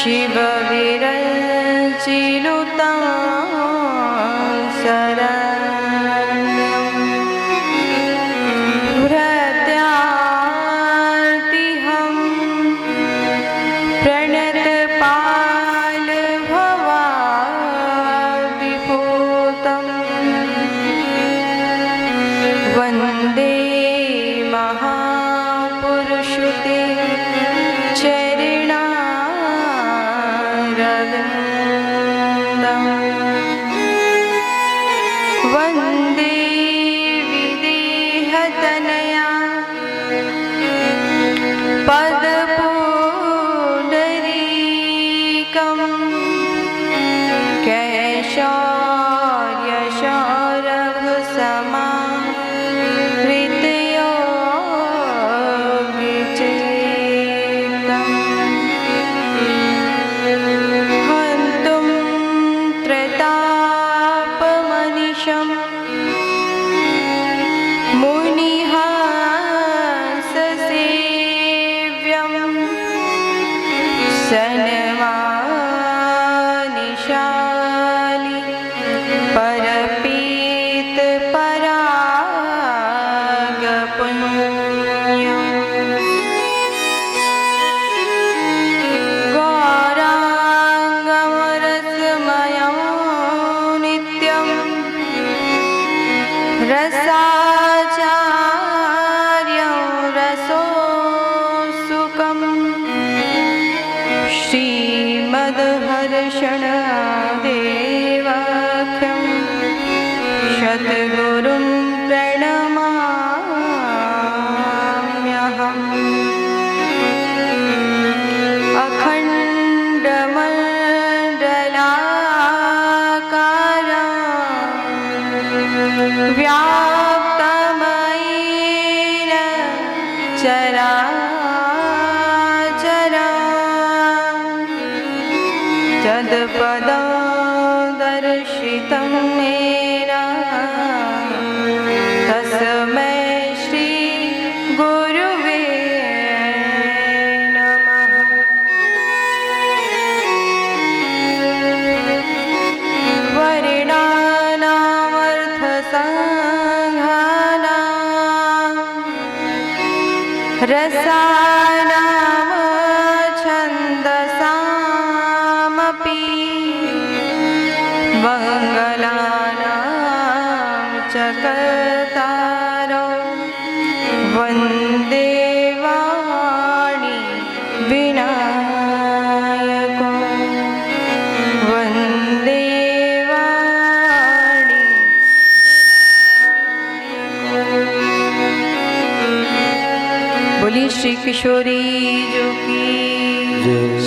शिव विरचिनुतं शरणं हृदयार्तिहं प्रणतपालभवाद्विभूतं वन्दे महापुरुषुते चरणारविन्दम् वन्दे विदेहतनया पदपुण्डरीकं कैशौर्यशौरभसमाहृतयोगिचेतं हन्तुं त्रतापमनिशम् मुनिहाससेव्यं सन्मानिशालि परपीतपरागपुण्यं गौराङ्गमरसमयं नित्यं रसाचार्यं रसोत्सुकं श्रीमद्हर्षणदेवाख्यं सद्गुरुं प्रणमाम्यहम् अखण्डमण्डलाकारं व्याप्तमयेन चराचरं तत्पदं दर्शितं येन तस्मै श्री गुरुवे नमः। वर्णानामर्थसङ्घानां रसानां छन्दसामपि मङ्गलानां च कर्तारो वन्दे वाणी विनायको वन्दे वाणी बोली श्री किशोरी जो की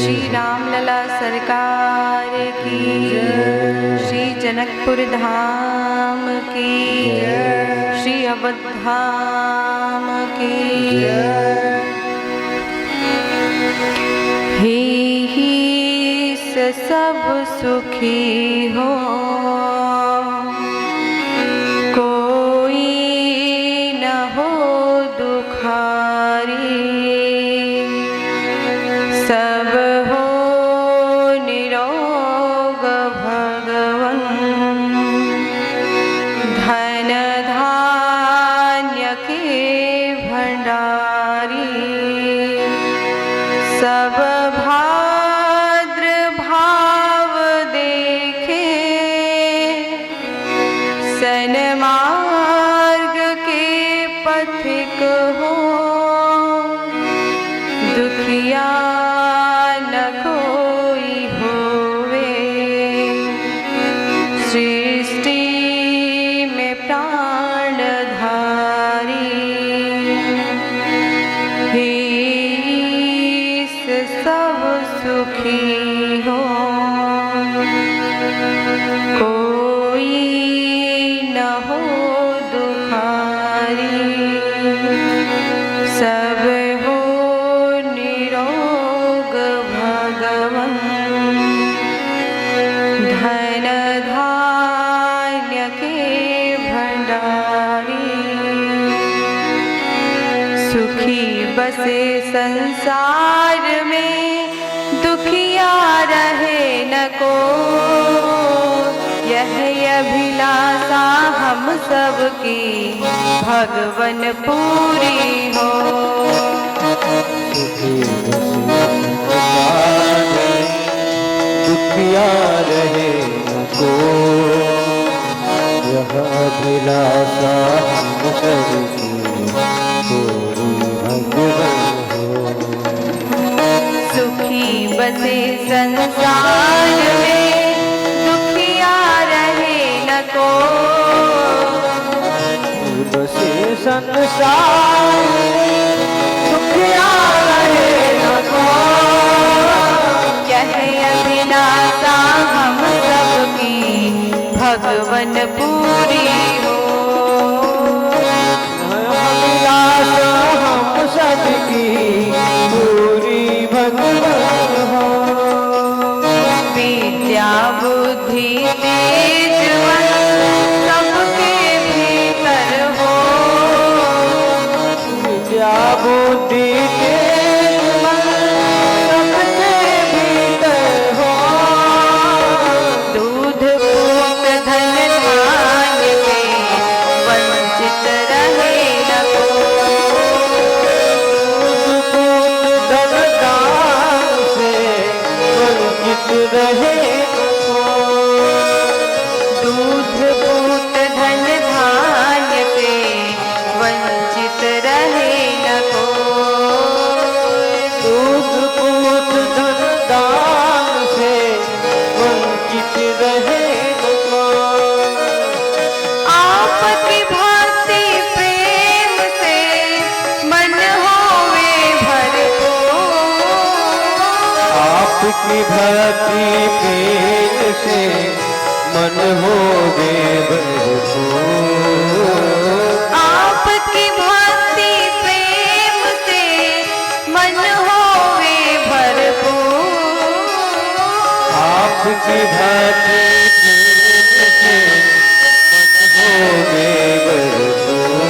श्री रामलला सरकार की श्री जनकपुर धाम की श्री अवध धाम की ही से सब सुखी हो कोई न हो दुखारी सब हो निरोग भगवन धन धान्य के भंडारी सब भाद्र भाव देखे सन्मार्ग के पथिक हो दुखिया न कोई होवे सृष्टि में प्राणधारी ही से सब सुखी हो कोई न हो दुखारी सब हो निरोग भगवन धन धान्य के भंडारी सुखी बसे संसार में दुखिया रहे न को, यह अभिलाषा हम सबकी भगवन पूरी हो। दुखिया रहे न को, यह अभिलाषा हम सबकी पूरी भगवन हो। सुखी बसे संसार में, दुखिया रहे न को, बसे संसार में दुखिया रहे न को, यह अभिलाषा हम सबकी भगवन पूरी हो। अभिलाषा हम सबकी पूरी भगवन हो। विद्या बुद्धि तेज मन सबके भीतर हो, विद्या बुद्धि तेज मन सबके भीतर हो। दूध पूत धन धान्य में वंचित रहे न को, धन दान से वंचित रहे न को। दूध पूत धन धान्य से वंचित रहे न को, दूध पूत धन दान से वंचित रहे न को। आपकी भक्ति प्रेम से मन होवे भरपूर, आपकी भक्ति प्रेम से मन होवे भरपूर। आपकी भक्ति प्रेम से मन होवे भरपूर, आपकी भक्ति प्रेम से मन होवे भरपूर।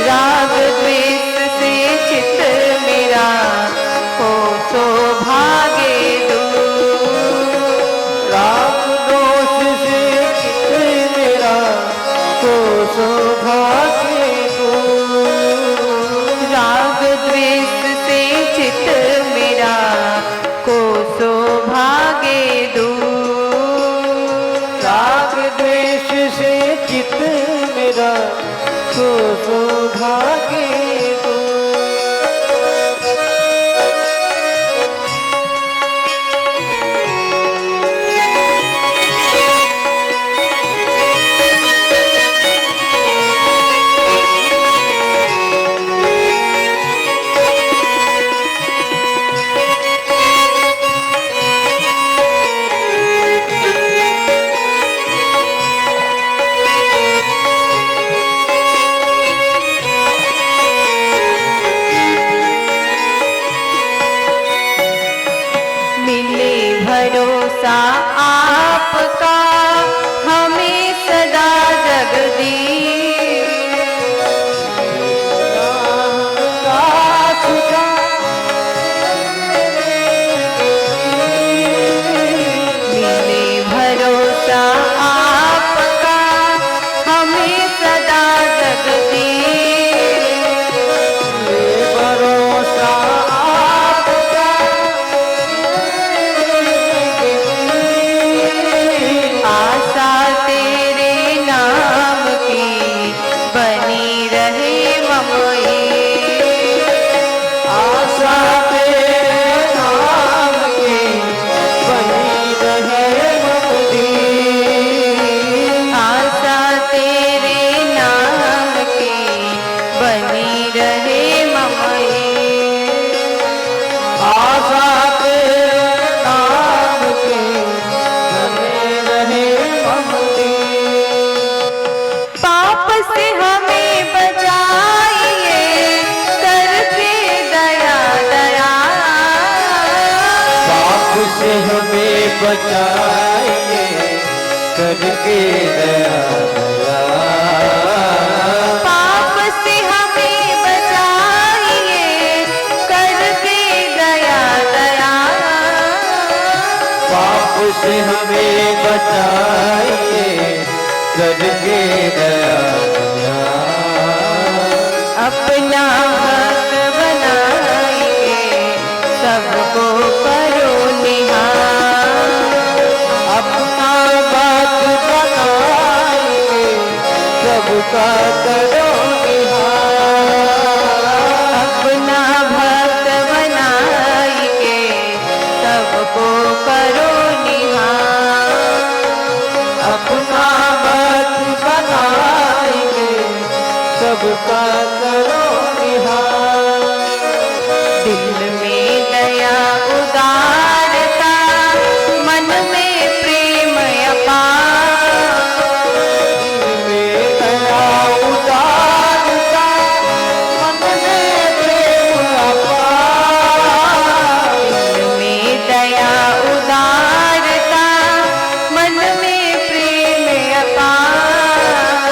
राग द्वेष से चित्त मेरा हो सौभाग्य दूर, राग दोष से चित्त मेरा को सौभाग्य दूर। राग द्वेष से चित्त मेरा को सौभाग्य दूर, राग द्वेष से चित्त मेरा को सौभाग्य दूर। मिले भरोसा आपका हमें सदा जगदीश, मिले भरोसा आपका हमें सदा जगदीश, भरोसा आपका आशा तेरे नाम की बनी रहे ममई, आशा तेरे नाम की बनी रहे ममदी। आशा तेरे नाम की बनी रहे ममई, आशा तेरे नाम की बनी रहे ममदी। पाप से हमें बचाइए करके दया दया, पाप से हमें बचाइए करके दया दया। पाप से हमें बचाइए करके दया दया, करके दया दया। अपना भक्त बनाएंगे सबको करो निहार। अपना बात बनाएंगे सबका करो निहार। अपना भक्त बनाएंगे सबको करो निहार। अपना बात बनाएंगे सबका करो निहार। दिल में दया उदारता मन में प्रेम अपार। में दया उदारता मन में प्रेम अपार। दिल में दया उदारता मन में प्रेम अपार।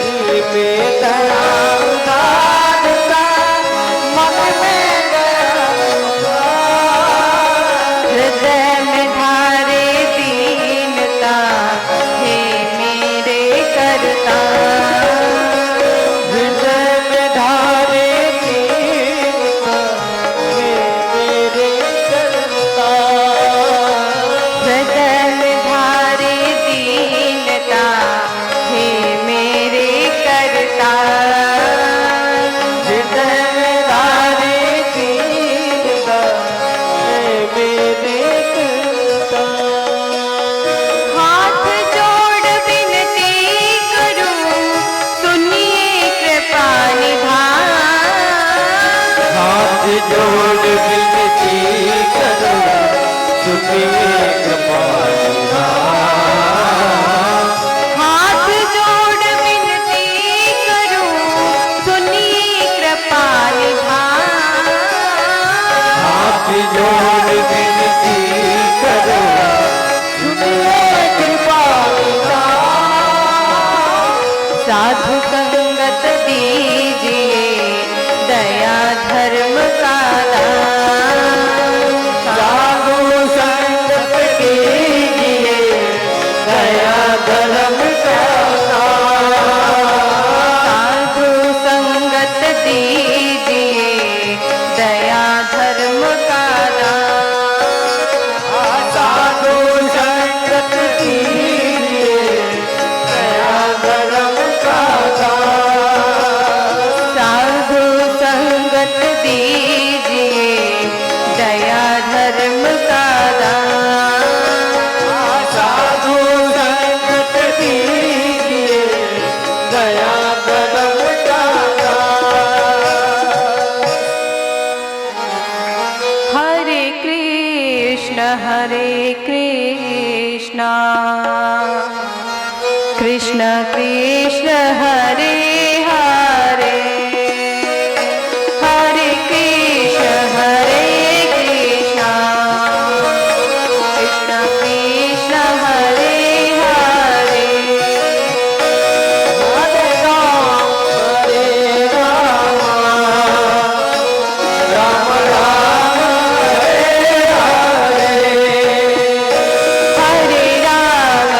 दिल में दया उदारता मन में दया उदार। हृदय में धारे दीनता हे मेरे करता। हृदय में धारे दीनता हे मेरे करता। हृदय में धारे दीनता हे मेरे करता। हृदय में धारे दीनता हे मेरे करता। हाथ जोड़ विनती करूं सुनिए कृपा निधान। हाथ जोड़ विनती करो सुनिए कृपा निधान। हाथ जोड़ विनती करूं सुनिए कृपा निधान। हाथ जोड़ विनती करो सुनिए कृपा निधान। साधु संगत दीजिए दया धर्म का दान। साधु संगत कीजिए दया धर्म का दान। साधु संगत दीजिए दया धर्म का दान। साधु संगत कीजिए दया धर्म का दान। साधु संगत दीजिए दया धर्म का दान। साधु संगत कीजिए दया धर्म का दान। हरे कृष्ण कृष्ण कृष्ण हरे हरे हरे कृष्ण कृष्ण कृष्ण हरे हरे। हरे राम राम राम हरे हरे। हरे राम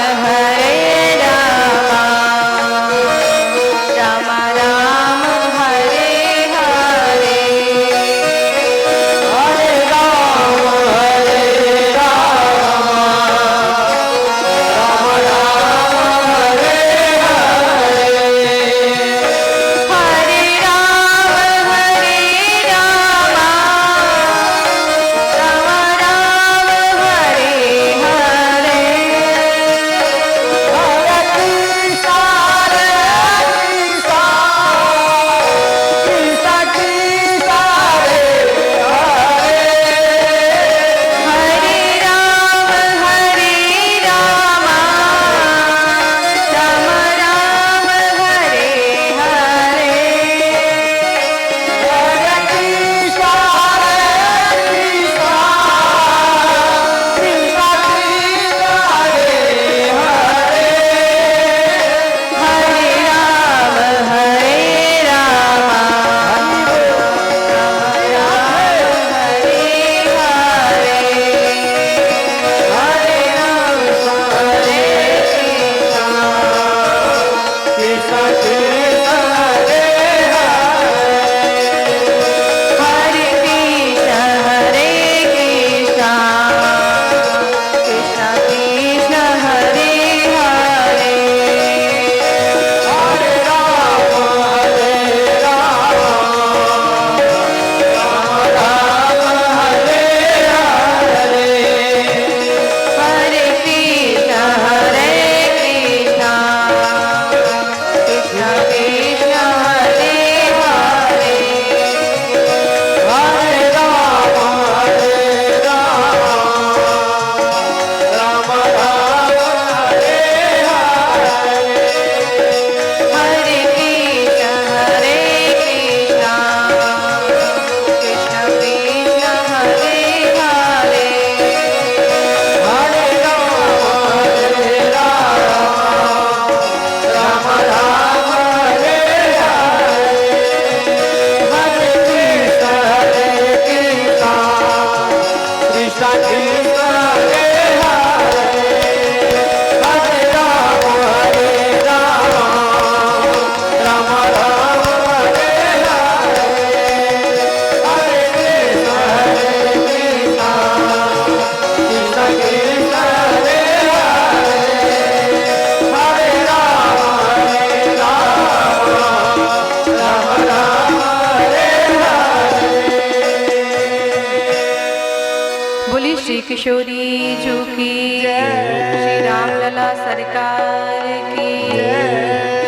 किशोरी जू की, श्री रामलला सरकार की,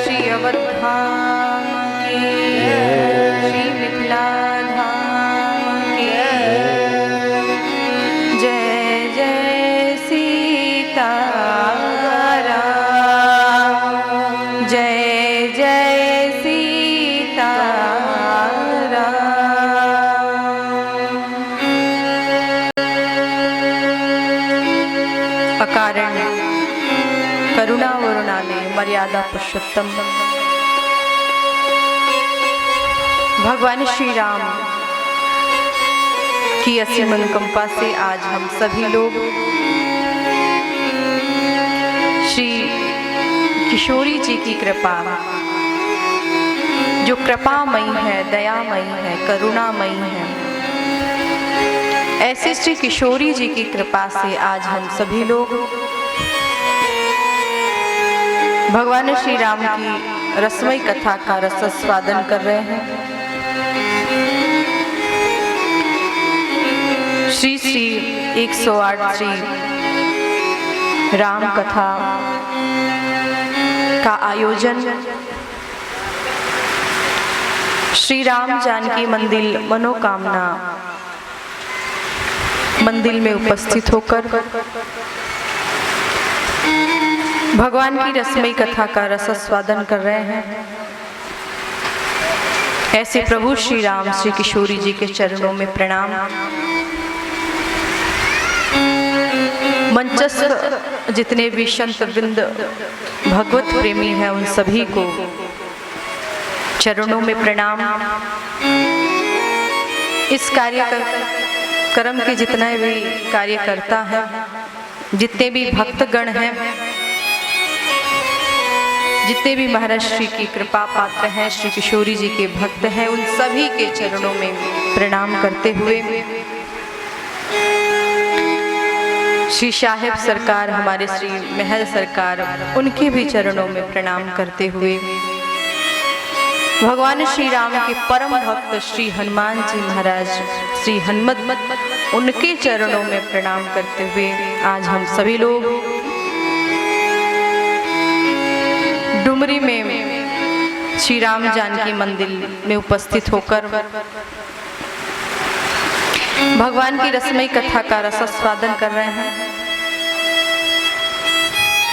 श्री अवध धाम की, श्री मिथिला धाम की। जय जय सीताराम, जय जय सीताराम। अकारण करुणा वरुणाले मर्यादा पुरुषोत्तम भगवान श्री राम की असीम अनुकंपा से आज हम सभी लोग श्री किशोरी जी की कृपा, जो कृपामयी है, दयामयी है, करुणामयी है, ऐसे श्री किशोरी जी की कृपा से आज हम सभी लोग भगवान श्री राम की रसमयी कथा का रसास्वादन कर रहे हैं। श्री श्री 108 श्री राम कथा का आयोजन श्री राम जानकी मंदिर मनोकामना मंदिर में उपस्थित होकर भगवान की रसमयी कथा का रसास्वादन कर रहे हैं। ऐसे प्रभु श्री राम श्री किशोरी जी के चरणों में प्रणाम। मंचस्थ जितने भी संत वृंद भगवत प्रेमी हैं उन सभी को चरणों में प्रणाम। इस कार्यक्रम के जितने भी कार्यकर्ता हैं, जितने भी भक्तगण हैं, जितने भी महाराज श्री की कृपा पात्र हैं, श्री किशोरी जी के भक्त हैं, उन सभी के चरणों में प्रणाम करते हुए श्री साहेब सरकार, हमारे श्री महल सरकार, उनके भी चरणों में प्रणाम करते हुए भगवान श्री राम के परम भक्त श्री हनुमान जी महाराज, श्री हनुमत, उनके चरणों में प्रणाम करते हुए आज हम सभी लोग डुमरी में श्री राम जानकी मंदिर में उपस्थित होकर भगवान की रसमयी कथा का रसास्वादन कर रहे हैं।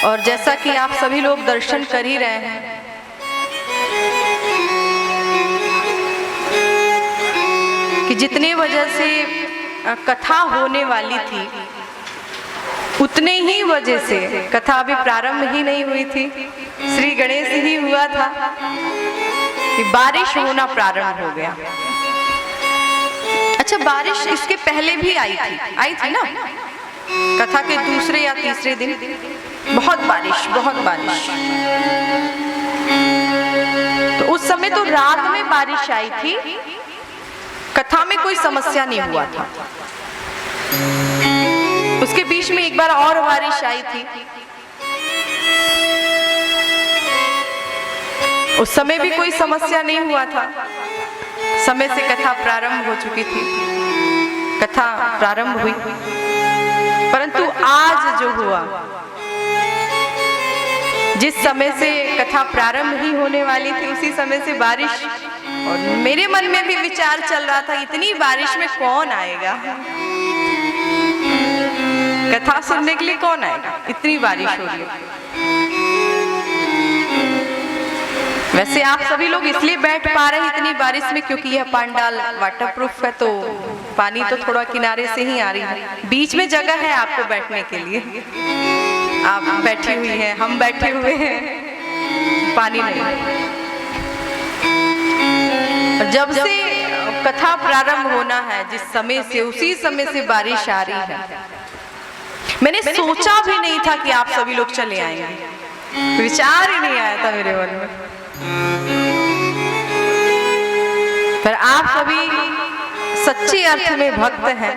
और जैसा कि आप सभी लोग दर्शन कर ही रहे हैं कि जितने वजह से कथा होने वाली थी उतने ही वजह से कथा अभी प्रारंभ ही नहीं हुई थी, श्री गणेश ही हुआ था कि बारिश होना प्रारंभ हो गया। अच्छा, बारिश इसके पहले भी आई थी ना, कथा के दूसरे या तीसरे दिन बहुत बारिश। तो उस समय तो रात में बारिश आई थी, कथा में कोई समस्या नहीं हुआ था। उसके बीच में एक बार और बारिश आई थी, उस समय भी कोई समस्या नहीं हुआ था। समय से कथा प्रारंभ हो चुकी थी, कथा प्रारंभ हुई, परंतु आज जो हुआ, जिस समय से कथा प्रारंभ ही होने वाली थी उसी समय से बारिश, और मेरे मन में भी विचार चल रहा था इतनी बारिश में कौन आएगा, कथा सुनने के लिए कौन आएगा, इतनी बारिश हो रही है। वैसे आप सभी लोग इसलिए बैठ पा रहे हैं इतनी बारिश में क्योंकि यह पंडाल वाटरप्रूफ है, तो पानी तो थोड़ा किनारे से ही आ रही है, बीच में जगह है आपको बैठने के लिए। आप बैठी हुई हैं, हम बैठे हुए हैं, पानी नहीं। जब से कथा प्रारंभ होना है, जिस समय से, उसी समय से बारिश आ रही है। मैंने सोचा भी नहीं था कि आप सभी लोग चले आएंगे, विचार ही नहीं आया था मेरे मन में, पर आप सभी सच्चे अर्थ में भक्त हैं।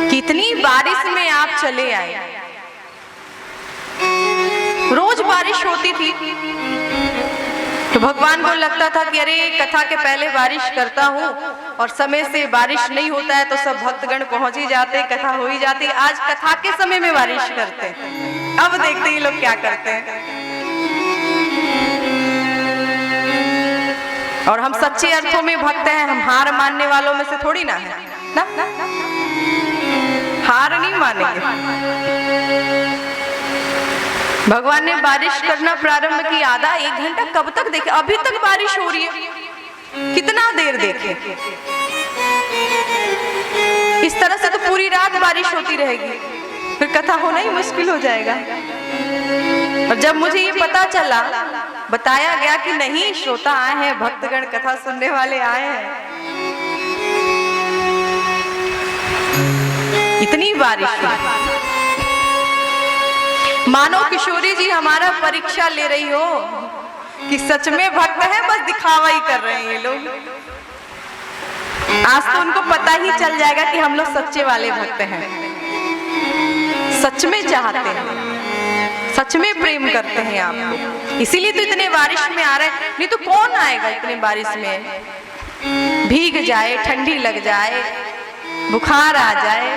कितनी बारिश में आप चले आए। रोज बारिश होती थी, तो भगवान को लगता था कि अरे कथा के पहले बारिश करता हूँ और समय से बारिश नहीं होता है तो सब भक्तगण पहुंच ही जाते, कथा हो ही जाती। आज कथा के समय में बारिश करते हैं। अब देखते हैं लोग क्या करते हैं। और हम सच्चे अर्थों में भक्त हैं, हम हार मानने वालों में से थोड़ी ना है ना? हार नहीं मानेंगे। भगवान ने बारिश करना प्रारंभ की, आधा एक घंटा कब तक देखे? अभी तक बारिश हो रही है, कितना देर देखे? इस तरह से तो पूरी रात बारिश होती रहेगी, फिर कथा होना ही मुश्किल हो जाएगा। और जब मुझे ये पता चला, बताया गया कि नहीं, श्रोता आए हैं, भक्तगण कथा सुनने वाले आए हैं, इतनी बारिश हुई। मानो किशोरी जी हमारा परीक्षा ले रही हो कि सच में भक्त है, बस दिखावा ही कर रहे हैं ये लोग। आज तो उनको पता ही चल जाएगा कि हम लोग सच्चे वाले भक्त हैं, सच में चाहते हैं, सच में प्रेम करते हैं आपको। इसीलिए तो इतने बारिश में आ रहे हैं, नहीं तो कौन आएगा इतने बारिश में? भीग जाए, ठंडी लग जाए, बुखार आ जाए,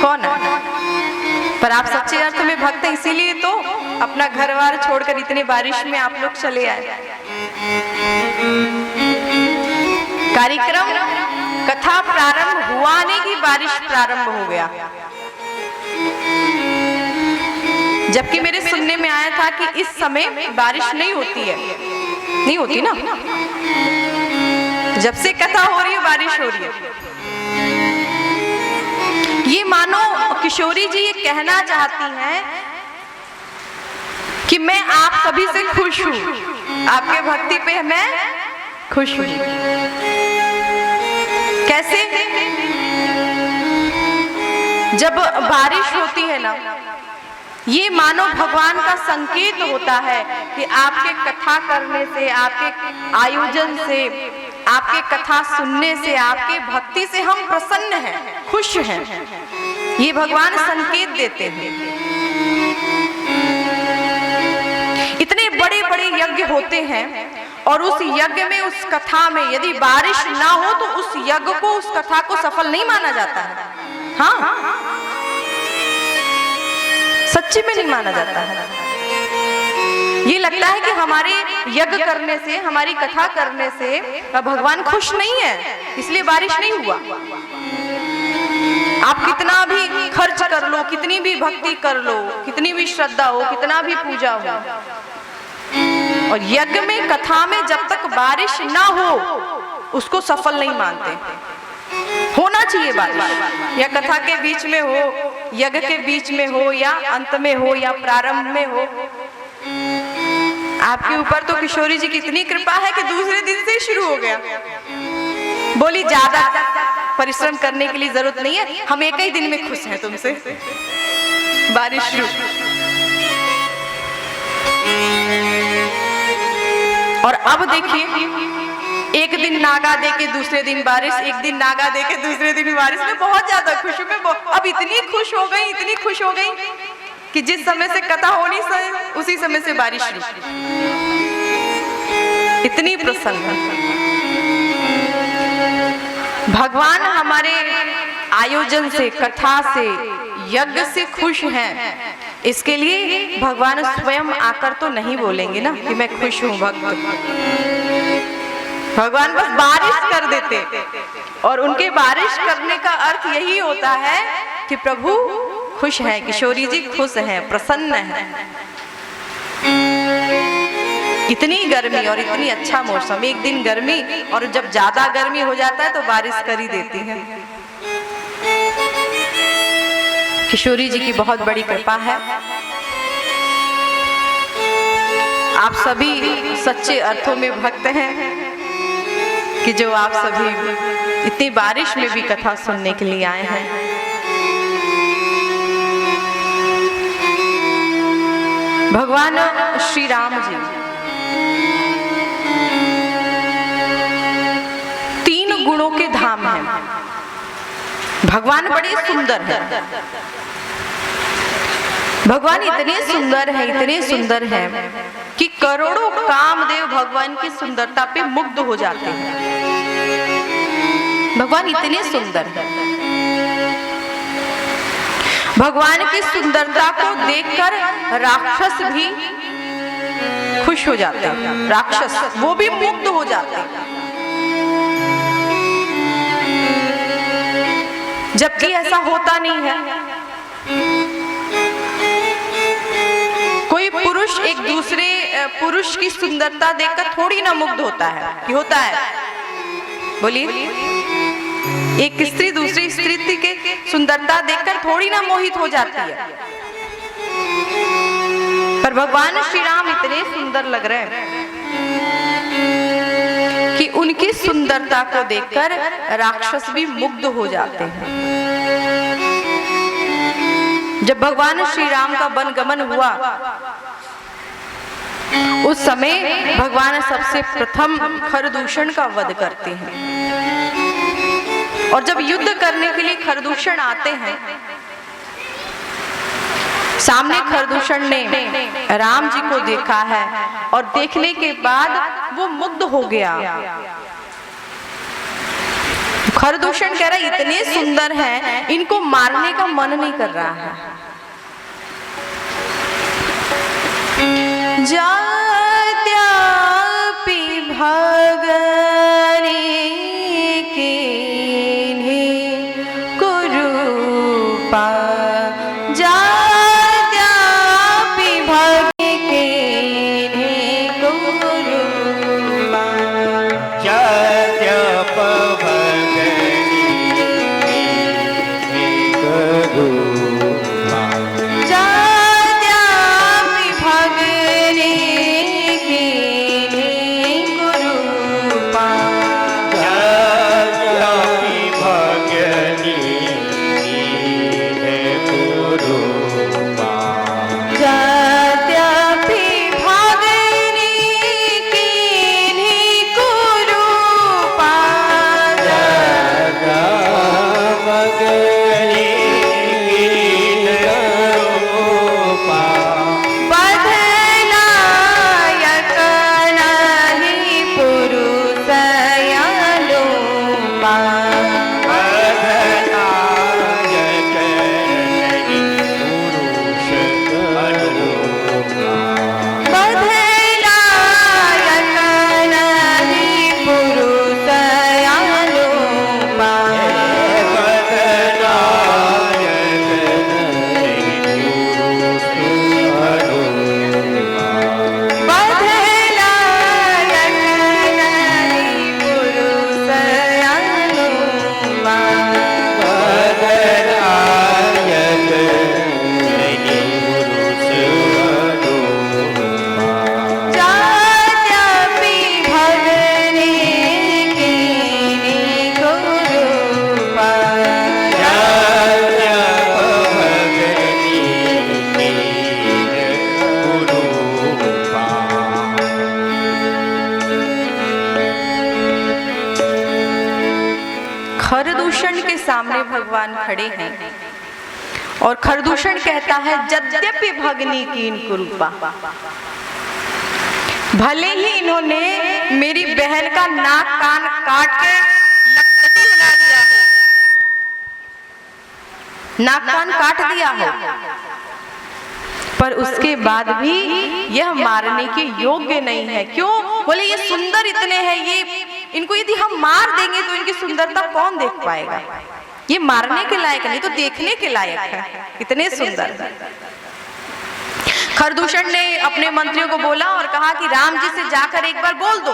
कौन आए? पर आप सच्चे अर्थ में भक्त हैं, इसीलिए तो अपना घर बार छोड़कर इतने बारिश में आप लोग चले आए। कार्यक्रम कथा प्रारंभ हुआ नहीं कि बारिश प्रारंभ हो गया। जबकि मेरे सुनने में आया था कि इस समय बारिश नहीं होती है, नहीं होती ना, जब से कथा हो रही है बारिश हो रही है। ये मानो किशोरी जी ये कहना चाहती हैं कि मैं आप सभी से खुश हूं, आपके भक्ति पे मैं खुश हूं। कैसे? जब बारिश होती है ना, ये मानो भगवान का संकेत होता है कि आपके कथा करने से, आपके आयोजन से, आपके कथा सुनने से, आपके भक्ति से हम प्रसन्न हैं, खुश हैं। ये भगवान संकेत देते हैं। इतने बड़े बड़े यज्ञ होते हैं और उस यज्ञ में, उस कथा में यदि बारिश ना हो तो उस यज्ञ को, उस कथा को सफल नहीं माना जाता है। हाँ, सच्ची में नहीं माना जाता है। ये लगता है कि हमारे यज्ञ करने से, हमारी कथा करने से भगवान खुश नहीं है, इसलिए बारिश नहीं हुआ। आप कितना भी खर्च कर लो, कितनी भी भक्ति कर लो, कितनी भी श्रद्धा हो, कितना भी पूजा हो, और यज्ञ में, कथा में जब तक बारिश ना हो उसको सफल नहीं मानते। होना चाहिए बारिश, या कथा के बीच में हो, यज्ञ के बीच में हो, या अंत में हो, या प्रारंभ में हो। आपके ऊपर तो किशोरी जी की इतनी कृपा है कि दूसरे दिन से शुरू हो गया। बोली ज्यादा परिश्रम करने के लिए जरूरत नहीं है, हम एक ही दिन में खुश हैं तुमसे। बारिश शुरू। और अब देखिए, एक दिन नागा दे के दूसरे दिन बारिश, एक दिन नागा दे के दूसरे दिन बारिश। में बहुत ज्यादा खुश हूँ मैं। अब इतनी खुश हो गई, इतनी खुश हो गई कि जिस समय से कथा होनी उसी समय से बारिश शुरू। इतनी प्रसन्न। भगवान हमारे आयोजन से, कथा से, यज्ञ से खुश हैं। इसके लिए भगवान स्वयं आकर तो नहीं बोलेंगे ना कि मैं खुश हूं भक्त। भगवान बस बारिश कर देते, और उनके बारिश करने का अर्थ यही होता है कि प्रभु खुश हैं, किशोरी जी खुश हैं, प्रसन्न हैं। इतनी गर्मी और इतनी अच्छा मौसम, एक दिन गर्मी, और जब ज्यादा गर्मी हो जाता है तो बारिश कर ही देती है। किशोरी जी की बहुत बड़ी कृपा है। आप सभी सच्चे अर्थों में भक्त हैं कि जो आप सभी इतनी बारिश में भी कथा सुनने के लिए आए हैं। भगवान श्री राम जी तीन गुणों के धाम हैं। भगवान बड़े सुंदर हैं। भगवान इतने सुंदर हैं, इतने सुंदर हैं कि करोड़ों कामदेव भगवान की सुंदरता पे मुग्ध हो जाते हैं। भगवान इतने सुंदर हैं। भगवान की सुंदरता को देखकर राक्षस भी खुश हो जाते हैं, राक्षस वो भी मुग्ध हो जाते हैं। जबकि ऐसा होता नहीं है। कोई पुरुष एक दूसरे पुरुष की सुंदरता देखकर थोड़ी ना मुग्ध होता है, कि होता है? बोलिए। एक स्त्री दूसरी स्त्री के सुंदरता देखकर थोड़ी ना मोहित हो जाती है। पर भगवान श्री राम इतने सुंदर लग रहे हैं कि उनकी सुंदरता को देखकर राक्षस भी मुग्ध हो जाते हैं। जब भगवान श्री राम का वनगमन हुआ, उस समय भगवान सबसे प्रथम खरदूषण का वध करते हैं। और जब युद्ध करने के लिए खरदूषण आते हैं, सामने खरदूषण ने राम जी को देखा है और देखने के बाद वो मुग्ध हो गया। खरदूषण कह रहा है इतने सुंदर हैं, इनको मारने का मन नहीं कर रहा है। जात्यापि भगने कीन्हि कुरूपा, जात्यापि भगने कीन्हि कुरूपा, जात्यप भगनी कुरूपा, जात्यापि भगने कीन्हि कुरूपा, जात्यपि भगनी कुरूपा, जात्यापि भगने कीन्हि कुरूपा, बधनायक नहि पुरुषया लोपा, बधनायक नहि पुरुषया लोपा, बधनायक नहि पुरुषया लोपा, जात्यापि भगने कीन्हि कुरूपा, खरदूषण के सामने भगवान खड़े हैं और खरदूषण कहता है यद्यपि भगनी कीन कुरूपा, भले ही इन्होंने मेरी बहन का नाक कान काट के नकटी बना दिया हो, नाक कान काट दिया हो, पर उसके बाद भी यह मारने के योग्य नहीं है। क्यों? बोले ये सुंदर इतने हैं, ये इनको यदि हम मार देंगे तो इनकी सुंदरता कौन देख पाएगा? ये मारने के लायक नहीं तो देखने के लायक है, इतने सुंदर। खरदूषण ने अपने मंत्रियों को बोला और कहा कि राम जी से जाकर एक बार बोल दो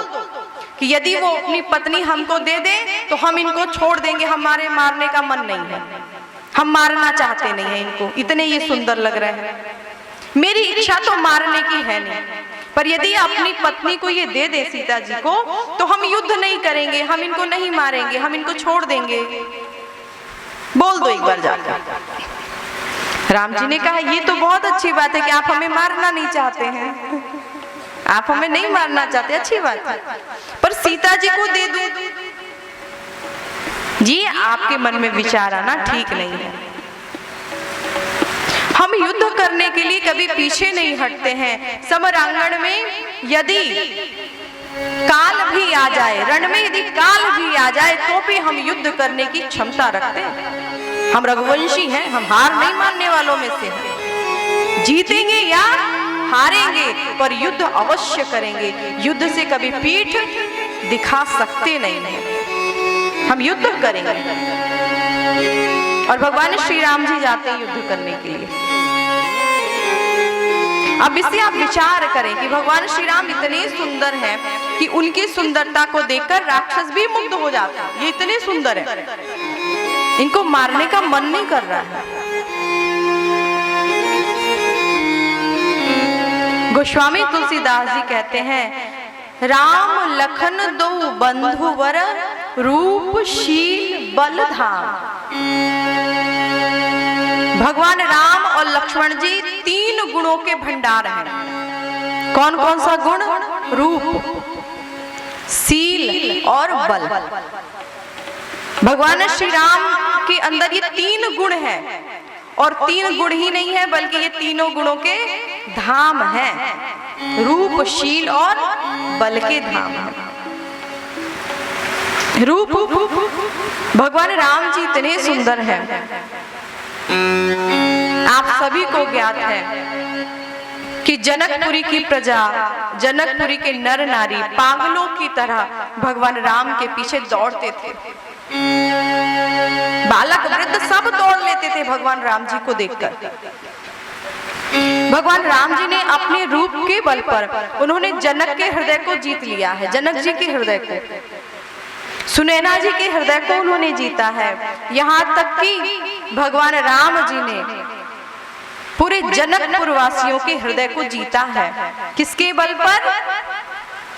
कि यदि वो अपनी पत्नी हमको दे दे तो हम इनको छोड़ देंगे, हमारे मारने का मन नहीं है, हम मारना चाहते नहीं है इनको, इतने ये सुंदर लग रहे हैं। मेरी इच्छा तो मारने की है नहीं, पर यदि अपनी पत्नी को ये दे दे सीता जी को तो हम युद्ध नहीं करेंगे, हम इनको नहीं मारेंगे, हम इनको छोड़ देंगे, बोल दो एक बार जाकर। राम जी ने कहा ये तो बहुत अच्छी बात है कि आप हमें मारना नहीं चाहते हैं, आप हमें नहीं मारना चाहते, अच्छी बात है, पर सीता जी को दे दूं जी आपके मन में विचार आना ठीक नहीं है। हम युद्ध करने के लिए कभी पीछे नहीं हटते हैं। समरांगण में यदि काल भी आ जाए, रण में यदि काल भी आ जाए, तो भी हम युद्ध करने की क्षमता रखते हैं। हम रघुवंशी हैं, हम हार नहीं मानने वालों में से हैं। जीतेंगे या हारेंगे, पर युद्ध अवश्य करेंगे। युद्ध से कभी पीठ दिखा सकते नहीं हैं। हम युद्ध करेंगे। और भगवान श्री राम जी जाते हैं युद्ध करने के लिए। अब इससे आप विचार करें कि भगवान श्री राम इतने सुंदर हैं कि उनकी सुंदरता को देखकर राक्षस भी मुग्ध हो जाता है। ये इतने सुंदर है, इनको मारने का मन नहीं कर रहा है। गोस्वामी तुलसीदास जी कहते हैं, राम लखन दो बंधुवर, रूप शील बल धाम। भगवान राम और लक्ष्मण जी 3 गुणों के भंडार हैं। कौन कौन सा गुण? रूप, शील और बल। भगवान श्री राम के अंदर ये 3 गुण हैं, और 3 गुण ही नहीं है बल्कि ये तीनों गुणों के धाम हैं। रूप, शील और बल के धाम हैं। रूप, भगवान राम जी इतने सुंदर हैं। आप सभी को ज्ञात है कि जनकपुरी की प्रजा, जनकपुरी के नर नारी पागलों की तरह भगवान राम के पीछे दौड़ते थे। बालक वृद्ध सब दौड़ लेते थे भगवान राम जी को देखकर। भगवान राम जी ने अपने रूप के बल पर उन्होंने जनक के हृदय को जीत लिया है। जनक जी के हृदय को, सुनैना जी के हृदय को उन्होंने जीता है। यहाँ तक कि भगवान राम जी ने पूरे जनकपुर वासियों के हृदय को जीता है। किसके बल पर?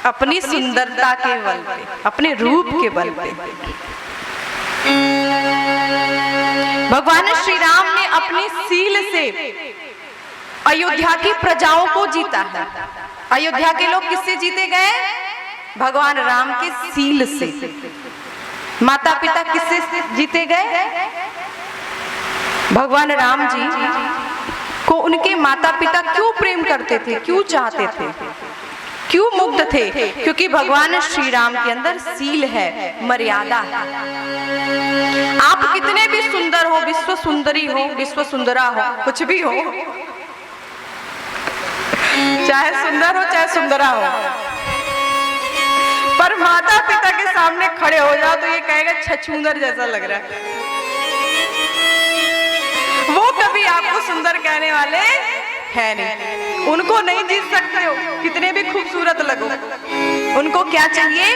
अपनी सुंदरता के बल पे, अपने रूप के बल पे। भगवान श्री राम ने अपने शील से अयोध्या की प्रजाओं को जीता है। अयोध्या के लोग किससे जीते गए? भगवान राम के शील से। माता पिता किससे जीते गए? भगवान राम जी को उनके माता पिता क्यों प्रेम करते थे, क्यों चाहते थे, क्यों मुग्ध थे? क्योंकि भगवान श्री राम के अंदर शील है, मर्यादा है। आप कितने भी सुंदर हो, विश्व सुंदरी हो, विश्व सुंदरा हो, कुछ भी हो, चाहे सुंदर हो चाहे सुंदरा हो, पर माता पिता के सामने खड़े हो जाओ तो ये कहेगा छछूंदर जैसा लग रहा है। वो कभी आपको सुंदर कहने वाले है नहीं। उनको नहीं जीत सकते हो, कितने भी खूबसूरत लगो। उनको क्या चाहिए?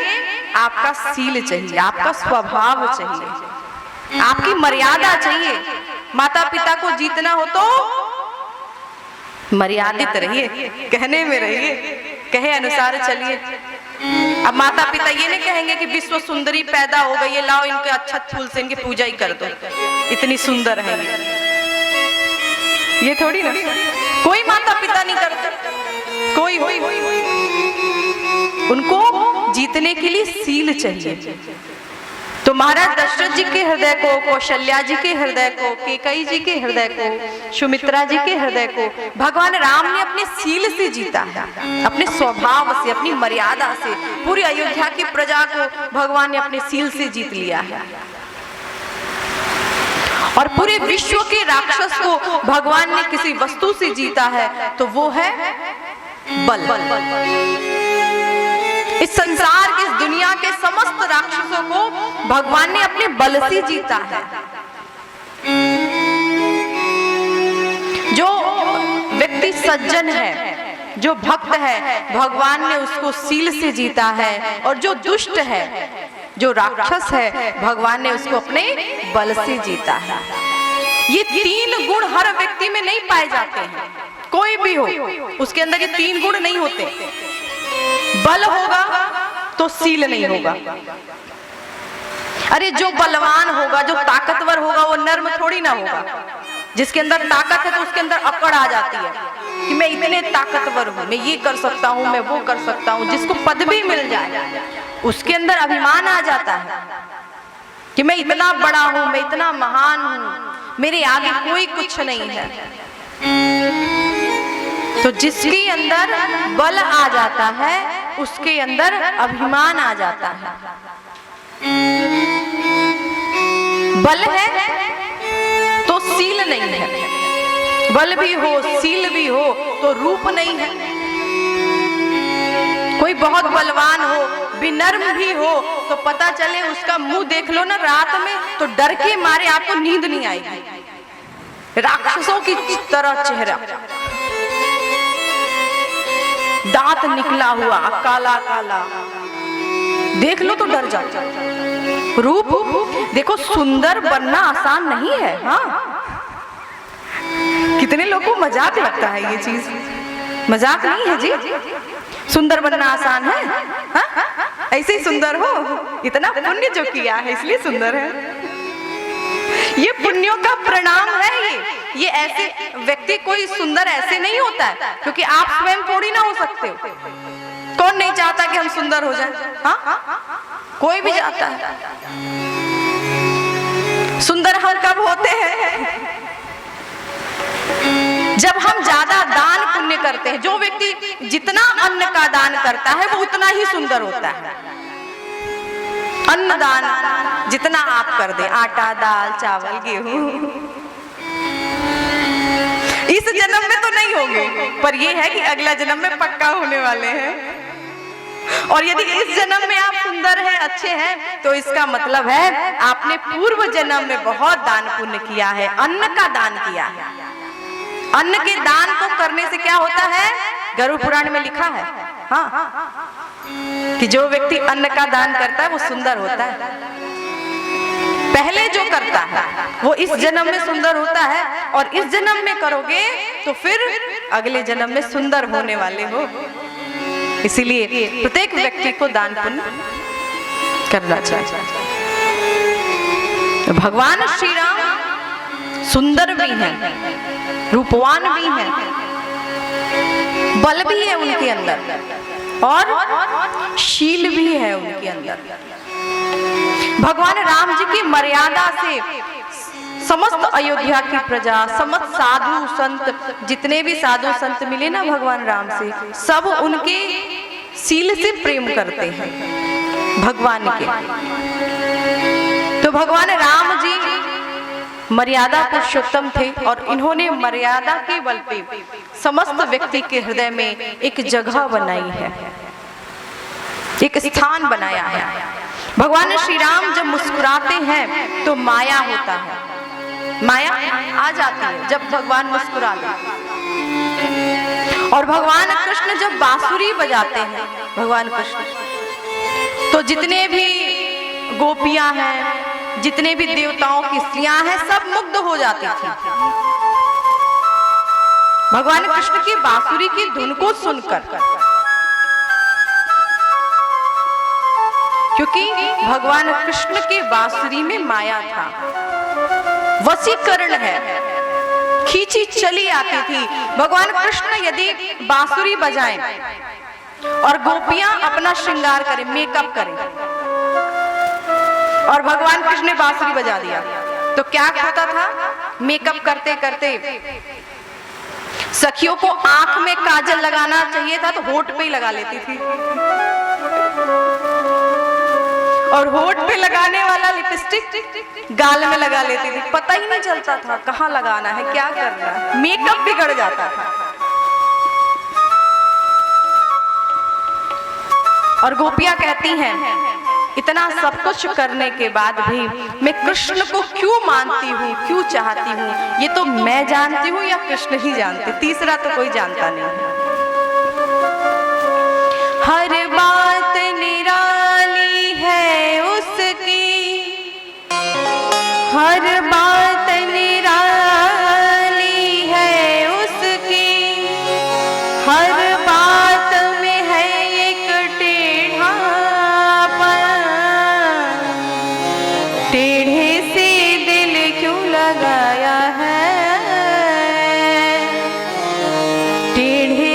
आपका शील चाहिए, आपका स्वभाव चाहिए, आपकी मर्यादा चाहिए। माता पिता को जीतना हो तो मर्यादित रहिए, कहने में रहिए, कहे अनुसार चलिए। अब माता पिता ये नहीं कहेंगे कि विश्व सुंदरी पैदा हो गई है, लाओ इनके अच्छत फूल से इनकी पूजा ही कर दो, इतनी सुंदर है ये थोड़ी ना। कोई माता पिता नहीं करता, कोई। उनको जीतने के लिए शील चाहिए। तो महाराज दशरथ जी के हृदय को, कौशल्या जी के हृदय को, कैकेयी जी के हृदय को, सुमित्रा जी के हृदय को भगवान राम ने अपने शील से जीता है, अपने स्वभाव से, अपनी मर्यादा से। पूरी अयोध्या की प्रजा को भगवान ने अपने शील से जीत लिया है। और पूरे विश्व के राक्षस को भगवान ने किसी वस्तु से जीता है तो वो है बल। इस संसार की, इस दुनिया के समस्त राक्षसों को भगवान ने अपने बल से जीता है। जो व्यक्ति सज्जन है, जो भक्त है, भगवान ने उसको शील से जीता है। और जो दुष्ट है, जो राक्षस है, भगवान ने उसको अपने बल से जीता है। ये 3 गुण हर व्यक्ति में नहीं पाए जाते हैं। कोई भी हो, उसके अंदर ये 3 गुण नहीं होते। बल होगा तो शील नहीं होगा। अरे जो बलवान होगा, जो ताकतवर होगा, वो नर्म थोड़ी ना होगा। जिसके अंदर ताकत है तो उसके अंदर अकड़ आ जाती है कि मैं इतने ताकतवर हूँ, मैं ये कर सकता हूँ, मैं वो कर सकता हूँ। जिसको पदवी मिल जाए उसके अंदर अभिमान आ जाता है कि मैं इतना बड़ा हूँ, मैं इतना महान हूँ, मेरे आगे कोई कुछ नहीं है। तो जिसके अंदर बल आ जाता है उसके अंदर अभिमान आ जाता है। बल है तो सील नहीं है, बल भी हो सील भी हो तो रूप नहीं है। कोई बहुत बलवान हो विनम्र भी हो तो पता चले उसका मुंह देख लो ना रात में तो डर के मारे आपको नींद नहीं आएगी, राक्षसों की तरह चेहरा, दांत निकला हुआ काला काला, देख लो तो डर जाओ। रूप देखो, सुंदर बनना आसान नहीं है। हाँ, कितने लोगों को मजाक लगता है ये चीज, मजाक नहीं है जी। सुंदर बनना आसान है? हाँ? ऐसे ही सुंदर हो, इतना पुण्य जो किया है इसलिए सुंदर है। ये पुण्यों का परिणाम है। ये ऐसे व्यक्ति कोई सुंदर ऐसे नहीं होता है क्योंकि आप स्वयं थोड़ी ना हो सकते हो। कौन नहीं चाहता कि हम सुंदर हो जाएं? हाँ, कोई भी चाहता है। सुंदर हम कब होते हैं? जब हम ज्यादा दान पुण्य करते हैं। जो व्यक्ति जितना अन्न का दान करता है वो उतना ही सुंदर होता है। अन्न दान जितना आप कर दें, आटा दाल चावल गेहूं, इस जन्म में तो नहीं होंगे पर यह है कि अगला जन्म में पक्का होने वाले हैं। और यदि इस जन्म में आप सुंदर हैं, अच्छे हैं, तो इसका मतलब है आपने पूर्व जन्म में बहुत दान पुण्य किया है, अन्न का दान किया है। अन्न के दान को करने से क्या होता है? गरुड़ पुराण में लिखा है, हाँ, कि जो व्यक्ति अन्न का दान करता है वो सुंदर होता है। पहले जो करता है वो इस जन्म में सुंदर होता है और इस जन्म में करोगे तो फिर अगले जन्म में सुंदर होने वाले हो। इसीलिए प्रत्येक व्यक्ति को दान पुण्य करना चाहिए। भगवान श्री राम सुंदर भी हैं, रूपवान भी हैं, बल भी है उनके अंदर और शील भी है उनके अंदर। भगवान राम जी की मर्यादा से समस्त अयोध्या की प्रजा, समस्त साधु संत, जितने भी साधु संत मिले ना भगवान राम से, सब उनके शील से प्रेम करते हैं भगवान के। तो भगवान राम जी मर्यादा पुरुषोत्तम थे और इन्होंने मर्यादा के बल पे समस्त व्यक्ति के हृदय में एक जगह बनाई है, एक स्थान बनाया है। भगवान श्री राम जब मुस्कुराते हैं तो माया होता है, माया आ जाती है जब भगवान मुस्कुराते हैं। और भगवान कृष्ण जब बांसुरी बजाते हैं, भगवान कृष्ण, तो जितने भी गोपियां हैं, जितने भी देवताओं की स्त्रियां हैं, सब मुग्ध हो जाती थी भगवान कृष्ण की बांसुरी की धुन को सुनकर, क्योंकि भगवान कृष्ण के बांसुरी में माया था, वशीकरण है, खींची चली आती थी। भगवान कृष्ण यदि बांसुरी बजाएं और गोपियां अपना श्रृंगार करें, मेकअप करें, और भगवान कृष्ण ने बांसुरी बजा दिया तो क्या होता था? मेकअप करते करते सखियों को आंख में काजल लगाना चाहिए था तो होठ पे ही लगा लेती थी, और होठ पे लगाने वाला लिपस्टिक गाल में लगा लेती थी। पता ही नहीं चलता था कहाँ लगाना है, क्या करना है, मेकअप बिगड़ जाता था। और गोपियां कहती हैं, इतना सब कुछ करने के बाद भी मैं कृष्ण को क्यों मानती हूँ, क्यों चाहती हूँ, ये तो मैं जानती हूँ या कृष्ण ही जानते, तीसरा तो कोई जानता नहीं है। हर बात निराली है उसकी, हर बात निराली है उसकी, हर बात में है एक टेढ़ापन, टेढ़े से दिल क्यों लगाया है, टेढ़े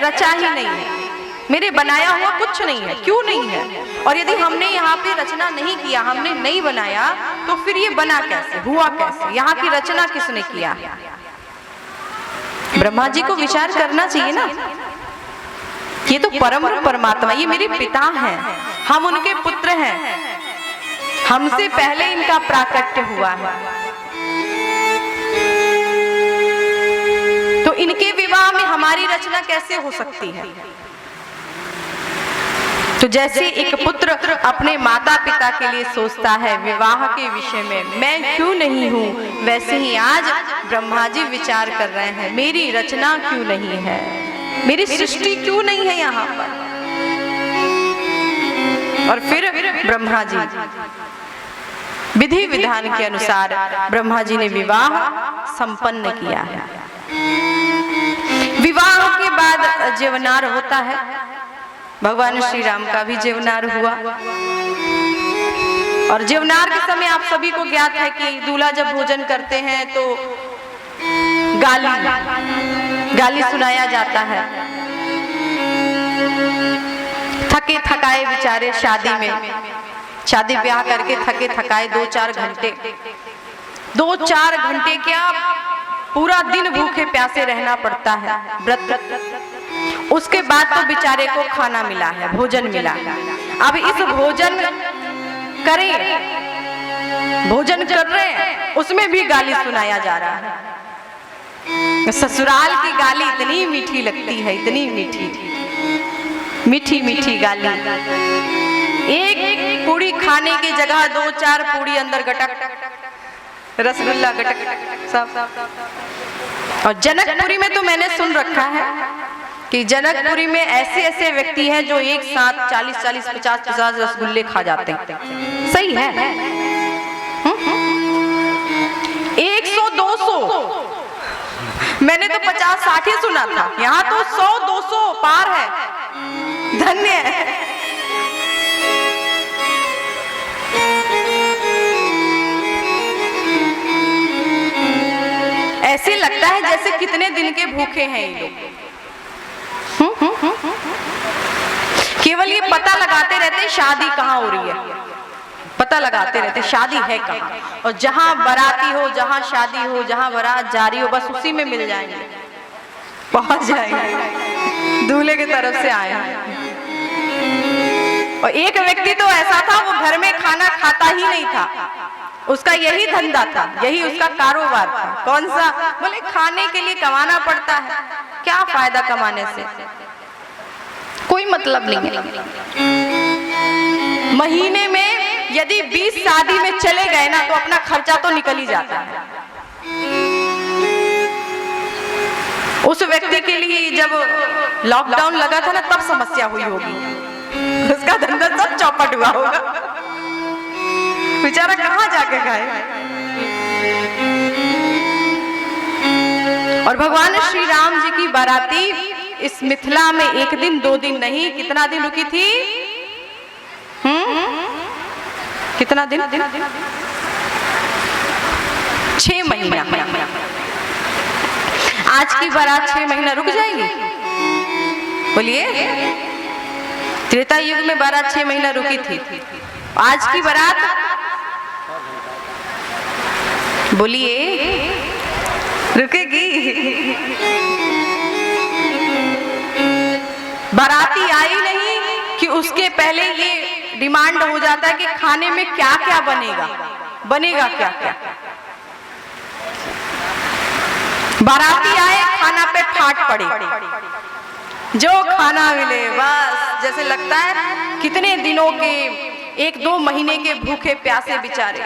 रचा ही नहीं है, मेरे बनाया हुआ कुछ नहीं है। क्यों नहीं है? और यदि हमने यहाँ पे रचना नहीं किया, हमने नहीं बनाया, तो फिर ये बना कैसे, हुआ कैसे? यहाँ की रचना किसने किया? ब्रह्मा जी को विचार करना चाहिए ना। ये तो परम परमात्मा, ये मेरे पिता हैं, हम उनके पुत्र हैं, हमसे पहले इनका प्राकट्य हुआ है। तो इनके विवाह में हमारी रचना कैसे हो सकती है? तो जैसे एक पुत्र अपने माता पिता के लिए सोचता है विवाह के विषय में, मैं क्यों नहीं हूँ, वैसे ही आज ब्रह्मा जी विचार कर रहे हैं मेरी रचना क्यों नहीं है, मेरी सृष्टि क्यों नहीं है यहाँ पर। और फिर ब्रह्मा जी विधि विधान के अनुसार ब्रह्मा जी ने विवाह संपन्न किया है। विवाह के बाद जीवनार होता है, भगवान श्री राम का भी जीवनार हुआ। और जीवनार के समय आप सभी को ज्ञात है कि दूल्हा जब भोजन करते हैं तो गाली सुनाया जाता है। थके थकाए बेचारे शादी ब्याह करके थके थकाए 2-4 घंटे क्या पूरा दिन भूखे प्यासे रहना पड़ता है, व्रत। उसके बाद तो बेचारे को खाना मिला है, भोजन मिला है। अब इस भोजन कर रहे हैं, उसमें भी गाली सुनाया जा रहा है। ससुराल की गाली इतनी मीठी लगती है, इतनी मीठी मीठी गाली। एक पूड़ी खाने की जगह 2-4 पूड़ी अंदर गटक, रसगुल्ला गटक सब। और जनकपुरी में तो मैंने सुन रखा है कि जनकपुरी में ऐसे व्यक्ति हैं जो एक साथ 40-40, 50-50 रसगुल्ले खा जाते हैं। सही है? 100-200, मैंने तो 50-60 ही सुना था, यहाँ तो 100-200 पार है। धन्य है। ऐसे लगता है जैसे कितने दिन के भूखे हैं ये लोग। केवल ये पता लगाते रहते शादी कहाँ हो रही है, पता लगाते रहते शादी है कहाँ, और जहां बाराती हो, जहां शादी हो, जहां बारात जारी हो, बस उसी में मिल जाएंगे, पहुंच जाएंगे, दूल्हे की तरफ से आए हैं। और एक व्यक्ति तो ऐसा था, वो घर में खाना खाता ही नहीं था, उसका यही धंधा था, यही उसका कारोबार था। कौन सा? बोले खाने के लिए कमाना पड़ता है, क्या फायदा कमाने से, कोई मतलब नहीं है। महीने में यदि 20 शादी में चले गए ना तो अपना खर्चा तो निकल ही जाता है। उस व्यक्ति के लिए जब लॉकडाउन लगा था ना तब समस्या हुई होगी, उसका धंधा सब चौपट हुआ होगा, बेचारा कहाँ जाके खाए। और भगवान श्री राम जी की बाराती इस मिथिला में 1 दिन 2 दिन नहीं, कितना दिन रुकी थी? कितना दिन? 6 महीना। आज की बारात 6 महीना रुक जाएगी? बोलिए। त्रेता युग में बारात 6 महीना रुकी थी, आज की बारात बोलिए रुकेगी? बाराती आई नहीं कि उसके पहले ये डिमांड हो जाता है कि खाने में क्या क्या बनेगा क्या क्या। बाराती आए, खाना पे फाट पड़े, जो खाना मिले बस, जैसे लगता है कितने दिनों के, 1-2 महीने के भूखे प्यासे बेचारे,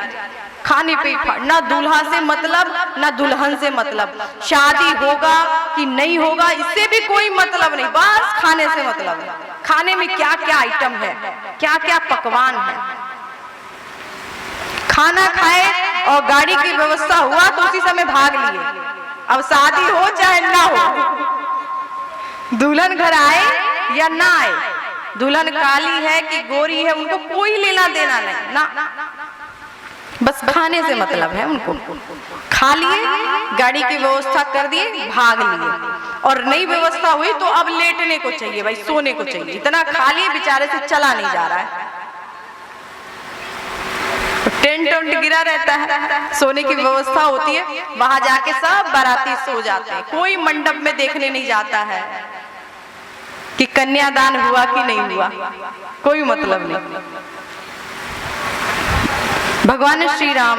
खाने पे ना दूल्हा से मतलब ना दुल्हन से मतलब, शादी होगा कि नहीं होगा इससे भी कोई मतलब नहीं, बस खाने से मतलब है। खाने में क्या क्या आइटम है, क्या क्या पकवान है। खाना खाए और गाड़ी की व्यवस्था हुआ तो उसी समय भाग लिए, अब शादी हो चाहे ना हो, दुल्हन घर आए या ना आए, दुल्हन काली है कि गोरी है उनको कोई लेना देना नहीं ना, बस खाने से मतलब है उनको। खा लिए, गाड़ी की व्यवस्था कर दिए, भाग लिए, और नई व्यवस्था हुई तो अब लेटने को चाहिए भाई, सोने को चाहिए। इतना खा लिए, बेचारे से चला नहीं जा रहा है। टेंट उंट गिरा रहता है, सोने की व्यवस्था होती है, वहां जाके सब बाराती सो जाते हैं। कोई मंडप में देखने नहीं जाता है कि कन्यादान हुआ कि नहीं हुआ, कोई मतलब नहीं। भगवान श्री राम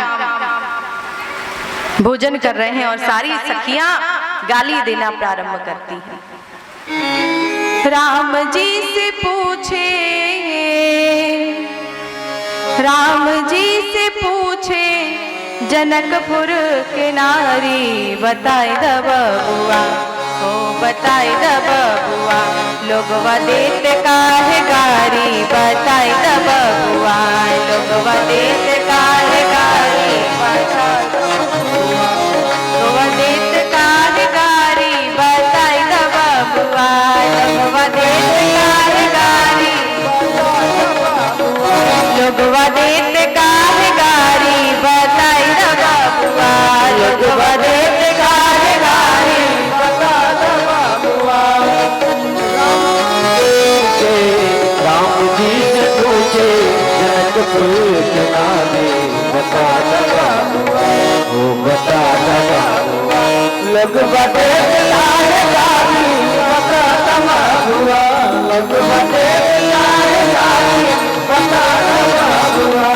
भोजन कर रहे हैं और सारी सखियां गाली देना प्रारंभ करती हैं। राम जी से पूछे, राम जी से पूछे जनकपुर के नारी, बताए द बबुआ, ओ बताए द बबुआ, लोगवा देत काहे गारी, बताए द बबुआ, लोगवा देत काहे गारी, लोगवा देत काहे गारी, बताए द बबुआ, लोगवा देत काहे गारी, लोगवा देत काहे गारी, बताए द बबुआ, लोगवा देत काहे गारी, राम जी से पूछे जनकपुर के नारे, बता दबा वो बता दबा लग बटे लाए गाड़ी, बता दबा हुआ लग बटे लाए गाड़ी, बता दबा हुआ।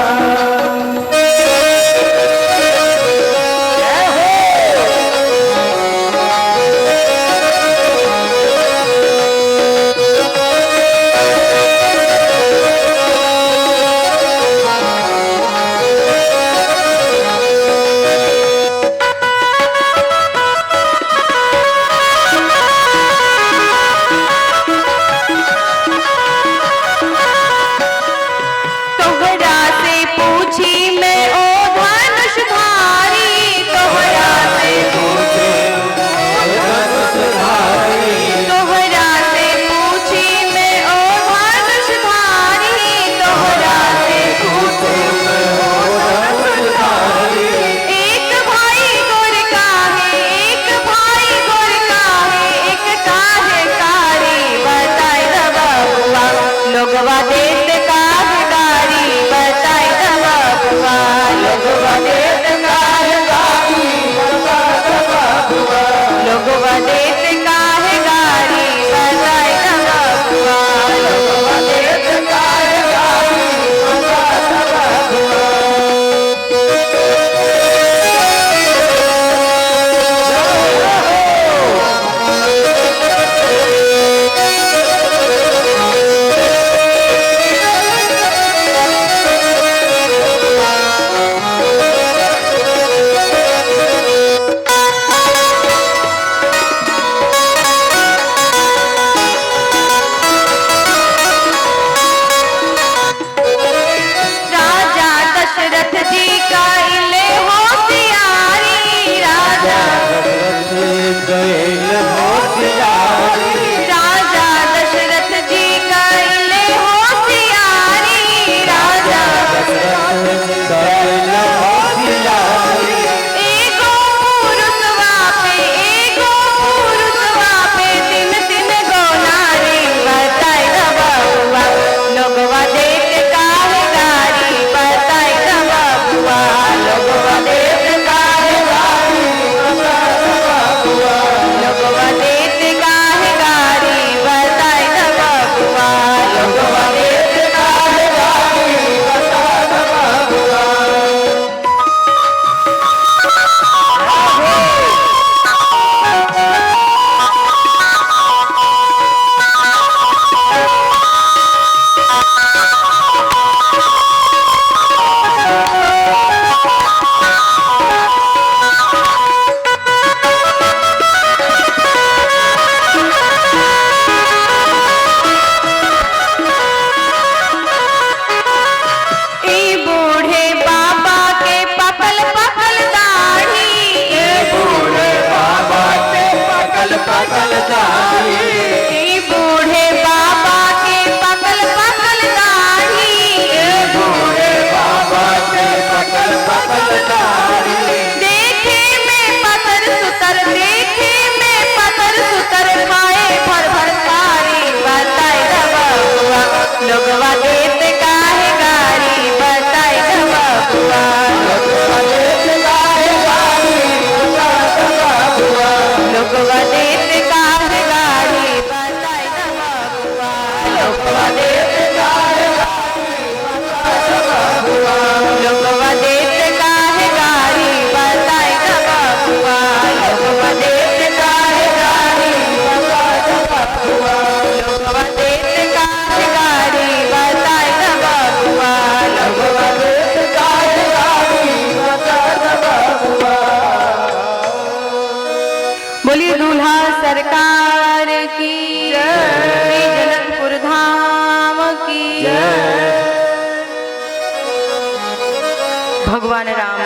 भगवान राम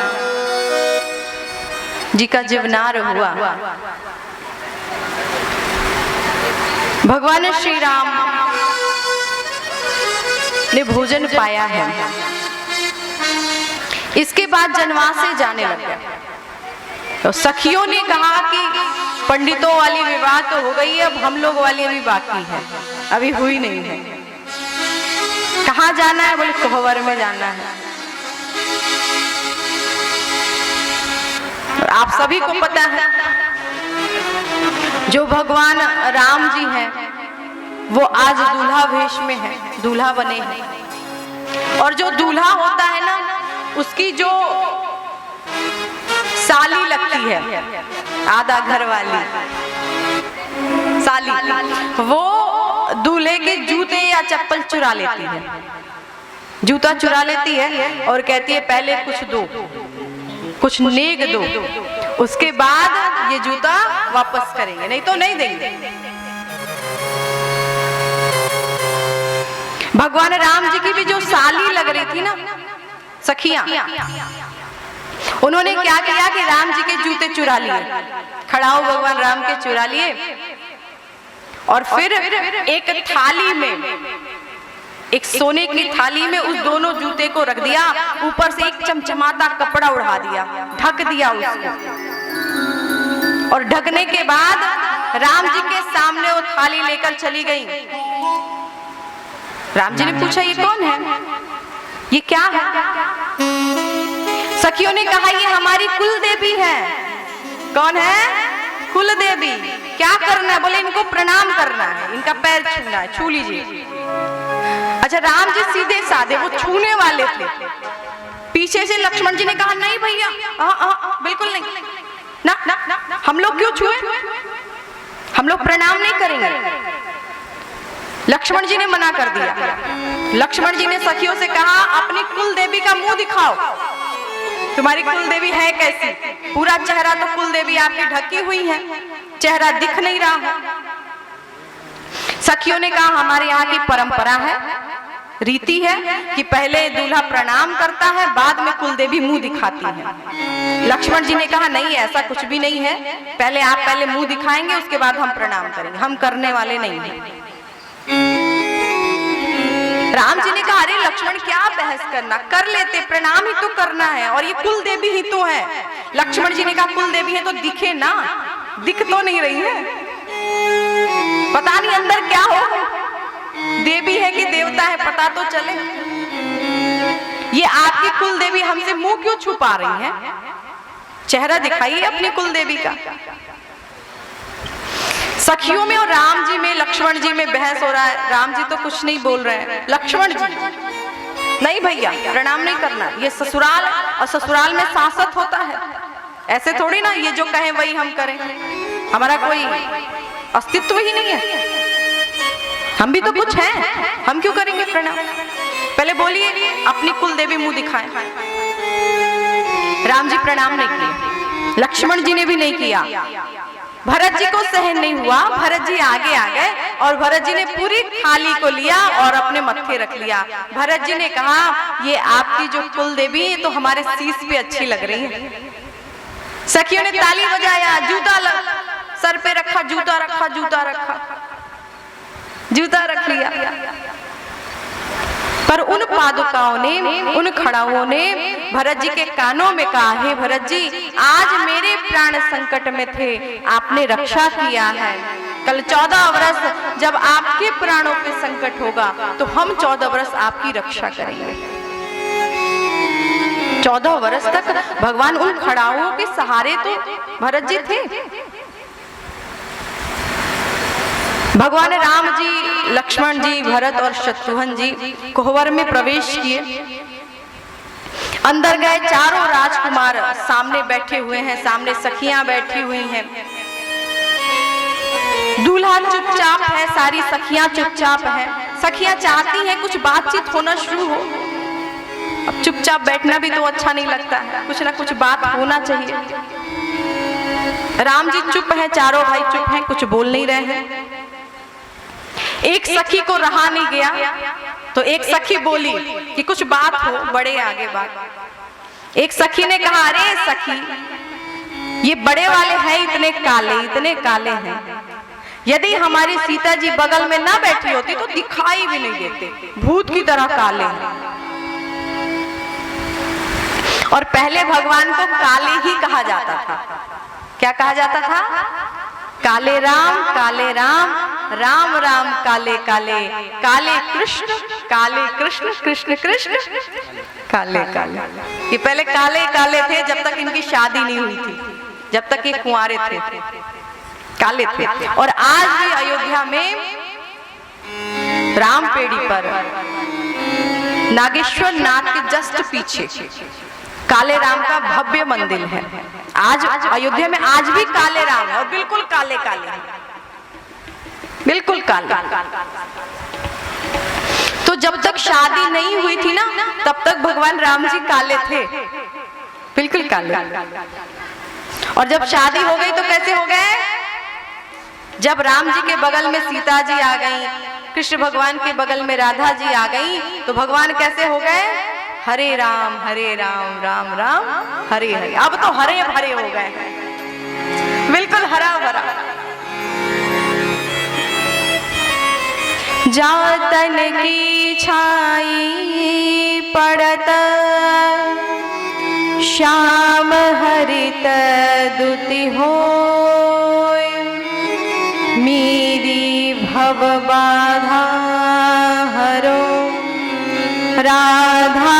जी का जीवनार हुआ। भगवान श्री राम ने भोजन पाया है, इसके बाद जनवास से जाने लगे। तो सखियों ने कहा कि पंडितों वाली विवाह तो हो गई है, अब हम लोग वाली अभी बाकी है, अभी हुई नहीं है। कहाँ जाना है? बोले कोहबर में जाना है। और आप सभी को पता है जो भगवान राम जी हैं वो आज दूल्हा वेश में है, दूल्हा बने हैं। और जो दूल्हा होता है ना, उसकी जो साली लगती है, आधा घर वाली साली, वो दूल्हे के जूते या चप्पल चुरा लेती है, जूता चुरा लेती है और कहती है पहले कुछ दो, कुछ नेग दो, उसके बाद ये जूता वापस करेंगे, नहीं तो नहीं देंगे। भगवान राम जी की भी जो साली लग रही थी ना, सखियां, उन्होंने क्या किया कि राम जी के जूते चुरा लिए, खड़ाऊ भगवान राम के चुरा लिए, और फिर एक थाली में, एक सोने की थाली में उस दोनों जूते को रख दिया, ऊपर से एक चमचमाता कपड़ा उड़ा दिया, ढक दिया उसको। और ढकने के बाद राम जी के सामने वो थाली लेकर चली गई। राम जी ने पूछा ये कौन है, ये क्या है? सखियों ने कहा ये हमारी कुल देवी है। कौन है? कुल देवी। क्या करना है? बोले इनको प्रणाम करना है, इनका पैर छूना है, छू लीजिए। अच्छा, राम जी सीधे साधे, वो छूने वाले थे। पीछे से लक्ष्मण जी ने कहा नहीं भैया, बिल्कुल नहीं, ना, ना, ना, हम लोग क्यों छुए, हम लोग प्रणाम नहीं करेंगे। लक्ष्मण जी ने मना कर दिया। लक्ष्मण जी ने सखियों से कहा अपनी कुल देवी का मुंह दिखाओ, तुम्हारी कुल देवी है कैसी? पूरा चेहरा तो कुल देवी आपकी ढकी हुई है, चेहरा दिख नहीं रहा है। सखियों ने कहा हमारे यहाँ की परंपरा है, रीति है कि पहले दूल्हा प्रणाम करता है, बाद में कुल देवी मुंह दिखाती है। लक्ष्मण जी ने कहा नहीं, ऐसा कुछ भी नहीं है, पहले आप पहले मुंह दिखाएंगे, उसके बाद हम प्रणाम करेंगे, हम करने वाले नहीं हैं। राम जी ने कहा अरे लक्ष्मण क्या बहस करना, कर लेते, प्रणाम ही तो करना है, और ये कुल देवी ही तो है। लक्ष्मण जी ने कहा कुल देवी है तो दिखे ना, दिख तो नहीं रही है, पता नहीं अंदर क्या हो, देवी है कि देवता है पता तो चले। ये आपकी कुल देवी हमसे मुंह क्यों छुपा रही है? चेहरा दिखाइए अपनी कुल देवी का। सखियों में और राम जी में, लक्ष्मण जी में बहस हो रहा है। राम जी तो कुछ नहीं बोल रहे हैं, लक्ष्मण जी नहीं भैया प्रणाम नहीं करना, ये ससुराल, और ससुराल में शासक होता है, ऐसे थोड़ी ना ये जो कहें वही हम करें, हमारा कोई अस्तित्व ही नहीं है, हम भी तो कुछ हैं, हम क्यों करेंगे प्रणाम? पहले बोलिए अपनी कुल देवी मुंह दिखाएं। राम जी प्रणाम नहीं किए, लक्ष्मण जी ने भी नहीं किया। भरत जी को सहन नहीं हुआ, भरत जी आगे आ गए और भरत जी ने पूरी थाली को लिया और अपने मत्थे रख लिया। भरत जी ने कहा ये आपकी जो कुल देवी है तो हमारे शीश पे अच्छी लग रही है। सखियों ने ताली बजाया, जूता सर पे रखा, जूता रखा, जूता रखा, जूता रख लिया। पर उन पादुकाओं ने, उन खड़ाओं ने भरत जी के कानों में कहा हे भरत जी, आज मेरे प्राण संकट में थे, आपने रक्षा किया है, कल 14 वर्ष जब आपके प्राणों पे संकट होगा तो हम 14 वर्ष आपकी रक्षा करेंगे। 14 वर्ष तक भगवान उन खड़ाओं के सहारे तो भरत जी थे। भगवान राम जी, लक्ष्मण जी, भरत और शत्रुघ्न जी कोहबर में प्रवेश किए। अंदर गए, चारों राजकुमार सामने बैठे हुए हैं, सामने सखियां बैठी हुई हैं। दूल्हा चुपचाप है, सारी सखियां चुपचाप हैं। सखियां चाहती हैं कुछ बातचीत होना शुरू हो, अब चुपचाप बैठना भी तो अच्छा नहीं लगता है, कुछ ना कुछ बात होना चाहिए। राम जी चुप हैं, चारों भाई चुप हैं, कुछ बोल नहीं रहे हैं। एक सखी को रहा नहीं गया तो एक सखी बोली कि कुछ बात हो, बड़े आगे बात। एक सखी ने कहा, अरे सखी, ये बड़े वाले हैं इतने काले हैं, यदि हमारी सीता जी बगल में ना बैठी होती तो दिखाई भी नहीं देते, भूत की तरह काले हैं। और पहले भगवान को काले ही कहा जाता था। क्या कहा जाता था? काले राम, राम राम काले काले, काले कृष्ण, कृष्ण कृष्ण, काले काले। ये पहले काले काले थे जब तक इनकी शादी नहीं हुई थी, जब तक ये कुंवारे थे, काले थे। और आज भी अयोध्या में रामपेड़ी पर नागेश्वर नाथ के जस्ट पीछे काले राम का भव्य मंदिर है। आज अयोध्या में आज भी काले राम है और बिल्कुल काले काले, बिल्कुल काले। तो जब तक शादी नहीं हुई थी ना, तब तक भगवान राम जी काले थे, बिल्कुल काले। और जब शादी हो गई तो कैसे हो गए? जब राम जी के बगल में सीता जी आ गई, कृष्ण भगवान के बगल में राधा जी आ गई, तो भगवान कैसे हो गए? हरे राम राम राम हरे हरे। अब तो हरे भरे हो गए, बिल्कुल हरा भरा। जातन की छाई पड़त, श्याम हरित दुति होय, मेरी भव बाधा हरो, राधा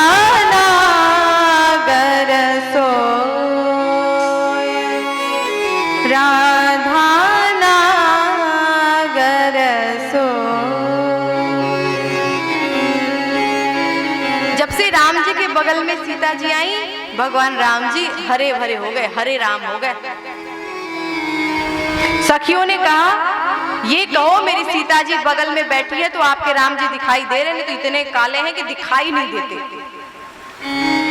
नागर सोय, राधा नागर सोय। जब से राम जी के बगल में सीता जी आई, भगवान राम जी हरे भरे हो गए, हरे राम हो गए। सखियों ने कहा, ये कहो मेरी सीता जी बगल में बैठी है तो आपके राम जी दिखाई दे रहे हैं, तो इतने काले हैं कि दिखाई नहीं देते।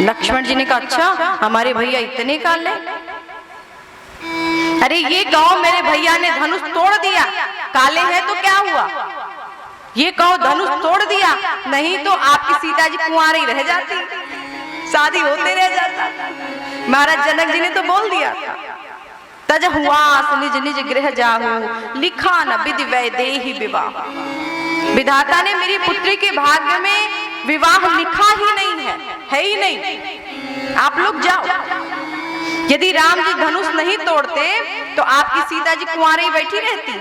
लक्ष्मण जी ने कहा, अच्छा हमारे भैया इतने काले? अरे ये कहो मेरे भैया ने धनुष तोड़ दिया, काले हैं तो क्या हुआ? ये कहो धनुष तोड़ दिया, नहीं तो आपकी सीता जी कुंवारी रह जाती, शादी होते रह जाता। महाराज जनक जी ने तो बोल दिया था, तज हुआस निज निज गृह जाहू, लिखा न विधि वैदेही विवाह। विधाता ने मेरी पुत्री के भाग्य में विवाह लिखा ही नहीं है ही नहीं। आप लोग जाओ। यदि राम जी धनुष नहीं तोड़ते तो आपकी सीता जी कुंवारी बैठी रहती,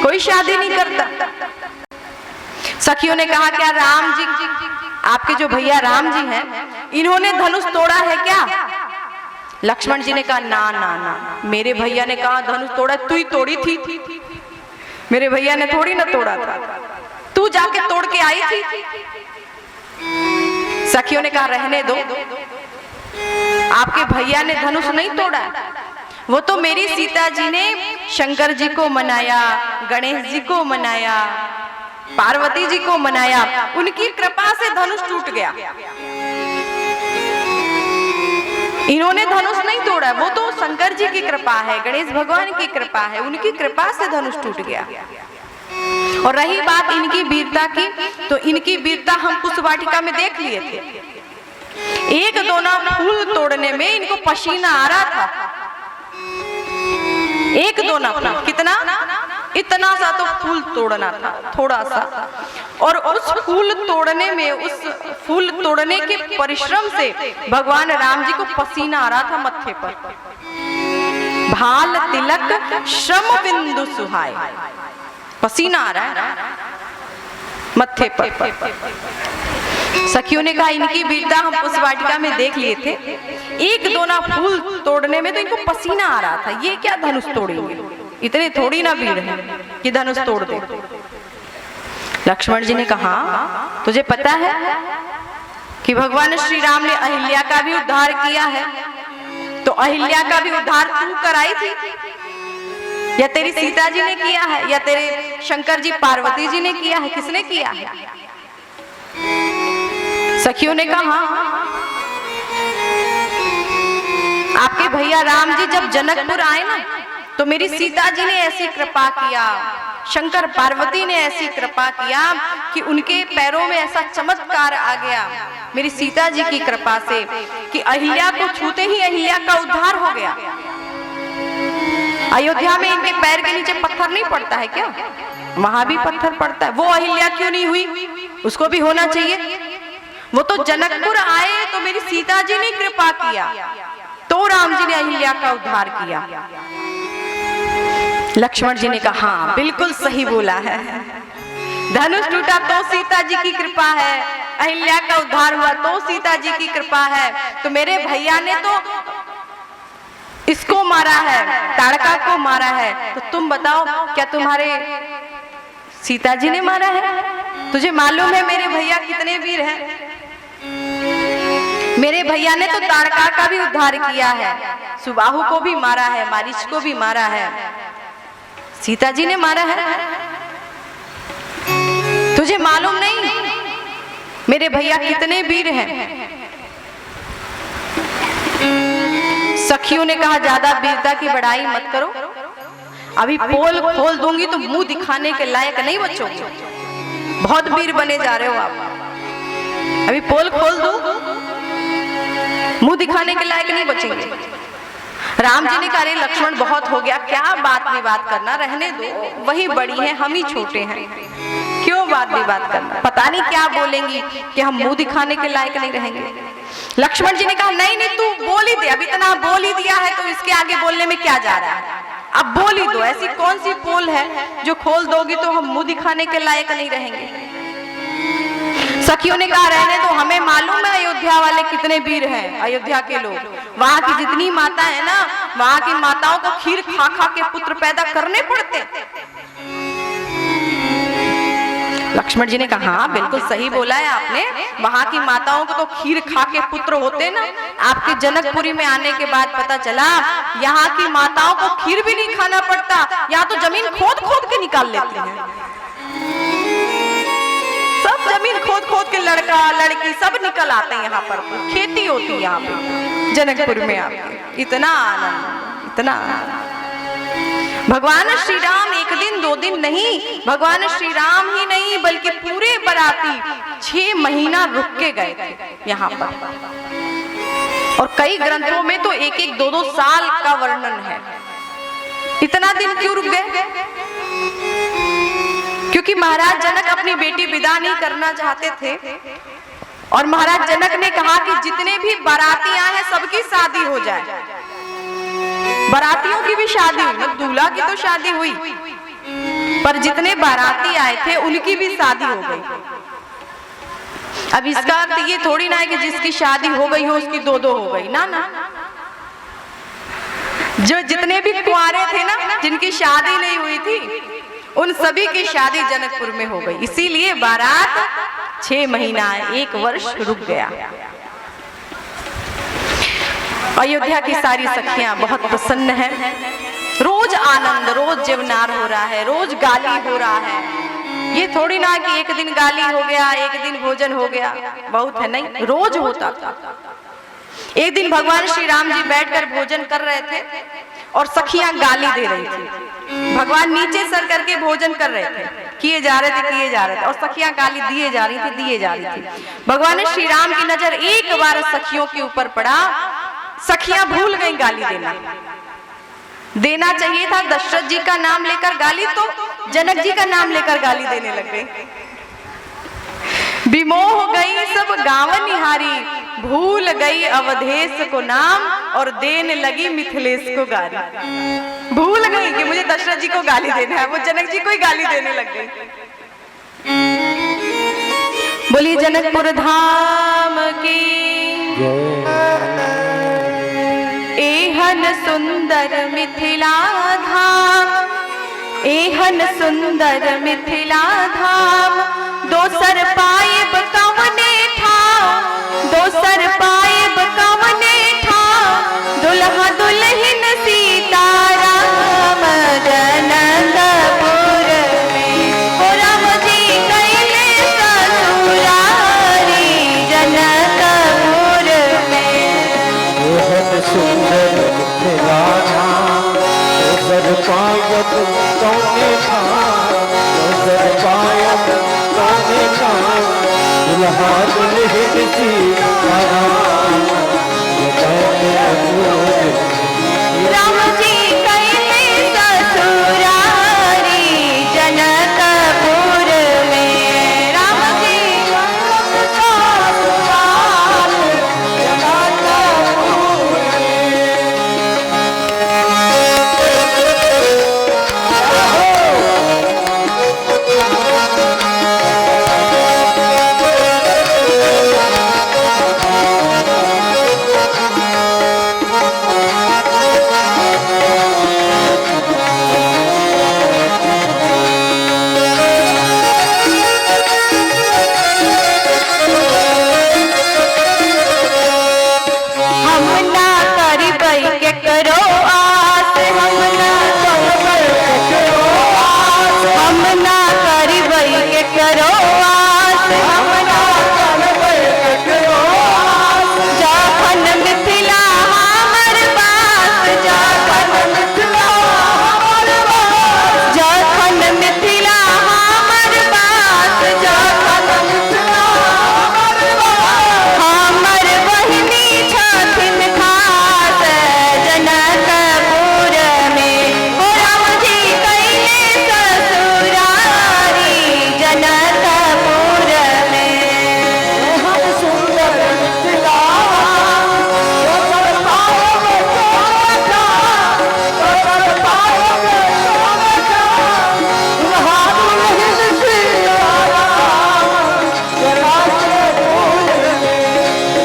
कोई शादी नहीं करता। सखियों ने कहा, क्या राम जी, आपके जो भैया राम जी हैं, इन्होंने धनुष तोड़ा है क्या? लक्ष्मण जी ने कहा, ना ना ना, मेरे भैया ने कहा धनुष तोड़ा, तू ही तोड़ी थी, मेरे भैया ने थोड़ी ना तोड़ा था, तू जाके तोड़ के आई थी। सखियों ने कहा, रहने दो, आपके भैया ने धनुष नहीं तोड़ा, वो तो मेरी सीता जी ने शंकर जी को मनाया, गणेश जी को मनाया, पार्वती जी को मनाया, उनकी कृपा से धनुष टूट गया। इन्होंने धनुष नहीं तोड़ा, वो तो शंकर जी की कृपा है, गणेश भगवान की कृपा है, उनकी कृपा से धनुष टूट गया। और रही बात इनकी वीरता की, तो इनकी वीरता हम पुष्पवाटिका में देख लिए थे। एक दोना फूल तोड़ने में इनको पसीना आ रहा था, एक दोना फूल, कितना? इतना सा तो फूल तोड़ना था, थोड़ा सा। और उस फूल तोड़ने में, उस फूल तोड़ने के परिश्रम से भगवान राम जी को पसीना आ रहा था मत्थे पर। भाल तिलक श्रम बिंदु सुहाय, पसीना आ रहा है मत्थे पर। सखियों ने कहा, इनकी वीरता हम पुष्पवाटिका में देख लिए थे, एक दोना फूल तोड़ने में तो इनको पसीना आ रहा था, ये क्या धनुष तोड़ेंगे? इतने थोड़ी ना वीर है कि धनुष तोड़ दे। लक्ष्मण जी ने कहा, तुझे पता है कि भगवान श्री राम ने अहिल्या का भी उद्धार किया है, तो अहिल्या का भी उद्धार तू कराई थी, या तेरी सीता जी ने किया है, या तेरे शंकर जी पार्वती जी ने किया है? किसने किया है? सखियों ने कहा, आपके भैया राम जी जब जनकपुर आए ना, तो मेरी सीता जी ने ऐसी कृपा किया, शंकर पार्वती ने ऐसी कृपा किया कि उनके पैरों में ऐसा चमत्कार आ गया मेरी सीता जी की कृपा से कि अहिल्या को छूते ही अहिल्या का उद्धार हो गया। अयोध्या में इनके पैर के नीचे पत्थर नहीं पड़ता है क्या? वहां भी पत्थर पड़ता है। वो अहिल्या क्यों नहीं हुई? उसको भी होना चाहिए। वो तो जनकपुर आए तो मेरी सीता जी ने कृपा किया, तो राम जी ने अहिल्या का उद्धार किया। लक्ष्मण जी ने कहा हाँ बिल्कुल सही बोला है, धनुष टूटा तो सीता जी की कृपा है, अहिल्या का उद्धार हुआ तो सीता जी की कृपा है। तो मेरे भैया ने तो इसको मारा है, ताड़का को मारा है, तो तुम बताओ क्या तुम्हारे सीता जी ने मारा है? तुझे मालूम है मेरे भैया कितने वीर हैं? मेरे भैया ने तो ताड़का का भी उद्धार किया है, सुबाहु को भी मारा है, मारीच को भी मारा है, सीता जी ने मारा है। तुझे मालूम नहीं मेरे भैया कितने वीर हैं? सखियों ने कहा ज्यादा वीरता की बड़ाई मत करो, अभी पोल खोल दूंगी तो मुंह दिखाने के लायक नहीं बचोगे, बहुत वीर बने जा रहे हो आप। अभी पोल खोल दो, मुंह दिखाने के लायक नहीं बचेंगे। राम जी ने कहा अरे लक्ष्मण बहुत हो गया, क्या बात विवाद करना, रहने दो, वही बड़ी है हम ही छोटे हैं, क्यों बात विवाद करना, पता नहीं क्या बोलेंगी कि हम मुंह दिखाने के लायक नहीं रहेंगे। लक्ष्मण जी ने कहा नहीं नहीं तू बोल ही दे, अभी इतना बोल ही दिया है तो इसके आगे बोलने में क्या जा रहा है, अब बोल ही दो। ऐसी कौन सी पोल है जो खोल दोगी तो हम मुंह दिखाने के लायक नहीं रहेंगे। सखियों ने कहा रहने दो, हमें मालूम है अयोध्या वाले कितने वीर हैं, अयोध्या के लोग, वहां की जितनी माता है ना, वहां की माताओं को खीर खा खा के पुत्र पैदा करने पड़ते। लक्ष्मण जी ने कहा हाँ बिल्कुल सही बोला है आपने, वहां की माताओं को तो खीर खा के पुत्र होते ना। आपके जनकपुरी में आने के बाद पता चला यहाँ की माताओं को खीर भी नहीं खाना पड़ता, यहाँ तो जमीन खोद खोद के निकाल लेते हैं, सब जमीन खोद खोद के लड़का लड़की सब निकल आते हैं, यहाँ पर खेती होती है यहाँ पे जनकपुर में। आपके इतना आनंद, इतना आनंद। भगवान श्री राम एक दिन दो दिन नहीं, भगवान श्री राम ही नहीं बल्कि पूरे बराती 6 महीना रुक के गए थे यहाँ पर। और कई ग्रंथों में तो 1-1, 2-2 साल का वर्णन है। इतना दिन क्यों रुक गए? क्योंकि महाराज जनक अपनी बेटी विदा नहीं करना चाहते थे, और महाराज जनक ने कहा कि जितने भी बाराती आए हैं सबकी शादी हो जाए। बारातियों की भी शादी हुई, दूल्हा की तो शादी हुई, पर जितने बाराती आए थे उनकी भी शादी हो गई। अब इसका अर्थ ये थोड़ी ना है कि जिसकी शादी हो गई हो उसकी 2-2 हो गई, ना ना। जो जितने भी कुंवारे थे ना, जिनकी शादी नहीं हुई थी, उन सभी की शादी जनकपुर में हो गई। इसीलिए बारात 6 महीना 1 वर्ष रुक गया। अयोध्या की सारी सखियां बहुत प्रसन्न हैं, रोज आनंद, रोज जीवनार हो रहा है, रोज गाली हो रहा है। ये थोड़ी ना कि एक दिन गाली हो गया, एक दिन भोजन हो गया, बहुत है, नहीं, रोज होता था। एक दिन भगवान श्री राम जी बैठकर भोजन कर रहे थे और सखियां गाली दे रही थी। भगवान नीचे सर करके भोजन कर रहे थे, किए जा रहे थे, और सखियां गाली दिए जा रही थी। भगवान श्री राम की नजर एक बार सखियों के ऊपर पड़ा, सखियां भूल गई गाली देना चाहिए था दशरथ जी का नाम लेकर गाली, तो जनक जी का नाम लेकर गाली देने लग गई। विमोह गई सब गाँव निहारी, भूल गई अवधेश को नाम, और देने लगी मिथिलेश को गाली। भूल गई कि मुझे दशरथ जी को गाली देना है, वो जनक जी को ही गाली देने लग गई। बोलिए जनकपुर धाम की, एहन सुंदर मिथिला धाम, एहन सुंदर मिथिला धाम, दोसर पाइब कवने ठाम, दोसर पाइब कवने ठाम, दुल्हा दुल्हन सीताराम जनकपुर में, हो राम जी कैले ससुरारी जनकपुर में। सुंदर मिथिला धाम, दुल्हा दुल्हन सीताराम राम जी कैले ससुरारी जनकपुर में। राम जी ससुरारी जनकपुर हम ना करबै केकरो आस, हम ना करबै केकरो आस, हम ना करबै केकरो आस, हम ना करबै केकरो आस। जखन मिथिला हमर बास, जखन मिथिला हमर बास, जखन मिथिला हमर बास, जखन मिथिला हमर बास। हमर बहिनी छथिन खास जनकपुर में। हो राम जी कैले ससुरारी जनकपुर में। हम सुंदर मिथिला दोसर पायब सोनका, दोसर पायब सोनका। दुल्हा दुल्हन सीताराम जनकपुर में।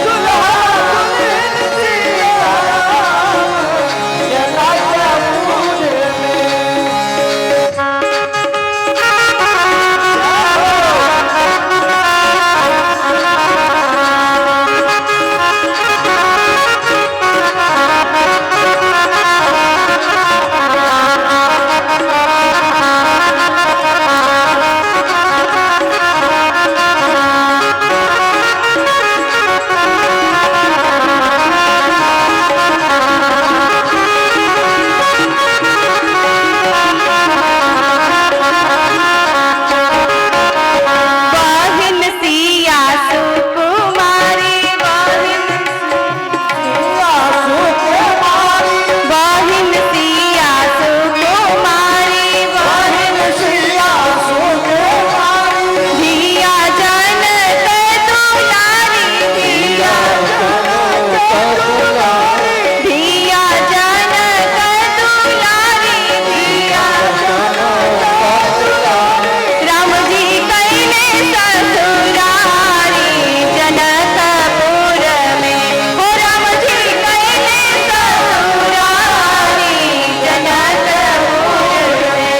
दुल्हा दुल्हन सीताराम जनकपुर में। बहिन सिया सुकुमारी, बहिन बहिन सिया सुकुमारी, बहिन सिया सुकुमारी। धिया जनक दुलारी, धिया धिया जनक दुलारी, धिया राम जी कैले ससुरारी जनकपुर में। हो राम जी कैले ससुरारी जनकपुर में।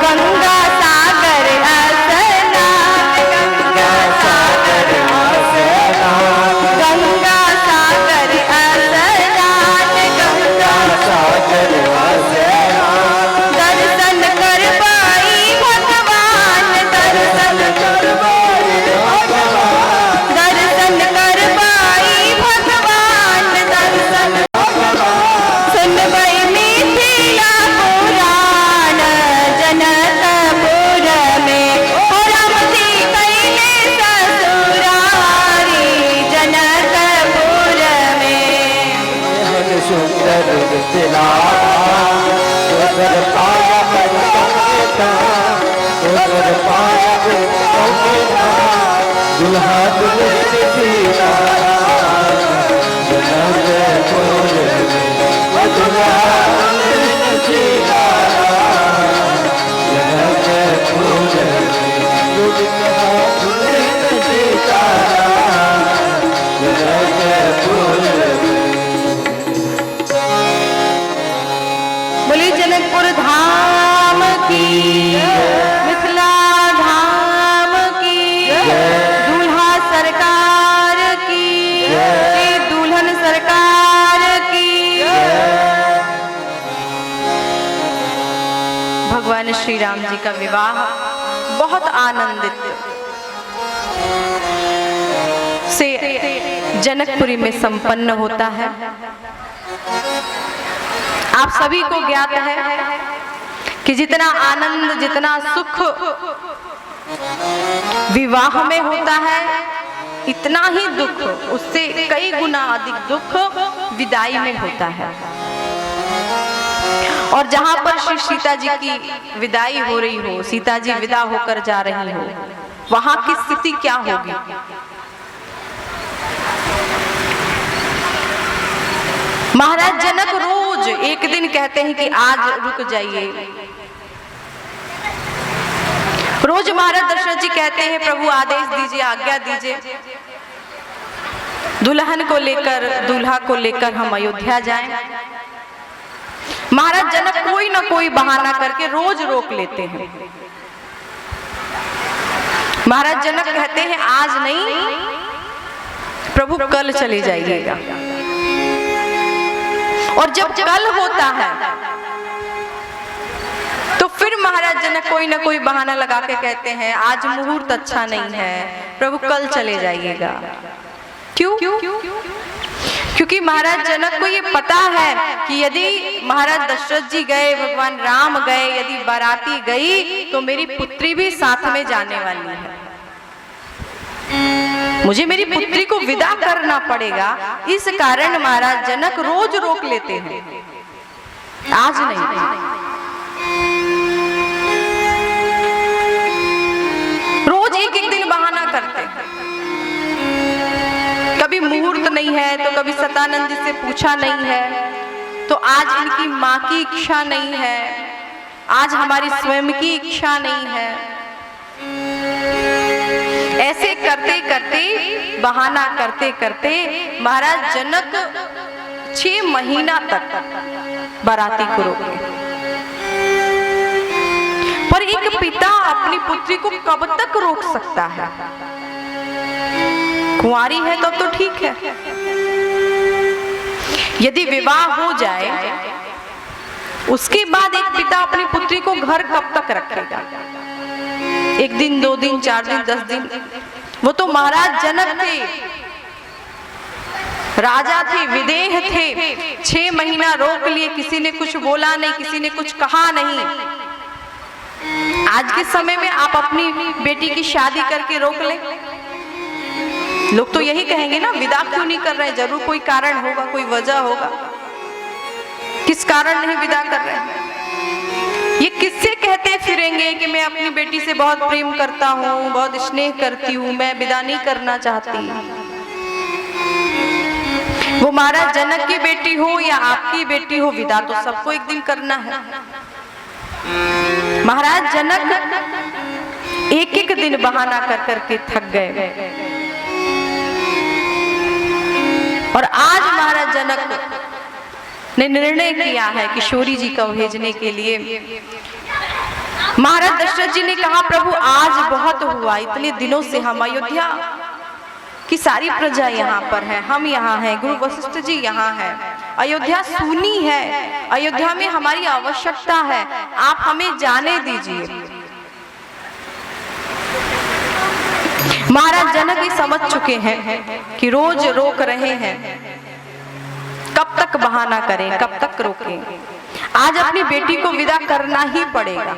गंगा सागर स्नान, गंगा सागर स्नान, गंगा सागर स्नान, गंगा सागर स्नान। दर्शन करबाई भगवान, दर्शन करबाई भगवान, दर्शन करबाई भगवान, दर्शन सुनबै मिथिला पुराण जनकपुर में। हो राम जी कैले ससुरारी जनकपुर में। एहन सुंदर मिथिला दोसर पायब सोनका, दोसर पायब सोनका। दुल्हा दुल्हन सीताराम जनकपुर में। दुल्हा दुल्हन सीताराम जनकपुर में। दुल्हा दुल्हन सीताराम जनकपुर में। बोली जनकपुर धाम की, मिथिला धाम की, दूल्हा श्री राम जी का विवाह बहुत आनंदित से जनकपुरी में संपन्न होता है। आप सभी को ज्ञात है कि जितना आनंद, जितना सुख विवाह में होता है, इतना ही दुख, उससे कई गुना अधिक दुख विदाई में होता है। और जहां पर श्री सीता जी की विदाई हो रही हो, सीता जी विदा होकर जा रही हो, वहां की स्थिति क्या होगी? महाराज जनक रोज एक दिन कहते हैं कि आज रुक जाइए। रोज महाराज दशरथ जी कहते हैं प्रभु आदेश दीजिए, आज्ञा दीजिए, दुल्हन को लेकर, दूल्हा को लेकर हम अयोध्या जाएं। महाराज जनक कोई ना कोई बहाना करके रोज रोक लेते हैं। महाराज जनक कहते हैं आज नहीं प्रभु, कल चले जाइएगा। और जब कल होता है तो फिर महाराज जनक कोई ना कोई बहाना लगा के कहते हैं आज मुहूर्त अच्छा नहीं है प्रभु, कल चले जाइएगा। क्यों? क्योंकि महाराज जनक को ये पता है कि यदि महाराज दशरथ जी गए, भगवान राम गए, यदि बाराती गई तो मेरी पुत्री भी साथ में जाने वाली है। मुझे मेरी पुत्री को विदा करना पड़ेगा। इस कारण महाराज जनक रोज रोक लेते हैं, आज नहीं। रोज एक एक दिन बहाना करते हैं। कभी मुहूर्त नहीं है तो कभी सतानंद जी से पूछा नहीं है, तो आज इनकी माँ की इच्छा नहीं है, आज हमारी स्वयं की इच्छा नहीं है। ऐसे करते करते, बहाना करते करते महाराज जनक 6 महीना तक बाराती को रोके। पर एक पिता अपनी पुत्री को कब तक रोक सकता है? कुंवारी है तब तो ठीक है, यदि विवाह हो जाए उसके बाद एक पिता अपनी पुत्री को घर कब तक रखेगा? 1 दिन, 2 दिन, 4 दिन, 10 दिन? वो तो महाराज जनक थे, राजा थे, विदेह थे। 6 महीना रोक लिए, किसी ने कुछ बोला नहीं, किसी ने कुछ कहा नहीं। आज के समय में आप अपनी बेटी की शादी करके रोक लें, लोग तो यही कहेंगे ना, विदा क्यों नहीं कर रहे? जरूर कोई कारण होगा, कोई वजह होगा, किस कारण नहीं विदा कर रहे? ये किससे कहते फिरेंगे कि मैं अपनी बेटी से बहुत प्रेम करता हूँ, बहुत स्नेह करती हूँ, मैं विदा नहीं करना चाहती। वो महाराज जनक की बेटी हो या आपकी बेटी हो, विदा तो सबको एक दिन करना है। महाराज जनक एक एक दिन बहाना कर करके थक गए। और आज महाराज जनक ने निर्णय किया है किशोरी जी को भेजने के लिए। महाराज दशरथ जी ने कहा प्रभु आज बहुत हुआ, इतने दिनों से हम अयोध्या की सारी प्रजा यहाँ पर है, हम यहाँ हैं, गुरु वशिष्ठ जी यहाँ हैं, अयोध्या सूनी है, अयोध्या में हमारी आवश्यकता है, आप हमें जाने दीजिए। महाराज जनक ये समझ चुके हैं कि रोज रोक रहे हैं, कब तक बहाना करें, कब तक रोकें? आज अपनी बेटी को विदा करना ही पड़ेगा।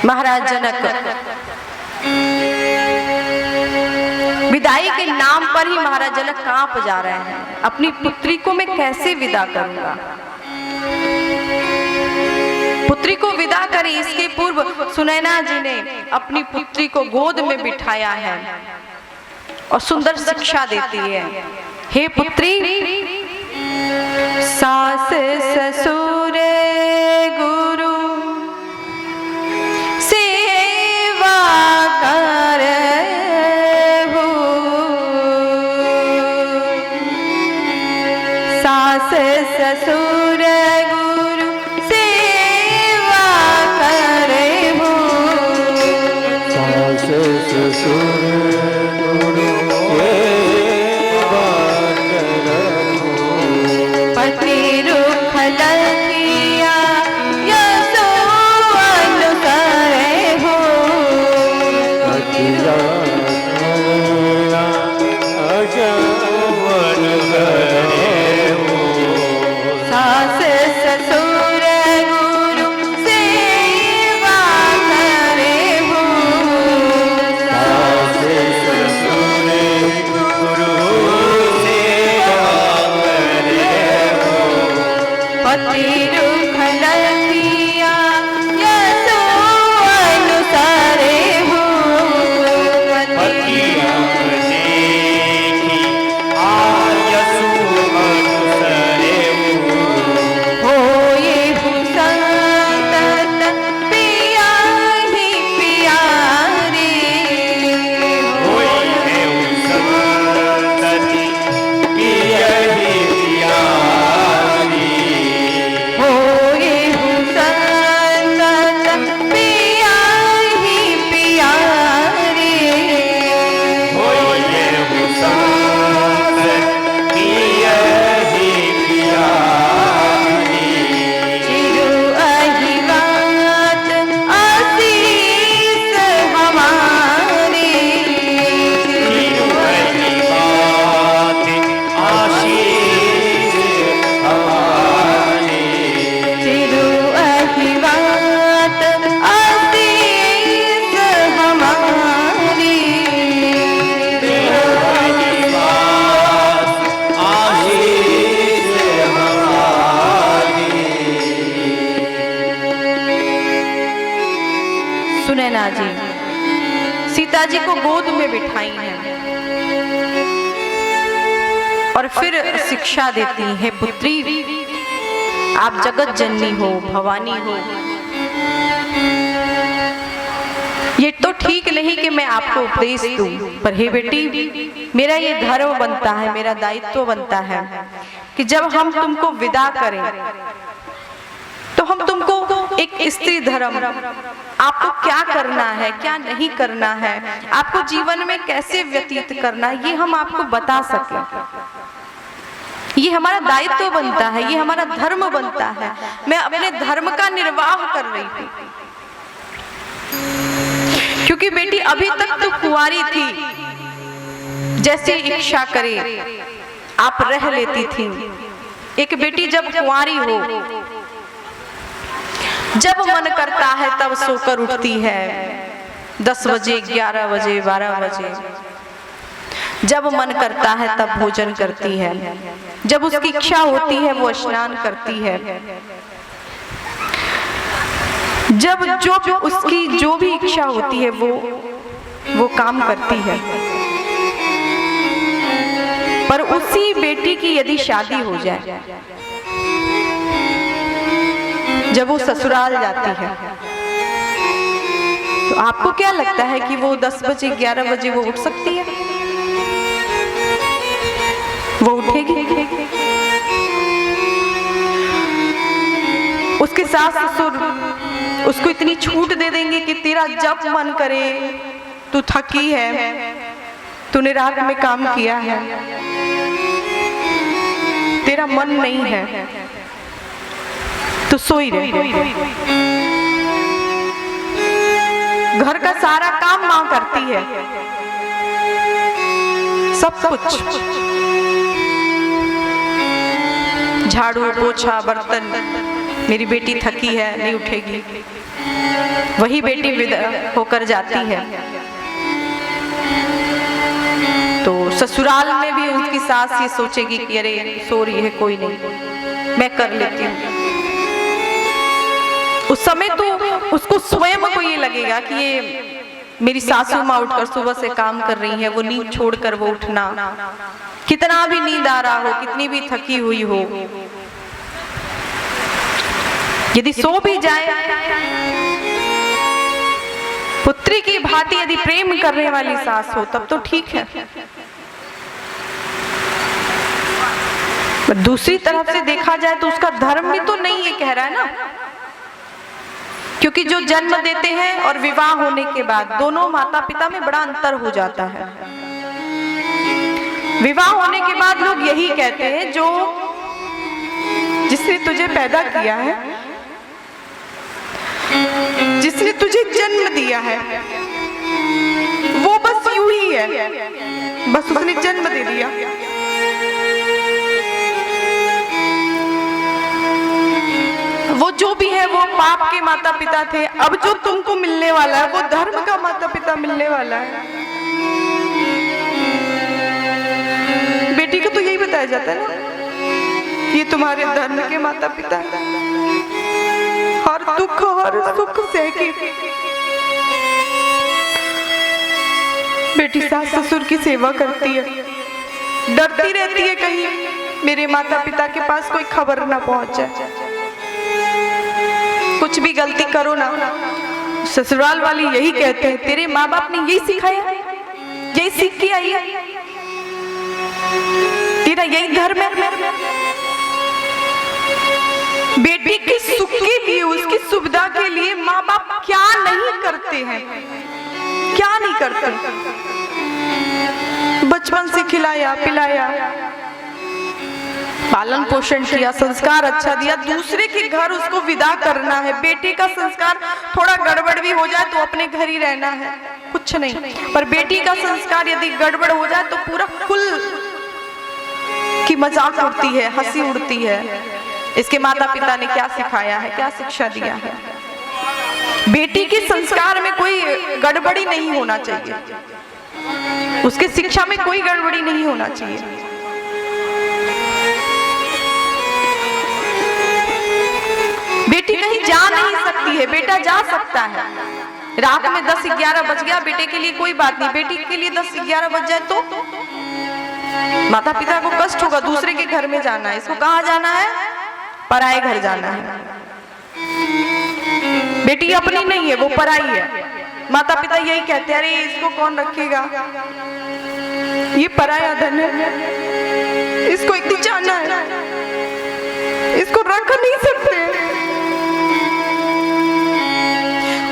महाराज जनक विदाई के नाम पर ही महाराज जनक कांप जा रहे हैं, अपनी पुत्री को मैं कैसे विदा करूंगा? पुत्री को विदा करें इसके पूर्व सुनैना जी ने अपनी पुत्री को गोद में बिठाया है और सुंदर शिक्षा देती है। हे पुत्री, सास ससुर गुरु सेवा करहु, सास ससुर गुरु सेवा करहु, सास ससुर पति सुनैना जी सीता जी को गोद में बिठाई हैं और फिर शिक्षा देती हैं, पुत्री आप जगत जननी हो, भवानी हो। ये तो ठीक नहीं कि मैं आपको उपदेश दूं, पर हे बेटी मेरा ये धर्म बनता है, मेरा दायित्व बनता है कि जब हम तुमको विदा करें तो हम तुमको एक स्त्री धर्म, आपको क्या करना है क्या नहीं करना है, आपको जीवन में कैसे व्यतीत करना है, ये हम आपको बता सकें। ये हमारा दायित्व बनता है, ये हमारा धर्म बनता है। मैं अपने धर्म का निर्वाह कर रही हूँ, क्योंकि बेटी अभी तक तो कुंवारी थी, जैसे इच्छा करे आप रह लेती थी। एक बेटी जब कुंवारी हो, जब मन करता है तब सोकर उठती है, 10 बजे 11 बजे 12 बजे, जब मन करता है तब भोजन करती है, जब उसकी इच्छा होती है वो स्नान करती है, जब जो उसकी जो भी इच्छा होती है वो काम करती है। पर उसी बेटी की यदि शादी हो जाए, जब वो ससुराल जाती है, तो आपको क्या लगता है कि वो 10 बजे 11 बजे वो उठ सकती है? वो उठेगी? उसके सास ससुर उसको इतनी छूट दे देंगे कि तेरा जब मन करे, तू थकी है, तूने रात में काम किया है, तेरा मन नहीं है तो सोई रहे। घर का सारा काम मां करती है, सब कुछ, झाड़ू पोछा बर्तन। मेरी बेटी थकी है, नहीं उठेगी। वही बेटी विदा होकर जाती है तो ससुराल में भी उसकी सास ये सोचेगी कि अरे सो रही है, कोई नहीं मैं कर लेती हूँ। उस समय तो उसको स्वयं को ये लगेगा कि ये मेरी सासू माँ उठकर सुबह से काम कर रही है, वो नींद छोड़कर वो उठना, कितना भी नींद आ रहा हो, कितनी भी थकी हुई हो, यदि सो भी जाए, पुत्री की भांति यदि प्रेम करने वाली सास हो तब तो ठीक है। दूसरी तरफ से देखा जाए तो उसका धर्म भी तो नहीं ये कह रहा है ना, क्योंकि जो जन्म देते हैं और विवाह होने के बाद दोनों माता पिता में बड़ा अंतर हो जाता है। विवाह होने के बाद लोग यही कहते हैं, जो जिसने तुझे पैदा किया है, जिसने तुझे जन्म दिया है, वो बस यूं ही है, बस उसने जन्म दे दिया। वो जो भी है वो पाप के माता पिता थे, अब जो तुमको मिलने वाला है वो धर्म का माता पिता मिलने वाला है। बेटी को तो यही बताया जाता है ना, ये तुम्हारे धर्म के माता पिता है, हर दुख हर सुख सहके। बेटी सास ससुर की सेवा करती है, डरती रहती है कहीं मेरे माता पिता के पास कोई खबर ना पहुंच जाए, कुछ भी गलती करो ना। ससुराल वाली यही कहते हैं, तेरे माँ बाप ने यही सिखाया, यही सीख के आई है, तेरा यही धर्म है। बेटी के सुख के लिए, उसकी सुविधा के लिए माँ बाप क्या नहीं करते हैं, क्या नहीं करते। बचपन से खिलाया पिलाया, पालन पोषण किया, संस्कार अच्छा दिया, दूसरे के घर उसको विदा करना है। बेटे का संस्कार थोड़ा गड़बड़ भी हो जाए तो अपने घर ही रहना है, कुछ नहीं। पर बेटी का संस्कार यदि गड़बड़ हो जाए तो पूरा कुल की मजाक उड़ती है, हंसी उड़ती है। इसके माता पिता ने क्या सिखाया है, क्या शिक्षा दिया है। बेटी के संस्कार में कोई गड़बड़ी नहीं होना चाहिए, उसके शिक्षा में कोई गड़बड़ी नहीं होना चाहिए। बेटी कहीं जा नहीं सकती है, बेटा जा सकता है, रात में 10-11 बज गया, बेटे के लिए कोई बात नहीं, बेटी के लिए 10-11 बज जाए तो माता पिता को कष्ट होगा। दूसरे के घर में जाना है, इसको कहाँ जाना है? पराए घर जाना है। बेटी अपनी नहीं है, वो पराई है। माता पिता यही कहते हैं, अरे इसको कौन रखेगा, ये पराया धन है, इसको इतनी जाना है, इसको रख नहीं सकते।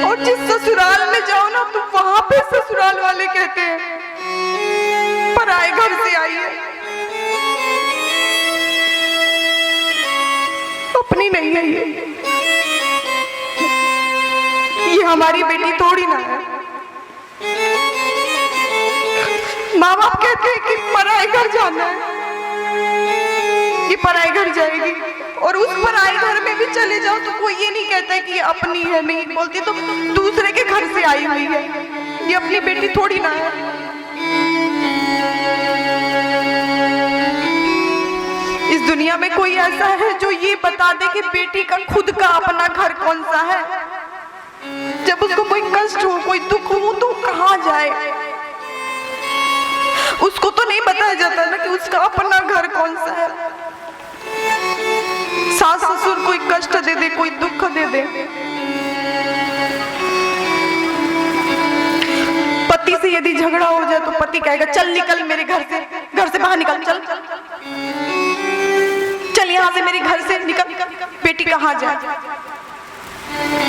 और जिस ससुराल में जाओ ना, तो वहां पे ससुराल वाले कहते हैं पराए घर से आई है, अपनी नहीं है, ये हमारी बेटी थोड़ी ना है। माँ बाप कहते हैं कि पराए घर जाना है, ये पराए घर जाएगी। और उस पराए घर में भी चले जाओ तो कोई ये नहीं कहता है कि ये अपनी है, नहीं बोलती तो दूसरे के घर से आई हुई है, ये अपनी बेटी थोड़ी ना है। इस दुनिया में कोई ऐसा है जो ये बता दे कि बेटी का खुद का अपना घर कौन सा है? जब उसको कोई कष्ट हो, कोई दुख हो, तो कहाँ जाए? उसको तो नहीं बताया जाता ना कि उसका अपना घर कौन सा है। सास ससुर कोई कष्ट दे दे, कोई दुख दे दे, पति से यदि झगड़ा हो जाए तो पति कहेगा चल निकल मेरे घर से बाहर निकल, चल चल यहाँ से मेरे घर से निकल। बेटी कहाँ जाए?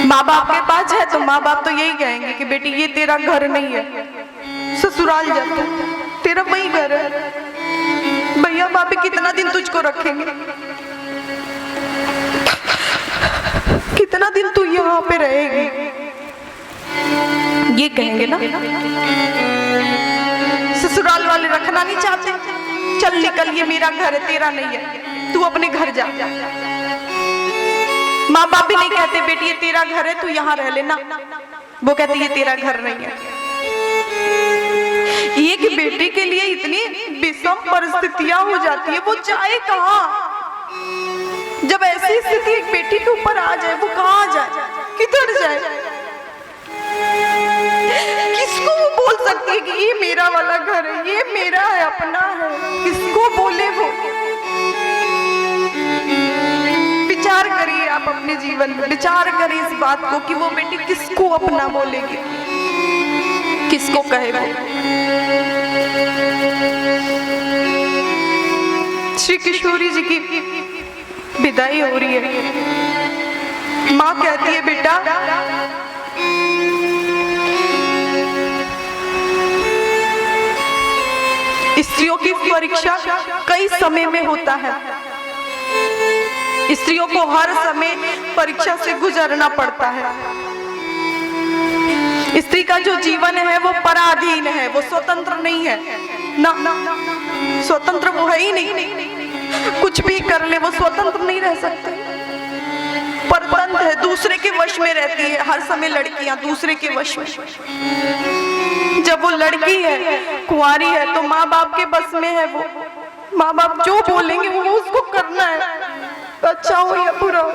माँ बाप के पास है तो माँ बाप तो यही कहेंगे कि बेटी ये तेरा घर नहीं है, ससुराल जाता है, तेरा वही घर है। भैया भाभी कितना दिन तुझको रखेंगे, कितना दिन तू यहाँ पे रहेगी, ये कहेंगे ना। ससुराल वाले रखना नहीं चाहते, चल निकल ये मेरा घर है, तेरा नहीं है, तू अपने घर जा। माँ बाप भी नहीं कहते बेटी ये तेरा घर है, तू यहाँ रह लेना, वो कहते ये तेरा घर नहीं है। एक बेटी के लिए इतनी विषम परिस्थितियां हो जाती है, वो जाए कहाँ? जब ऐसी स्थिति एक बेटी के ऊपर आ जाए, वो कहाँ जाए, किधर जाए? किसको वो बोल सकती है कि ये मेरा वाला घर है, ये मेरा है, अपना है? किसको बोले वो? विचार करिए आप अपने जीवन में, विचार करिए इस बात को कि वो बेटी किसको अपना बोलेगी, किसको कहे वो। श्री किशोरी जी की विदाई हो रही है। माँ कहती है बेटा स्त्रियों की परीक्षा कई समय में होता है, स्त्रियों को हर समय परीक्षा से गुजरना पड़ता है। स्त्री का जो जीवन है वो पराधीन है, वो स्वतंत्र नहीं है ना, स्वतंत्र वो है ही नहीं। कुछ भी कर ले वो स्वतंत्र नहीं रह सकते, परतंत्र है, दूसरे के वश में रहती है। हर समय लड़कियां दूसरे के वश में। जब वो लड़की है, कुंवारी है, तो माँ बाप के बस में है वो। माँ बाप जो बोलेंगे वो उसको करना है, अच्छा हो या बुरा हो।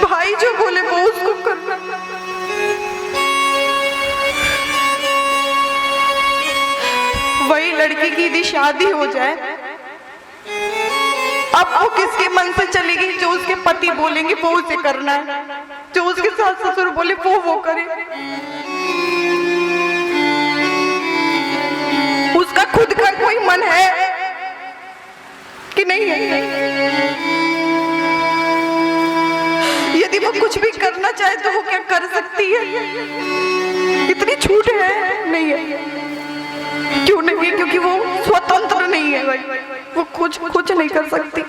भाई जो बोले वो उसको करना। वही लड़की की यदि शादी हो जाए, अब वो किसके मन से चलेगी? जो उसके पति बोलेंगे वो उसे करना है, जो उसके सास ससुर बोले वो करे। उसका खुद का कोई मन है कि नहीं है? यदि वो कुछ भी करना चाहे तो वो क्या कर सकती है? इतनी छूट है? नहीं है। क्यों नहीं है? क्योंकि वो स्वतंत्र नहीं है भाई, वो कुछ नहीं कर सकती।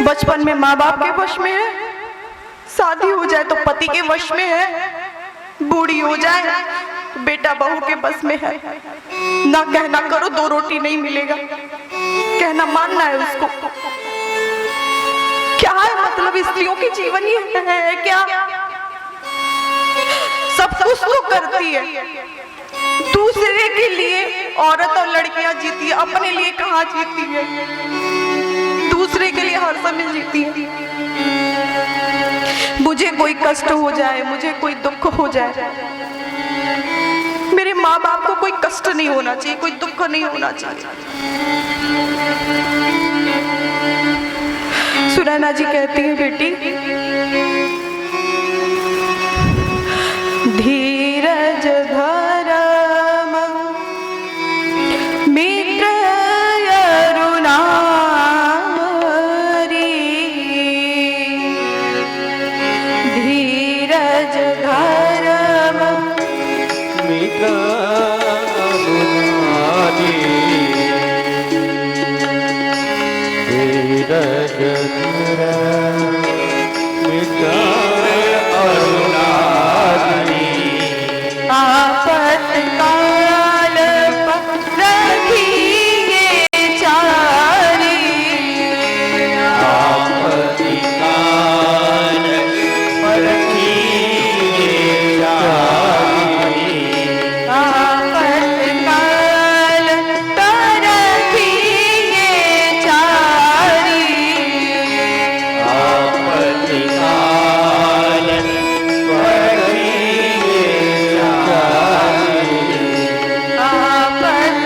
बचपन में माँ बाप के वश में है, शादी हो जाए तो पति के वश में है, बूढ़ी हो जाए तो बेटा बहू के बस में है। ना कहना करो 2 रोटी नहीं मिलेगा, कहना मानना है उसको। क्या है मतलब स्त्रियों की जीवन ये है क्या? सब कुछ तो करती है दूसरे के लिए औरत और लड़कियां जीती है, अपने लिए कहाँ जीती है, दूसरे के लिए हर समय जीती है। मुझे कोई कष्ट हो जाए, मुझे कोई दुख हो जाए, मेरे माँ बाप को कोई कष्ट नहीं होना चाहिए, कोई दुख नहीं होना चाहिए। सुनैना जी कहती है, बेटी धीरज धरम मित्र अरुणारी, धीरज धरम मित्र अरुणारी, धीरज धरम मित्र अरुणारी, आपत्काल रखिए चारी, आपत्तिकाल रखिए चारी, आपत्काल रखिए चारी, आपत्तिकाल रखिए चारी, आपत्काल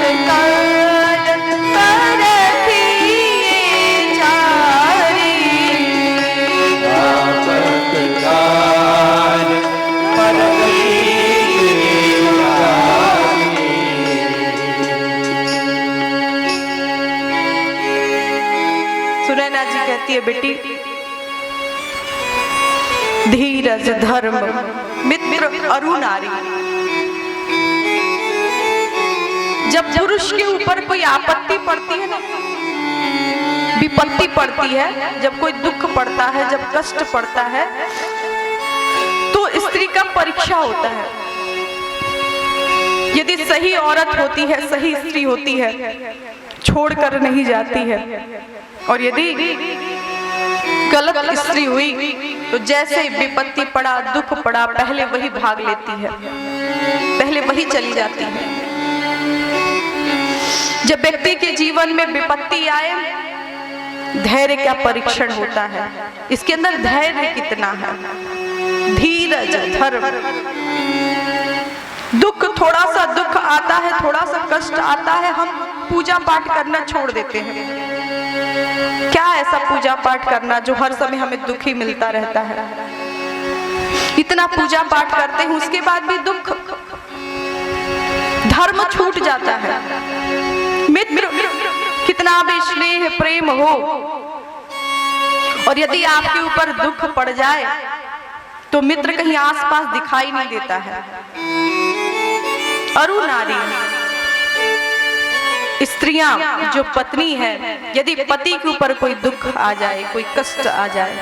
रखिए चारी, आपत्तिकाल रखिए चारी। सुनैना जी कहती है, बेटी धीरज धर्म मित्र अरुणारी। जब पुरुष के ऊपर कोई आपत्ति पड़ती है ना, विपत्ति पड़ती है, जब कोई दुख पड़ता है, जब कष्ट पड़ता है, तो स्त्री का परीक्षा होता है। यदि सही औरत होती है, सही स्त्री होती है, छोड़कर नहीं जाती है, और यदि गलत स्त्री हुई तो जैसे विपत्ति पड़ा, दुख पड़ा, पहले वही भाग लेती है, पहले वही चली जाती है। जब व्यक्ति के जीवन में विपत्ति आए, धैर्य का परीक्षण होता है, इसके अंदर धैर्य कितना है, धीरज धर्म। दुख, थोड़ा सा दुख आता है, थोड़ा सा कष्ट आता है, हम पूजा पाठ करना छोड़ देते हैं। क्या ऐसा पूजा पाठ करना जो हर समय हमें दुख ही मिलता रहता है? इतना पूजा पाठ करते हैं, उसके बाद भी दुख, धर्म छूट जाता है। मित्र कितना भी स्नेह प्रेम हो, और यदि आपके ऊपर दुख पड़ जाए तो मित्र कहीं आसपास दिखाई नहीं देता है। अरुणारी स्त्रियां जो पत्नी है, यदि पति के ऊपर कोई दुख आ जाए, कोई कष्ट आ जाए,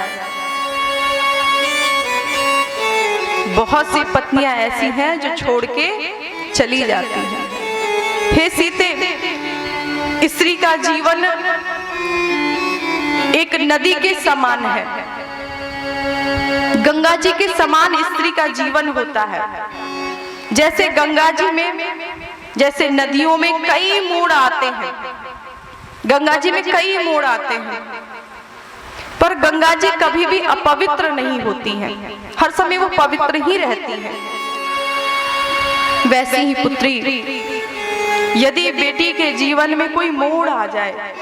बहुत सी पत्नियां ऐसी हैं जो छोड़ के चली जाती हैं। हे सीते, स्त्री का जीवन एक नदी के समान है, गंगा जी के समान स्त्री का जीवन होता है। जैसे गंगा जी में, जैसे नदियों में कई मोड़ आते हैं, गंगा जी में कई मोड़ आते हैं, पर गंगा जी कभी भी अपवित्र नहीं होती हैं, हर समय वो पवित्र ही रहती हैं। वैसे ही पुत्री, यदि बेटी के जीवन में कोई मोड़ आ जाए,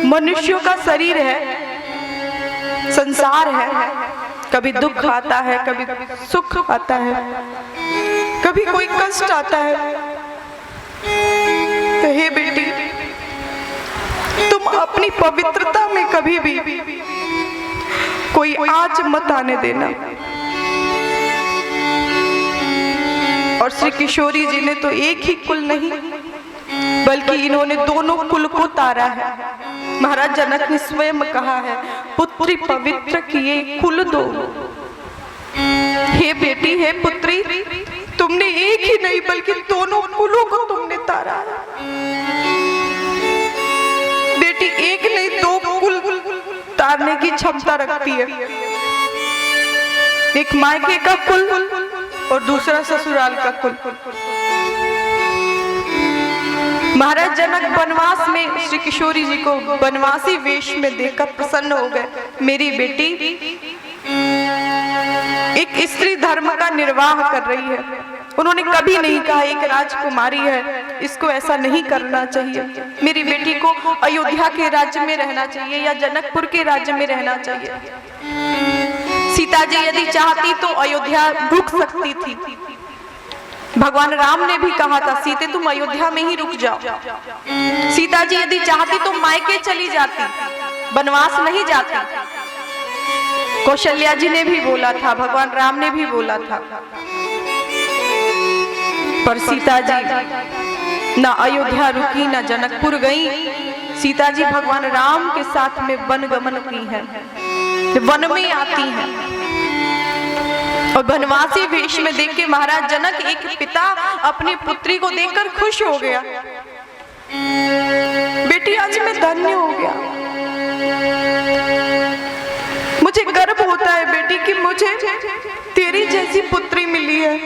मनुष्यों का शरीर है, संसार है, कभी दुख आता है, कभी सुख आता है, कभी कोई कष्ट आता है। तो हे बेटी, तुम अपनी पवित्रता में कभी भी कोई आँच मत आने देना। और श्री किशोरी जी ने तो एक ही कुल नहीं, बल्कि इन्होंने दोनों कुल को तारा है। महाराज जनक ने स्वयं कहा है, पुत्री पवित्र किए कुल दो। हे बेटी, हे पुत्री, तुमने एक ही नहीं बल्कि दोनों कुलों को तुमने तारा है। बेटी एक नहीं, दो कुल तारने की क्षमता रखती है। एक मायके का कुल और दूसरा ससुराल का कुल। महाराज जनक वनवास में श्री किशोरी जी को वनवासी वेश में देखकर प्रसन्न हो गए। मेरी बेटी एक स्त्री धर्म का निर्वाह कर रही है। उन्होंने कभी नहीं कहा एक राजकुमारी है, इसको ऐसा नहीं करना चाहिए। मेरी बेटी को अयोध्या के राज्य में रहना चाहिए या जनकपुर के राज्य में रहना चाहिए। सीता जी यदि चाहती तो अयोध्या रुक सकती थी। भगवान राम ने भी कहा था सीते तुम अयोध्या में ही रुक जाओ। सीता जी यदि चाहती तो मायके चली जाती, वनवास नहीं जाती। कौशल्या जी ने भी बोला था, भगवान राम ने भी बोला था, पर सीता जी ना अयोध्या रुकी ना जनकपुर गई। सीता जी भगवान राम के साथ में वन गमन की है, वन में आती हैं और वनवासी वेश में देख के महाराज जनक एक पिता अपनी पुत्री को देखकर खुश हो गया। बेटी आज मैं धन्य हो गया, मुझे गर्व होता है बेटी कि मुझे तेरी जैसी पुत्री मिली है,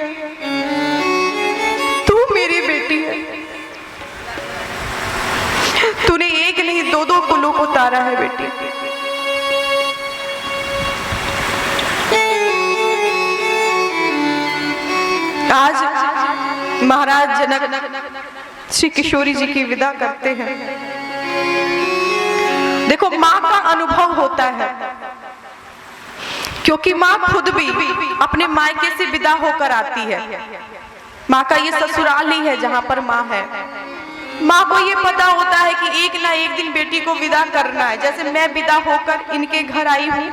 तू मेरी बेटी है। तूने एक नहीं दो दो कुलों को तारा है बेटी। आज महाराज जनक श्री किशोरी जी की विदा करते हैं। देखो माँ का अनुभव होता है, क्योंकि माँ खुद भी अपने मायके से विदा होकर आती है। माँ का ये ससुराल ही है जहाँ पर माँ है। माँ को ये पता होता है कि एक ना एक दिन बेटी को विदा करना है। जैसे मैं विदा होकर इनके घर आई हूँ,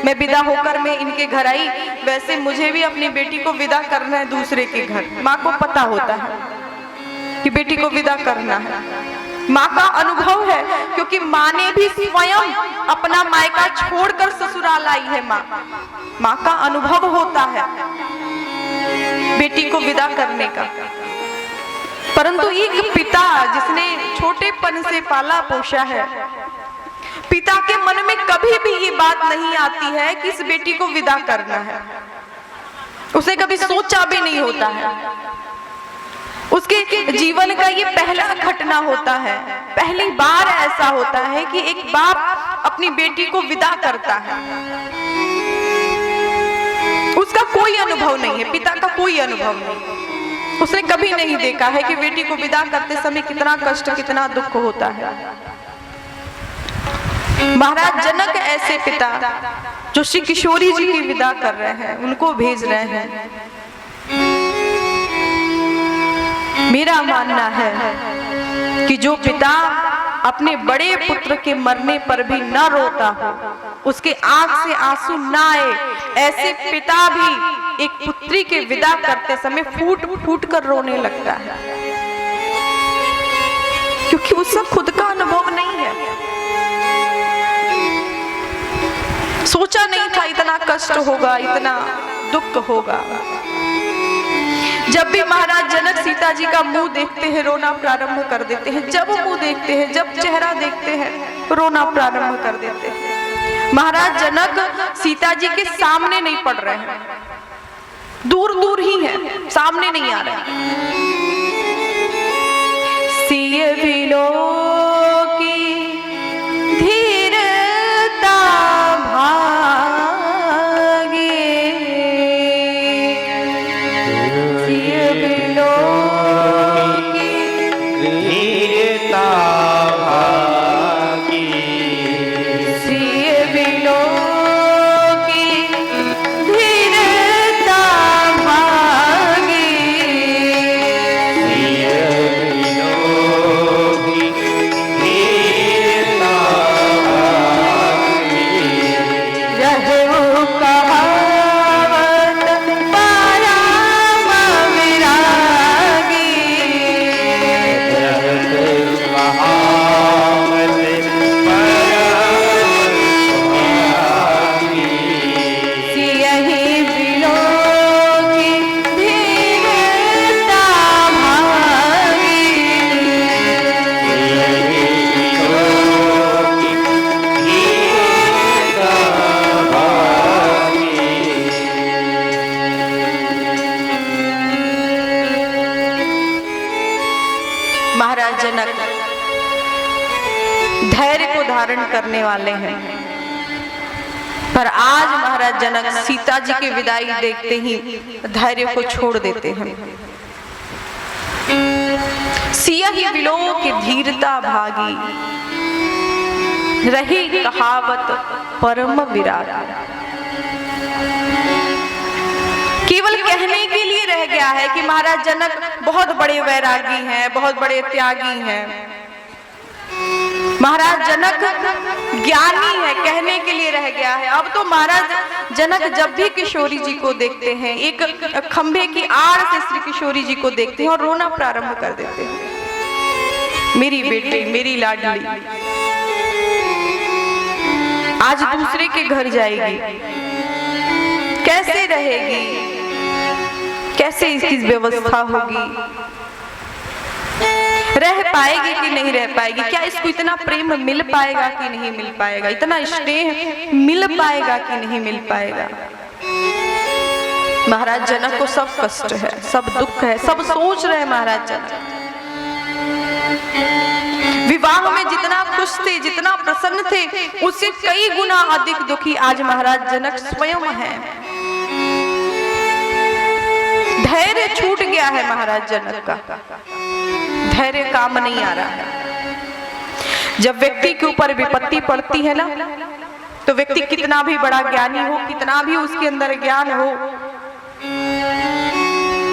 मैं विदा होकर मैं इनके घर आई, वैसे मुझे भी अपनी बेटी को विदा करना है दूसरे के घर। माँ को पता होता है कि बेटी को विदा करना है। माँ का अनुभव है, क्योंकि माँ ने भी स्वयं अपना मायका छोड़कर ससुराल आई है। माँ का अनुभव होता है बेटी को विदा करने का। परंतु एक पिता जिसने छोटेपन से पाला पोषा है, पिता के मन में कभी भी ये बात नहीं आती है कि इस बेटी को विदा करना है। उसे कभी सोचा भी नहीं होता है। उसके जीवन का ये पहला घटना होता है, पहली बार ऐसा होता है कि एक बाप अपनी बेटी को विदा करता है। उसका कोई अनुभव नहीं है, पिता का कोई अनुभव नहीं। उसने कभी नहीं देखा है कि बेटी को विदा करते समय कितना कष्ट, कितना दुख होता है। महाराज जनक ऐसे पिता जो श्री किशोरी जी की विदा कर रहे हैं, उनको भेज रहे हैं। मेरा मानना है कि जो पिता अपने बड़े पुत्र के मरने पर भी न रोता हो, उसके आंख से आंसू न आए, ऐसे पिता भी एक पुत्री के विदा करते समय फूट फूट कर रोने लगता है, क्योंकि उसका खुद का अनुभव नहीं है। सोचा नहीं था इतना कष्ट होगा, इतना दुख होगा। जब भी महाराज जनक सीता जी का मुंह देखते हैं रोना प्रारंभ कर देते हैं। जब मुंह देखते हैं, जब चेहरा देखते हैं, रोना प्रारंभ कर देते हैं। महाराज जनक सीता जी के सामने नहीं पड़ रहे हैं, दूर दूर ही हैं, सामने नहीं आ रहे हैं। सिय बिलो की धीरता महाराज जनक धैर्य को धारण करने वाले हैं, पर आज महाराज जनक सीता जी की विदाई देखते ही धैर्य को छोड़ देते हैं। सियहि विलोक की धीरता भागी, रही कहावत परम विरागी। केवल कहने के लिए रह गया है कि महाराज जनक बहुत बड़े वैरागी हैं, बहुत बड़े त्यागी हैं, महाराज जनक ज्ञानी है, कहने के लिए रह गया है। अब तो महाराज जनक जब भी किशोरी जी को देखते हैं, एक खंभे की आड़ से श्री किशोरी जी को देखते हैं और रोना प्रारंभ कर देते हैं। मेरी बेटी, मेरी लाडली आज दूसरे के घर जाएगी, कैसे रहेगी, कैसे इसकी व्यवस्था होगी, रह पाएगी कि नहीं रह पाएगी, क्या इसको इतना प्रेम मिल पाएगा कि नहीं मिल पाएगा, इतना स्नेह मिल पाएगा कि नहीं मिल पाएगा। महाराज जनक को सब कष्ट है, सब दुख है, सब सोच रहे महाराज जनक। विवाह में जितना खुश थे, जितना प्रसन्न थे, उससे कई गुना अधिक दुखी आज महाराज जनक स्वयं हैं। धैर्य छूट गया है महाराज जनक का, धैर्य काम नहीं आ रहा है। जब व्यक्ति के ऊपर विपत्ति पड़ती है ना, तो व्यक्ति कितना भी बड़ा ज्ञानी हो, कितना भी उसके अंदर ज्ञान हो,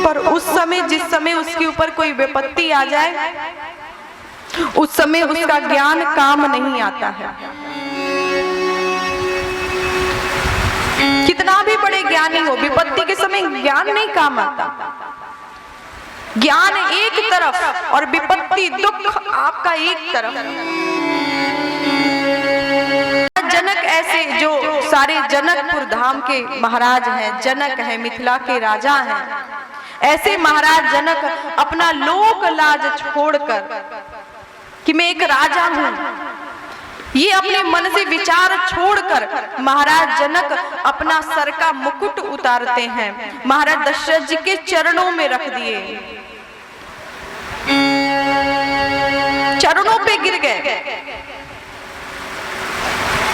पर उस समय, जिस समय उसके ऊपर कोई विपत्ति आ जाए, उस समय उसका ज्ञान काम नहीं आता है। कितना भी बड़े ज्ञानी हो, विपत्ति के समय ज्ञान नहीं काम आता। ज्ञान एक तरफ और विपत्ति, दुख आपका एक तरफ। जनक ऐसे जो सारे जनकपुर धाम के महाराज हैं, जनक हैं, मिथिला के राजा हैं, ऐसे महाराज जनक अपना लोक लाज छोड़कर कि मैं एक राजा हूं, ये अपने मन से विचार छोड़कर महाराज जनक अपना सर का मुकुट उतारते हैं, महाराज दशरथ जी के चरणों में रख दिए, चरणों पे गिर गए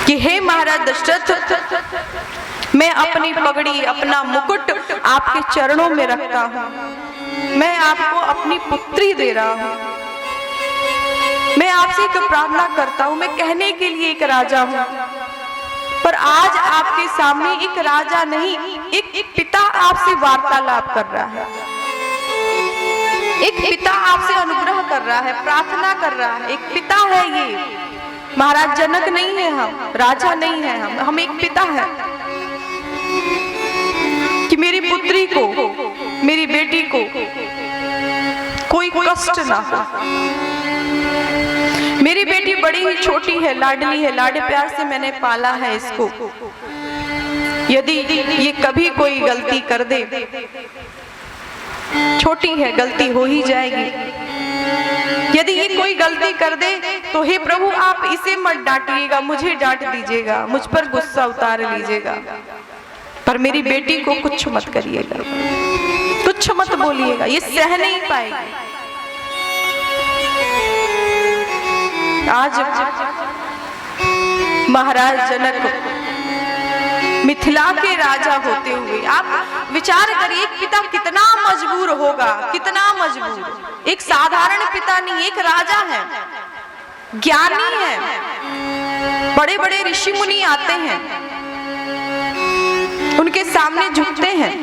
कि हे महाराज दशरथ, मैं अपनी पगड़ी, अपना मुकुट आपके चरणों में रखता हूं, मैं आपको अपनी पुत्री दे रहा हूं, मैं आपसे एक प्रार्थना करता हूं, मैं कहने के लिए एक राजा हूं, पर आज आपके सामने एक राजा नहीं, एक पिता आपसे वार्तालाप कर रहा है, एक पिता आपसे अनुग्रह कर रहा है, प्रार्थना कर रहा है, एक पिता है ये। महाराज जनक नहीं है हम, राजा नहीं है हम एक पिता है, कि मेरी पुत्री को, मेरी बेटी को कोई कष्ट ना हो। मेरी बेटी बड़ी ही छोटी है, लाडली है, लाडे प्यार से मैंने पाला है इसको, यदि ये कभी कोई गलती कर दे, छोटी है, गलती हो ही जाएगी, यदि ये कोई गलती कर दे तो हे प्रभु आप इसे मत डांटिएगा, मुझे डांट दीजिएगा, मुझ पर गुस्सा उतार लीजिएगा, पर मेरी बेटी को कुछ मत करिएगा, कुछ मत बोलिएगा, ये सह नहीं पाएगी। आज महाराज जनक मिथिला के राजा होते हुए, आप विचार करिए, एक पिता कितना मजबूर होगा, कितना मजबूर। एक साधारण पिता नहीं, एक राजा है, ज्ञानी है, बड़े बड़े ऋषि मुनि आते हैं, उनके सामने झुकते हैं,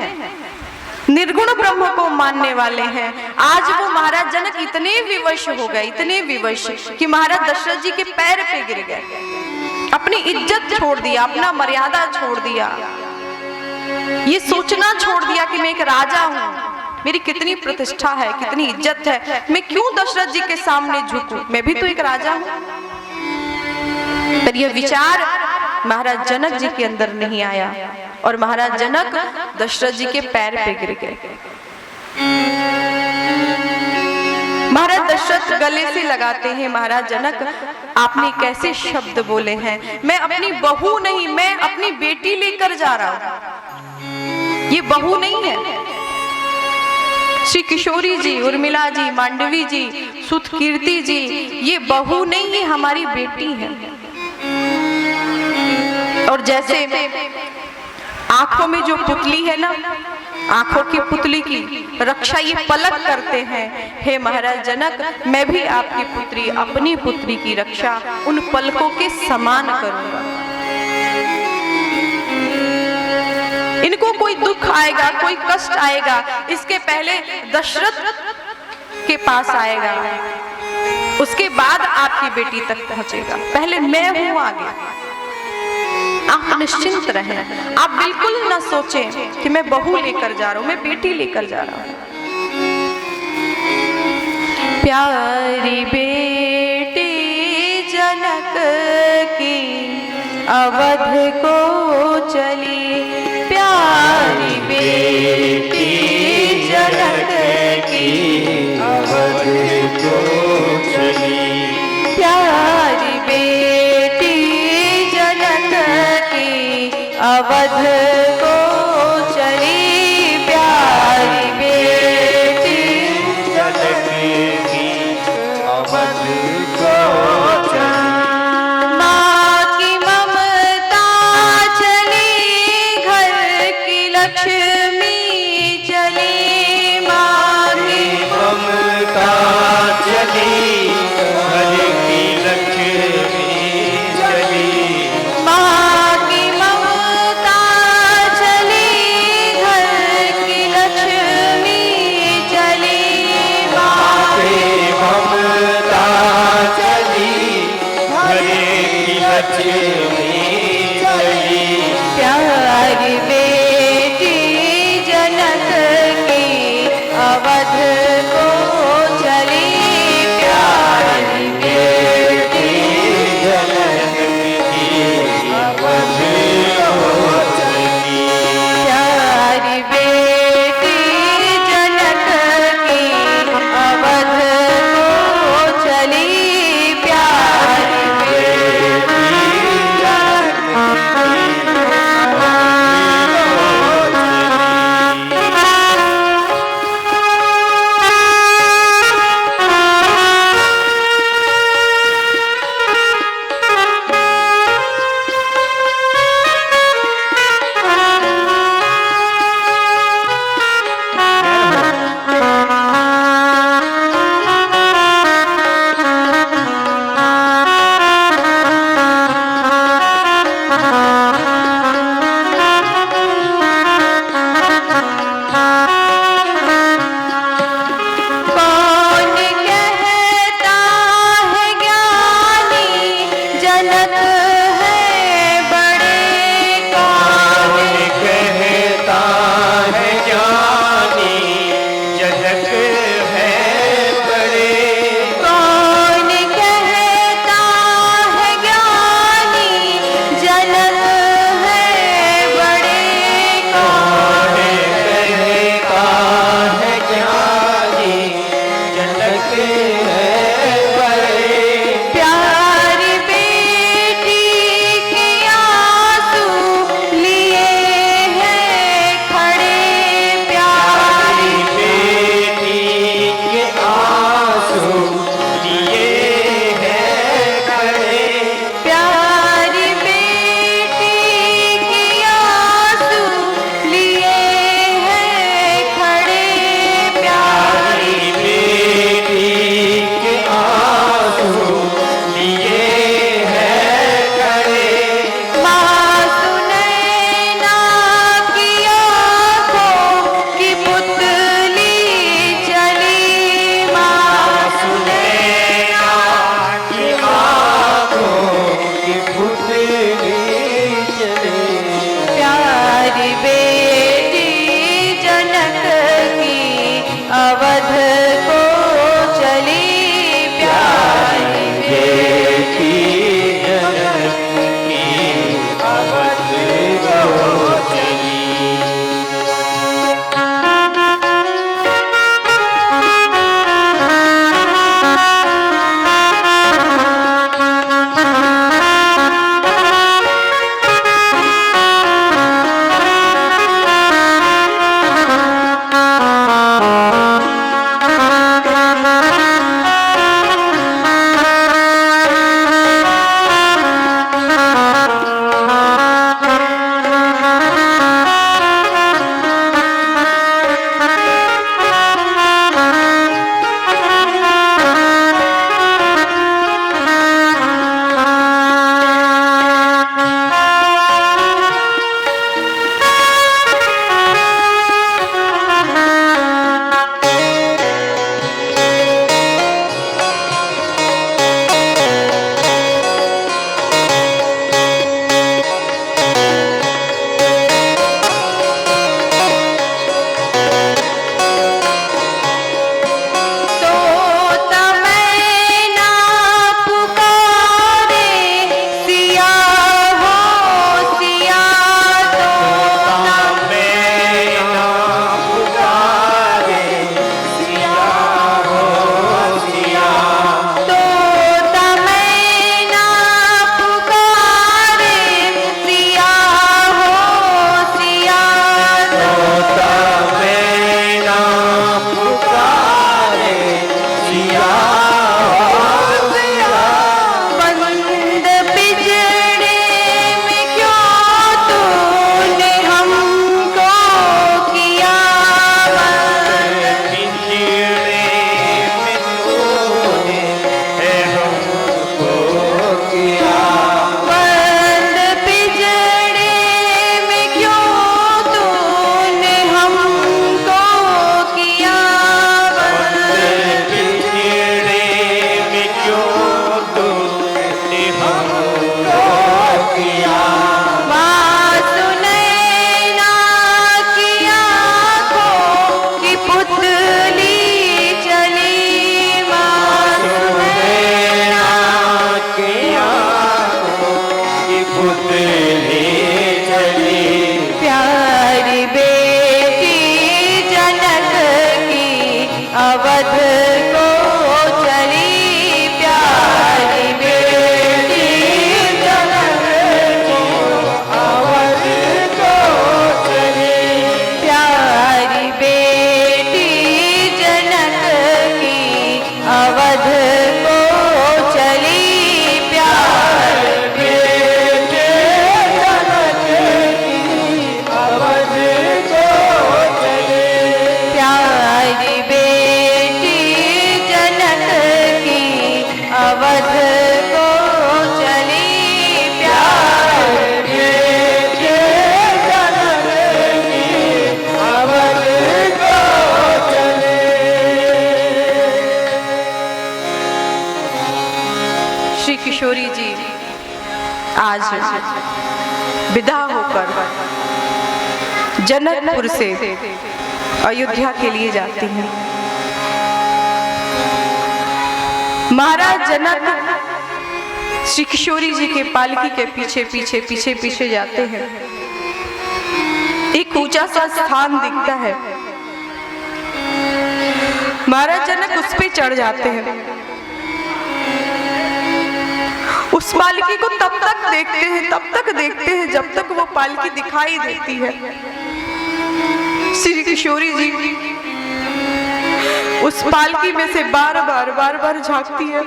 निर्गुण ब्रह्म को मानने वाले हैं। आज वो महाराज जनक इतने विवश हो गए, इतने विवश कि महाराज दशरथ जी के पैर पे गिर गए, अपनी इज्जत छोड़ दिया, अपना मर्यादा छोड़ दिया, ये सोचना छोड़ दिया कि मैं एक राजा हूं, मेरी कितनी प्रतिष्ठा है, कितनी इज्जत है, मैं क्यों दशरथ जी के सामने झुकूं, मैं भी तो एक राजा हूं। पर यह विचार महाराज जनक जी के अंदर नहीं आया और महाराज जनक दशरथ जी के पैर पे गिर गए। महाराज दशरथ गले से लगाते हैं, महाराज जनक आपने कैसे शब्द बोले हैं, मैं अपनी बहू नहीं, मैं अपनी बेटी लेकर जा रहा हूं, ये बहू नहीं है, श्री किशोरी जी, उर्मिला जी, मांडवी जी, सुत कीर्ति जी, ये बहू नहीं, ये हमारी बेटी है। और जैसे आंखों में जो पुतली है ना, आंखों की पुतली की रक्षा ये पलक करते हैं। हे महाराज जनक, मैं भी आपकी पुत्री, अपनी पुत्री की रक्षा उन पलकों के समान करूंगा। इनको कोई दुख आएगा, कोई कष्ट आएगा, इसके पहले दशरथ के पास आएगा, उसके बाद आपकी बेटी तक पहुंचेगा। पहले मैं हूं आगे। आप निश्चिंत रहें, आप बिल्कुल ना सोचें कि मैं बहू लेकर जा रहा हूं, मैं बेटी लेकर जा रहा हूं। प्यारी बेटी जनक की अवध को चली, प्यारी बेटी जनक की अवध को चली, प्यारी बेटी जनक की अवध को चली, प्यारी बेटी जनक की अवध को चली। माँ की ममता चली, घर की लक्ष्मी चली, माँ की ममता चली, घर की लक्ष्मी चली, माँ की ममता चली, घर की लक्ष्मी चली, माँ के ममता चली, घर की लक्ष्मी चली। प्यारी बेटी जनक की अवध को चली, प्यारी बेटी जनक की अवध को चली, प्यारी बेटी जनक की अवध को चली, प्यारी कौन कहता है ज्ञानी जनक है बड़े, कौन कहता है ज्ञानी जनक है बड़े, कौन कहता है ज्ञानी जनक है बड़े, कौन कहता है ज्ञानी जनक है बड़े। प्यारी बेटी के आंसू लिए हैं खड़े, प्यारी बेटी के आंसू लिए हैं खड़े, प्यारी बेटी के आंसू लिए हैं खड़े, प्यारी बेटी के अवध को चली प्यार बेटे जनक की अवध को चले। प्यारी बेटी जनक की अवध को चली प्यार बेटे जनक की अवध को चले। श्री किशोरी जी आज विदा होकर जनकपुर से अयोध्या के लिए जाती हैं। महाराज जनक श्री किशोरी जी के पालकी के पीछे पीछे पीछे पीछे जाते हैं। एक ऊंचा सा स्थान दिखता है, महाराज जनक उस पे चढ़ जाते हैं। उस पालकी को तब तक देखते हैं जब तक वो पालकी दिखाई देती है। श्री किशोरी जी उस पालकी में से बार बार झांकती है।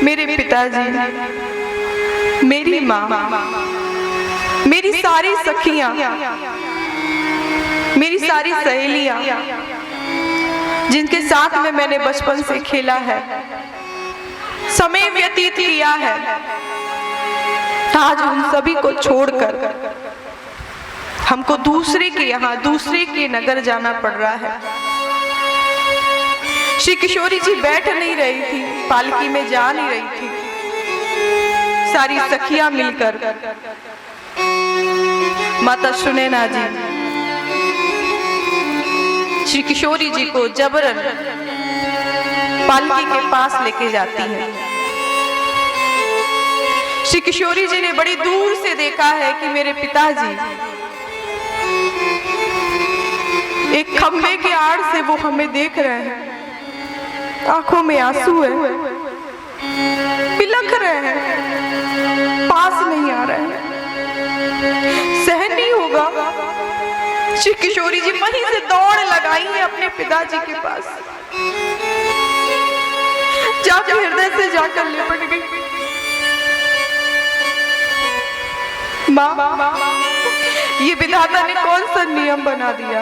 मेरे पिताजी, मेरी माँ, मेरी सारी सखियां, मेरी सारी सहेलियां जिनके साथ में मैंने बचपन से खेला है, समय व्यतीत किया है, आज उन सभी को छोड़कर हमको दूसरे के यहाँ, दूसरे के नगर जाना पड़ रहा है। श्री किशोरी जी बैठ नहीं रही थी, पालकी में जा नहीं रही थी। सारी सखियां मिलकर माता सुनैना जी श्री किशोरी जी को जबरन पालकी के पास लेके जाती है। श्री किशोरी जी ने बड़ी दूर से देखा है कि मेरे पिताजी एक खंबे के आड़ से वो हमें देख रहे हैं, आंखों में आंसू है, बिलख रहे हैं, पास नहीं आ रहे हैं, सहन नहीं होगा। श्री किशोरी जी वहीं से दौड़ लगाई है अपने पिताजी के पास, जाके हृदय से जाकर लिपट गई। माँ, ये विधाता ने कौन सा नियम बना दिया?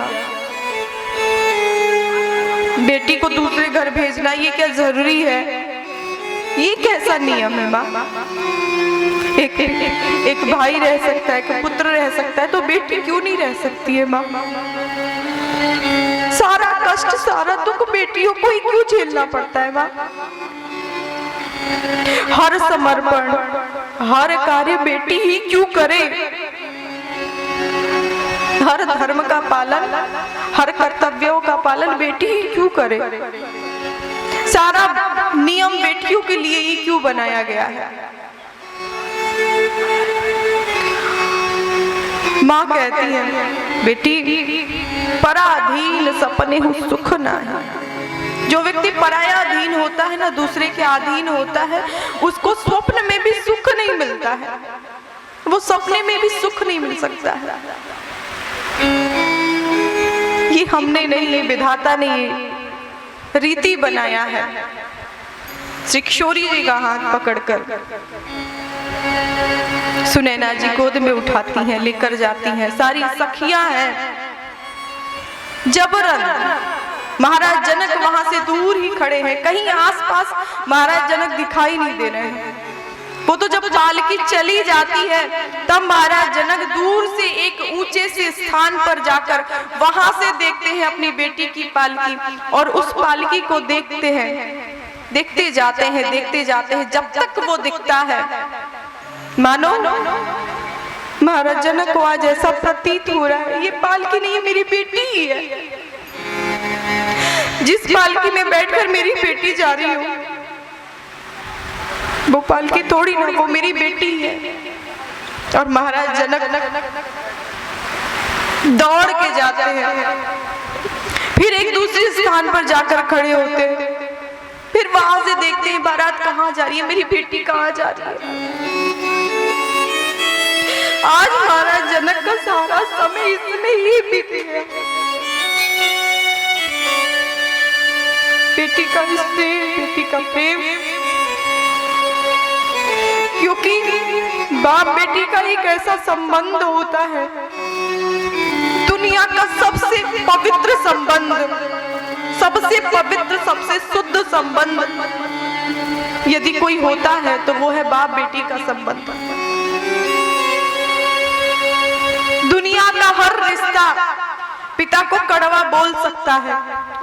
बेटी को दूसरे घर भेजना ये क्या जरूरी है? ये कैसा नियम है माँ? एक भाई रह सकता है, एक पुत्र रह सकता है, तो बेटी क्यों नहीं रह सकती है माँ? सारा कष्ट, सारा दुख बेटियों को ही क्यों झेलना पड़ता है माँ? हर समर्पण, हर कार्य बेटी ही क्यों करे? हर धर्म का पालन, हर कर्तव्यों का पालन बेटी ही क्यों करे? सारा नियम बेटियों के लिए ही क्यों बनाया गया है? माँ कहती है, बेटी पराधीन सपने हूँ सुख ना है। जो व्यक्ति पराया अधीन होता है ना, दूसरे के अधीन होता है, उसको स्वप्न में भी सुख नहीं मिलता है, वो सपने में भी सुख नहीं मिल सकता है। ये हमने नहीं, ये विधाता ने रीति बनाया है। श्री किशोरी जी का हाथ पकड़कर सुनैना जी गोद में उठाती हैं, लेकर जाती हैं। सारी सखियां हैं, जबरन महाराज जनक वहां से दूर ही खड़े हैं, कहीं आसपास महाराज जनक दिखाई नहीं दे रहे हैं। वो तो जब पालकी चली जाती है तब महाराज जनक दूर से एक ऊंचे से स्थान पर जाकर वहां से देखते हैं अपनी बेटी की पालकी, और उस पालकी को देखते हैं, देखते जाते हैं, देखते जाते हैं, जब तक वो दिखता है मानो महाराज जनक को आज ऐसा प्रतीत हो रहा है ये पालकी नहीं, मेरी बेटी ही है। जिस पालकी में बैठकर मेरी बेटी जा रही हूँ वो पालकी थोड़ी ना, वो मेरी बेटी है। और महाराज जनक दौड़ के जाते हैं, फिर एक दूसरे स्थान पर जाकर खड़े होते हैं, फिर वहां से देखते हैं बारात कहाँ जा रही है, मेरी बेटी कहाँ जा रही है। आज महाराज जनक का सारा समय इसमें ही बीत गया। बेटी का स्नेह, बेटी का प्रेम, क्योंकि बाप बेटी का एक ऐसा संबंध होता है, दुनिया का सबसे पवित्र संबंध, सबसे पवित्र, सबसे शुद्ध संबंध यदि कोई होता है तो वो है बाप बेटी का संबंध। दुनिया का हर रिश्ता पिता को कड़वा बोल सकता है,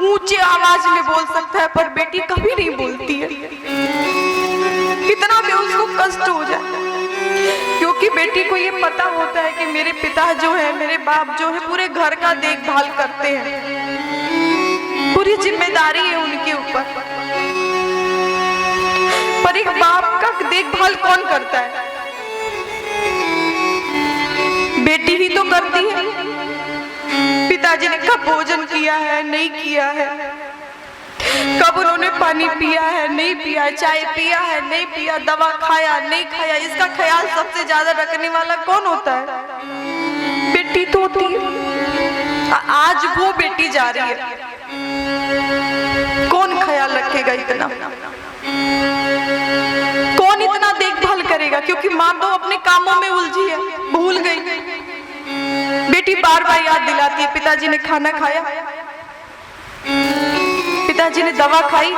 ऊंचे आवाज में बोल सकता है, पर बेटी कभी नहीं बोलती है, कितना भी उसको कष्ट हो जाए, क्योंकि बेटी को ये पता होता है कि मेरे पिता जो है, मेरे बाप जो है, पूरे घर का देखभाल करते हैं, पूरी जिम्मेदारी है उनके ऊपर। पर एक बाप का देखभाल कौन करता है? बेटी ही तो करती है। पिताजी ने कब भोजन किया है, नहीं किया है, कब उन्होंने पानी पिया है, नहीं पिया, चाय पिया है, नहीं पिया, दवा खाया, नहीं खाया, इसका ख्याल सबसे ज्यादा रखने वाला कौन होता है? बेटी तो होती है। आज वो बेटी जा रही है, कौन ख्याल रखेगा इतना? कौन इतना देखभाल करेगा? क्योंकि माँ तो अपने कामों में उलझी है, भूल गई। बेटी बार बार याद दिलाती है, पिताजी ने खाना खाया, पिताजी ने दवा खाई,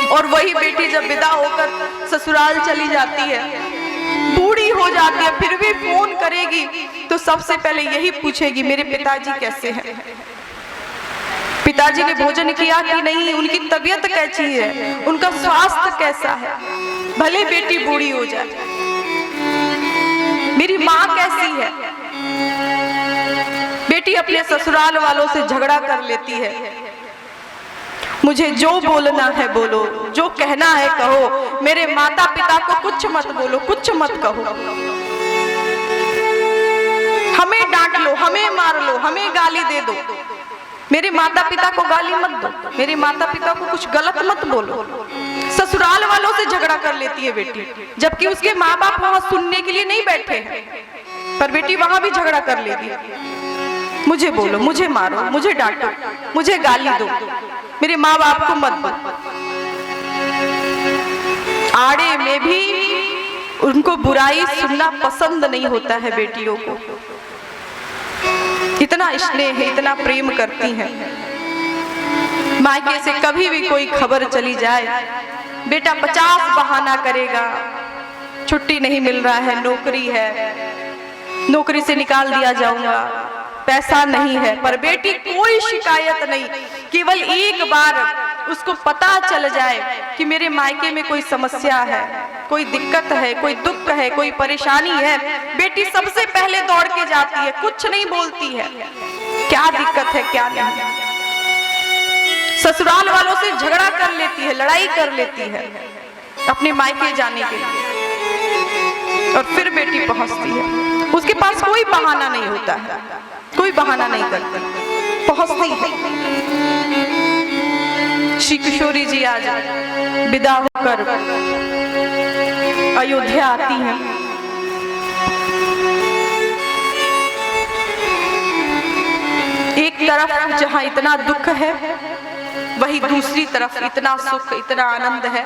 और वही बेटी जब विदा होकर ससुराल चली जाती है, बूढ़ी हो जाती है, फिर भी फोन करेगी तो सबसे पहले यही पूछेगी मेरे पिताजी कैसे हैं, पिताजी ने भोजन किया कि नहीं, उनकी तबीयत कैसी है, उनका स्वास्थ्य कैसा है। भले बेटी बूढ़ी हो जाए, मेरी माँ कैसी है। बेटी अपने ससुराल वालों से झगड़ा कर लेती है, मुझे जो बोलना है बोलो, जो कहना है कहो, मेरे माता पिता को कुछ मत बोलो, कुछ मत कहो, हमें डांट लो, हमें मार लो, हमें गाली दे दो, मेरे माता पिता को गाली मत दो, मेरे माता पिता को कुछ गलत मत बोलो। ससुराल वालों से झगड़ा कर लेती है बेटी, जबकि उसके माँ बाप वहां सुनने के लिए नहीं बैठे हैं, पर बेटी वहां भी झगड़ा कर लेती है। मुझे बोलो, मुझे मारो, मुझे डांटो, मुझे गाली दो, मेरे माँ बाप को मत बोलो। आड़े में भी उनको बुराई सुनना पसंद नहीं होता है बेटियों को, इतना स्नेह है, इतना प्रेम करती हैं। मायके से कभी भी कोई खबर चली जाए, बेटा 50 बहाना करेगा, छुट्टी नहीं मिल रहा है, नौकरी है, नौकरी से निकाल दिया जाऊंगा, पैसा नहीं है, पर बेटी कोई शिकायत नहीं। केवल एक बार उसको पता चल जाए कि मेरे मायके में कोई समस्या है, कोई दिक्कत है, कोई दुख है, कोई परेशानी है, बेटी सबसे पहले दौड़ के जाती है, कुछ नहीं बोलती है, क्या दिक्कत है क्या नहीं। ससुराल वालों से झगड़ा कर लेती है, लड़ाई कर लेती है अपने मायके जाने के लिए, और फिर बेटी पहुंचती है। उसके पास कोई बहाना नहीं होता है, कोई बहाना नहीं करती, पहुंचती है। श्री किशोरी जी आज विदा होकर अयोध्या आती हैं। एक तरफ जहां इतना दुख है, वही दूसरी तरफ इतना सुख, इतना आनंद है।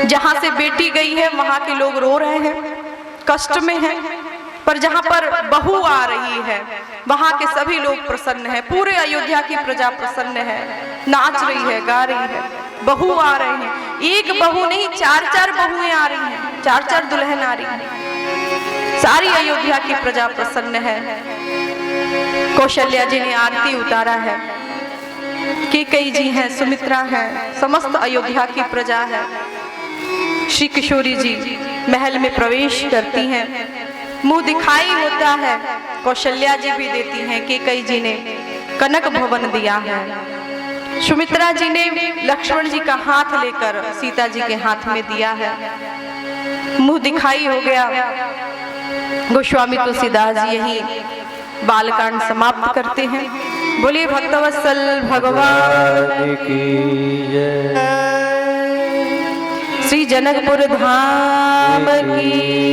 जहां से बेटी गई है वहां के लोग रो रहे हैं, कष्ट में हैं, पर जहां पर बहू आ रही है वहां के सभी लोग प्रसन्न हैं, पूरे अयोध्या की प्रजा प्रसन्न है, नाच रही है, गा रही है। बहू आ रहे हैं, एक बहू नहीं, 4-4 बहुएं आ रही हैं, 4-4 दुल्हन आ रही हैं, सारी अयोध्या की प्रजा प्रसन्न है। कौशल्या जी ने आरती उतारा है, कैकेयी जी हैं, सुमित्रा है, समस्त अयोध्या की प्रजा है। श्री किशोरी जी महल में प्रवेश करती हैं, मुंह दिखाई होता है, कौशल्या जी भी देती हैं, कैकेयी जी ने कनक भवन दिया है, सुमित्रा जी ने लक्ष्मण जी का हाथ लेकर सीता जी के हाथ में दिया है, मुंह दिखाई हो गया। गोस्वामी तुलसीदास जी यही बालकांड समाप्त करते हैं। बोलिए भक्तवत्सल भगवान की जय, श्री जनकपुर धाम की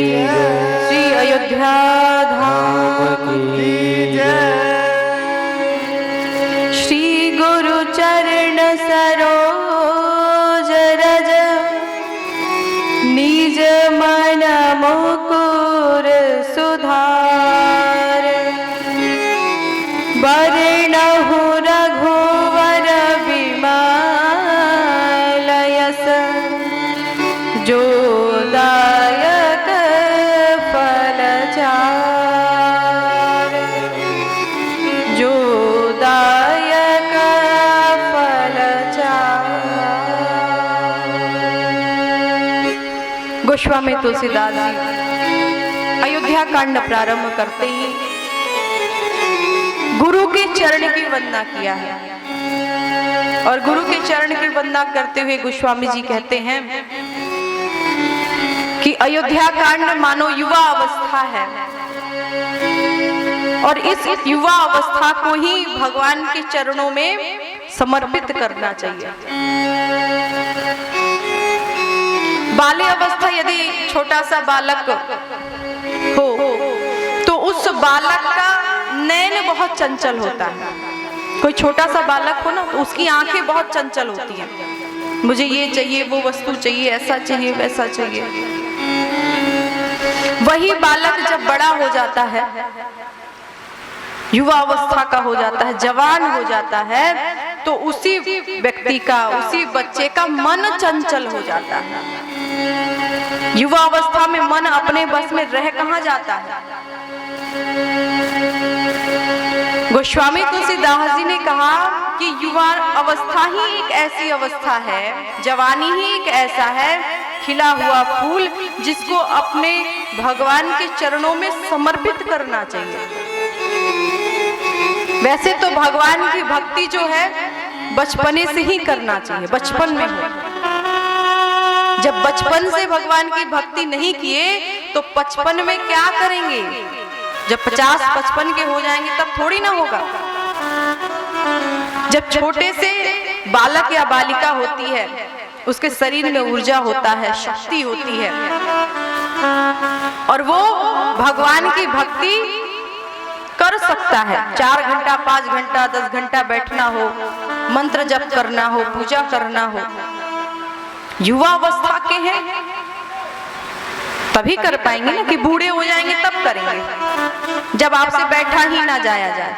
जय, श्री अयोध्या धाम की जय, श्री गुरु वर्ण सरोज रज निज मन मुकुर सुधार वर्णहु रघुवर विमल यस जो दायक फल चार जो दायक फल चार। गोस्वामी तुलसीदास जी अयोध्या कांड प्रारंभ करते ही गुरु के चरण की वंदना किया है और गुरु के चरण की वंदना करते हुए गोस्वामी जी कहते हैं कि अयोध्या कांड मानो युवा अवस्था है और इस युवा अवस्था को ही भगवान के चरणों में समर्पित करना चाहिए। बाल्य अवस्था यदि छोटा सा बालक हो तो उस बालक का नैन बहुत चंचल होता है। कोई छोटा सा बालक हो ना तो उसकी आंखें बहुत चंचल होती हैं, मुझे ये चाहिए, वो वस्तु चाहिए, ऐसा चाहिए, वैसा चाहिए। वही बालक जब बड़ा हो जाता है, युवा अवस्था का हो जाता है, जवान हो जाता है, तो उसी व्यक्ति का, उसी बच्चे का मन चंचल हो जाता है। युवा अवस्था में मन अपने बस में रह कहाँ जाता है। गोस्वामी तुलसीदास जी ने कहा कि युवा अवस्था ही एक ऐसी अवस्था है, जवानी ही एक ऐसा है खिला हुआ फूल जिसको अपने भगवान के चरणों में समर्पित करना चाहिए। वैसे तो भगवान की भक्ति जो है बचपने से ही करना चाहिए, बचपन में हो। जब बचपन से भगवान की भक्ति नहीं किए तो 55 में क्या करेंगे? जब 50-55 के हो जाएंगे तब थोड़ी ना होगा। जब छोटे से बालक या बालिका होती है, उसके शरीर में ऊर्जा होता है, शक्ति होती है और वो भगवान की भक्ति कर सकता है। 4 घंटा, 5 घंटा, 10 घंटा बैठना हो, मंत्र जप करना हो, पूजा करना हो। युवा अवस्था के हैं तभी कर पाएंगे ना, कि बूढ़े हो जाएंगे तब करेंगे। जब आपसे बैठा ही ना जाया जाए,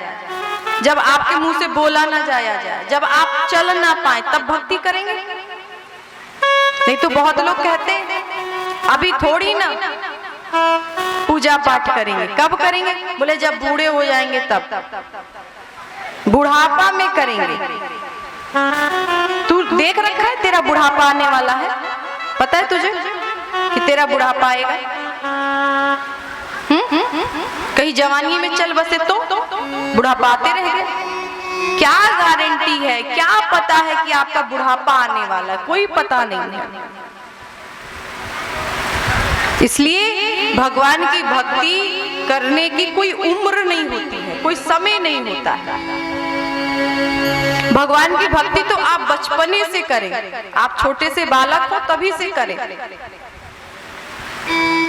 जब आपके मुंह से बोला ना जाया जाए, जब आप चल ना पाए तब भक्ति करेंगे। नहीं तो बहुत लोग कहते हैं अभी थोड़ी ना पूजा पाठ करेंगे। कब करेंगे? बोले जब बूढ़े हो जाएंगे तब, बुढ़ापा में करेंगे। तू देख रखा है तेरा बुढ़ापा आने वाला है? पता है तुझे कि तेरा बुढ़ापा आएगा? कहीं जवानी में चल बसे तो बुढ़ापा आते रहेंगे। क्या गारंटी है, क्या पता है कि आपका बुढ़ापा आने वाला है? कोई पता नहीं है। इसलिए भगवान की भक्ति करने की कोई उम्र नहीं होती है, कोई समय नहीं होता है। भगवान की भक्ति तो आप बचपने से करें, आप छोटे से बालक हो तभी से करें।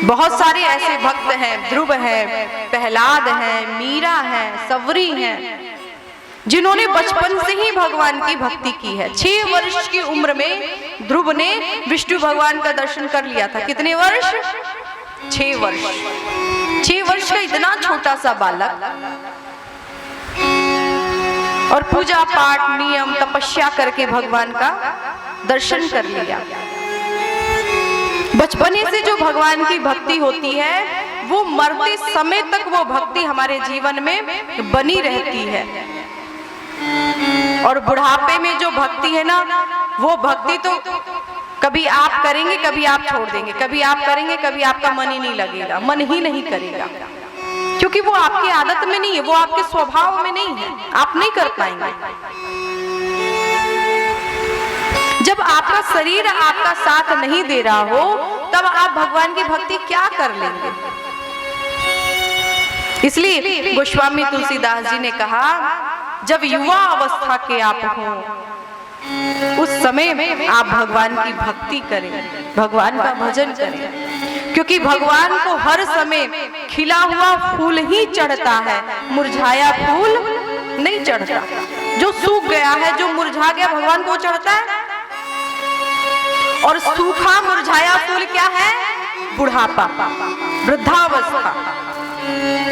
बहुत सारे ऐसे भक्त हैं, ध्रुव है, प्रहलाद है, मीरा है, सवरी है, जिन्होंने बचपन से ही भगवान की भक्ति की है। 6 वर्ष की उम्र में ध्रुव ने विष्णु भगवान का दर्शन कर लिया था। कितने वर्ष? 6 वर्ष। 6 वर्ष का इतना छोटा सा बालक और पूजा पाठ, नियम, तपस्या करके भगवान का दर्शन कर लिया। बचपने से जो भगवान की भक्ति होती है वो मरते समय तक वो भक्ति हमारे जीवन में बनी रहती है। और बुढ़ापे में जो भक्ति है ना, वो भक्ति तो कभी आप करेंगे, कभी आप छोड़ देंगे, कभी आप करेंगे, कभी आपका मन ही नहीं लगेगा, मन ही नहीं करेगा, क्योंकि वो आपकी आदत में नहीं है, वो आपके स्वभाव में नहीं है, आप नहीं कर पाएंगे। जब आपका शरीर आपका साथ नहीं दे रहा हो तब आप भगवान की भक्ति क्या कर लेंगे? इसलिए गोस्वामी तुलसीदास जी ने कहा जब युवा अवस्था के आप हो उस समय में आप भगवान की भक्ति करें, भगवान का भजन करें, क्योंकि भगवान को हर समय खिला हुआ फूल ही चढ़ता है, मुरझाया फूल नहीं चढ़ता। जो सूख गया है, जो मुरझा गया, भगवान को चढ़ता है। और सूखा मुरझाया फूल क्या है? बुढ़ापा, वृद्धावस्था।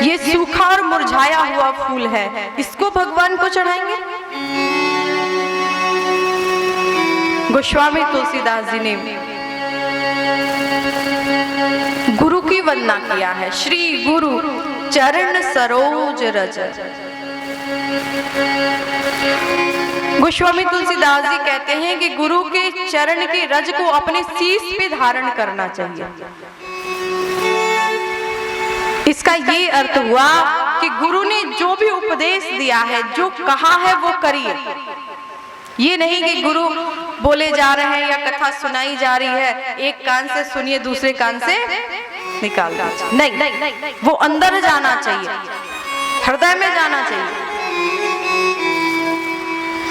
ये सूखा और मुरझाया हुआ फूल है, इसको भगवान को चढ़ाएंगे। गोस्वामी तुलसीदास जी ने गुरु की वंदना किया है। श्री गुरु चरण सरोज रज। गोस्वामी तुलसीदास जी कहते हैं कि गुरु के चरण के रज को अपने शीश पे धारण करना चाहिए। इसका ये अर्थ हुआ कि गुरु ने जो भी उपदेश दिया है, जो कहा है वो करिए। ये नहीं कि गुरु बोले जा रहे हैं या कथा सुनाई जा रही है, एक कान से सुनिए दूसरे कान से निकाल दीजिए। नहीं, वो अंदर जाना चाहिए, हृदय में जाना चाहिए।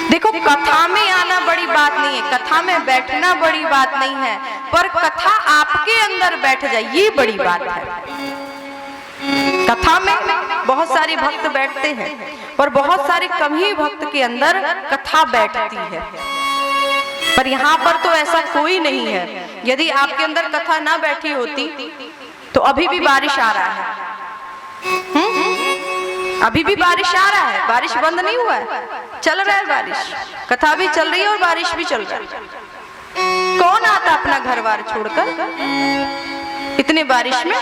देखो, कथा में आना बड़ी बात नहीं है, कथा में बैठना बड़ी बात नहीं है, पर कथा आपके अंदर बैठ जाए ये बड़ी बात है। कथा में बहुत सारे भक्त बैठते हैं, पर बहुत सारे कम ही भक्त के अंदर कथा बैठती है। पर यहाँ पर तो ऐसा कोई नहीं है। यदि आपके अंदर कथा ना बैठी होती तो अभी भी बारिश आ रहा है। अभी भी बारिश आ रहा है, बारिश बंद नहीं हुआ है, चल रहा है बारिश, कथा भी चल रही है और बारिश भी चल रहा है। कौन आता अपना घर बार छोड़कर इतने बारिश में?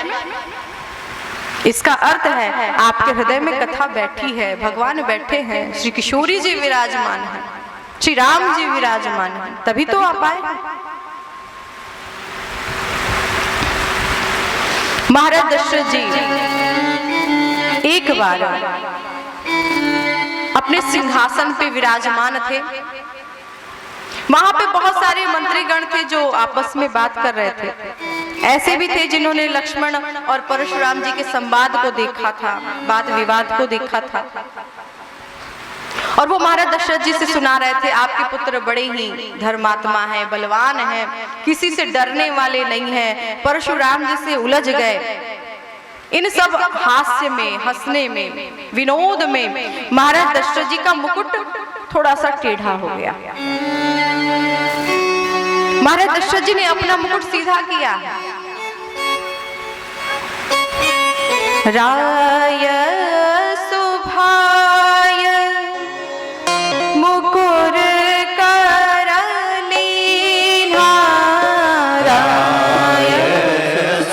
इसका अर्थ है आपके हृदय में कथा बैठी है, भगवान बैठे हैं, श्री किशोरी जी विराजमान है, श्री राम जी विराजमान है, तभी तो आप आए। महाराज दशरथ जी एक बार अपने सिंहासन पे विराजमान थे। वहां पे बहुत सारे मंत्रीगण थे जो आपस में बात कर रहे थे। ऐसे भी थे जिन्होंने लक्ष्मण और परशुराम जी के संवाद को देखा था, वाद विवाद को देखा था, और वो महाराज दशरथ जी से सुना रहे थे, आपके पुत्र बड़े ही धर्मात्मा हैं, बलवान हैं, किसी से डरने वाले नहीं हैं, परशुराम जी से उलझ गए। इन सब हास्य में, हंसने में, विनोद में महाराज दशरथ जी का मुकुट थोड़ा सा टेढ़ा हो गया। महाराज दशरथ जी ने अपना मुकुट सीधा किया। राय सुभाय मुकुर कर लीन्हा, राय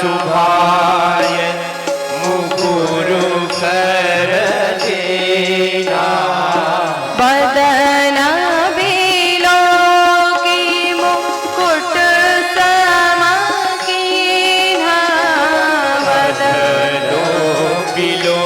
सुभाय मुकुर कर लीन्हा, बदन बिलो की मुकुट सम कीन्हा, बिलो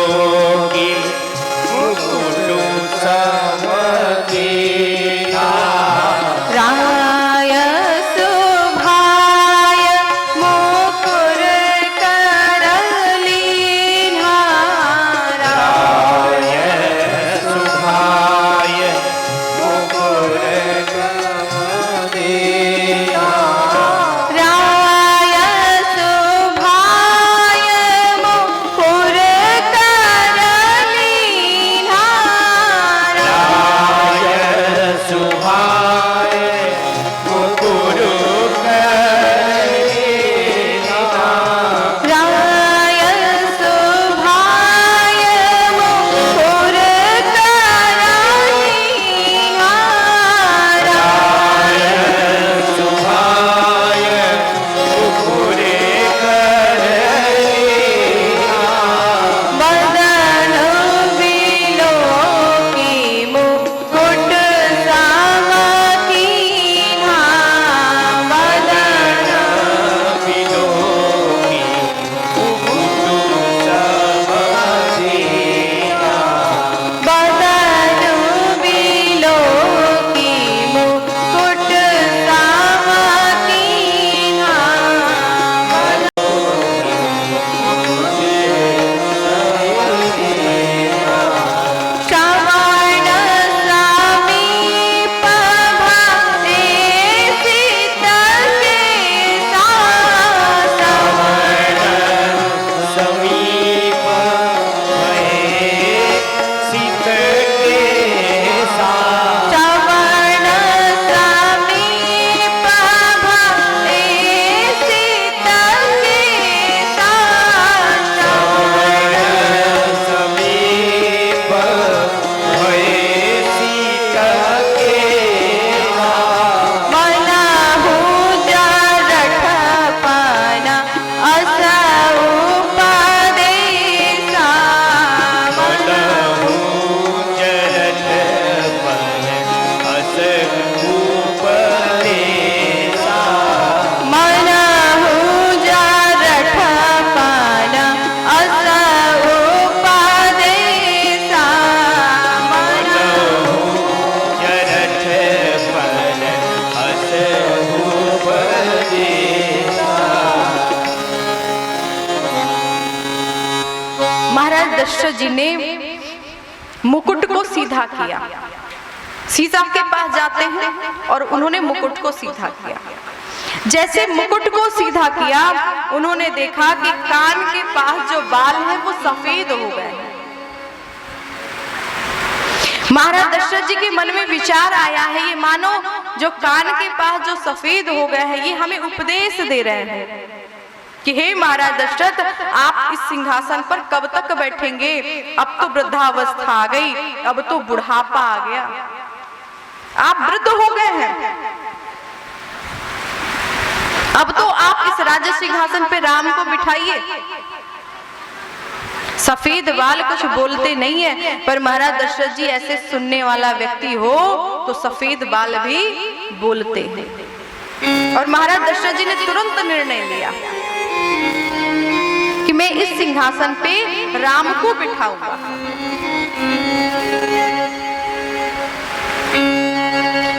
दशरथ जी ने मुकुट को सीधा किया। सीता के पास जाते हैं और उन्होंने मुकुट को सीधा किया। जैसे मुकुट को सीधा किया, उन्होंने देखा कि कान के पास जो बाल है वो सफेद हो गए। महाराज दशरथ जी के मन में विचार आया है, ये मानो जो कान के पास जो सफेद हो गए हैं, ये हमें उपदेश दे रहे हैं कि हे महाराज दशरथ, आप इस सिंहासन पर कब तक बैठेंगे? अब तो वृद्धावस्था आ गई, अब तो बुढ़ापा आ गया, आप वृद्ध हो गए हैं, अब तो आप इस राज्य सिंहासन पे राम को बिठाइए। सफेद बाल कुछ बोलते नहीं है, पर महाराज दशरथ जी ऐसे सुनने वाला व्यक्ति हो तो सफेद बाल भी बोलते हैं। और महाराज दशरथ जी ने तुरंत निर्णय लिया कि मैं इस सिंहासन पे राम को बिठाऊंगा।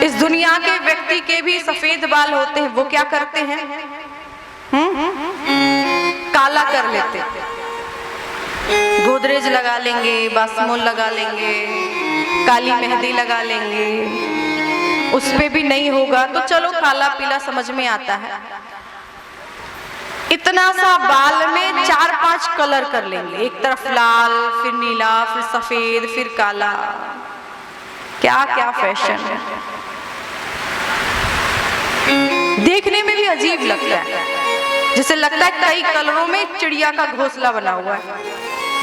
इस दुनिया के व्यक्ति के भी सफेद बाल होते हैं, वो क्या करते हैं? काला कर लेते हैं। गोदरेज लगा लेंगे, बासमोल लगा लेंगे, काली मेहंदी लगा लेंगे, उस पे भी नहीं होगा तो चलो काला पीला समझ में आता है। इतना सा बाल में 4-5 कलर कर लेंगे, एक तरफ लाल, फिर नीला, फिर सफेद, फिर काला। क्या क्या फैशन है, देखने में भी अजीब लगता है, जैसे लगता है कई कलरों में चिड़िया का घोंसला बना हुआ है,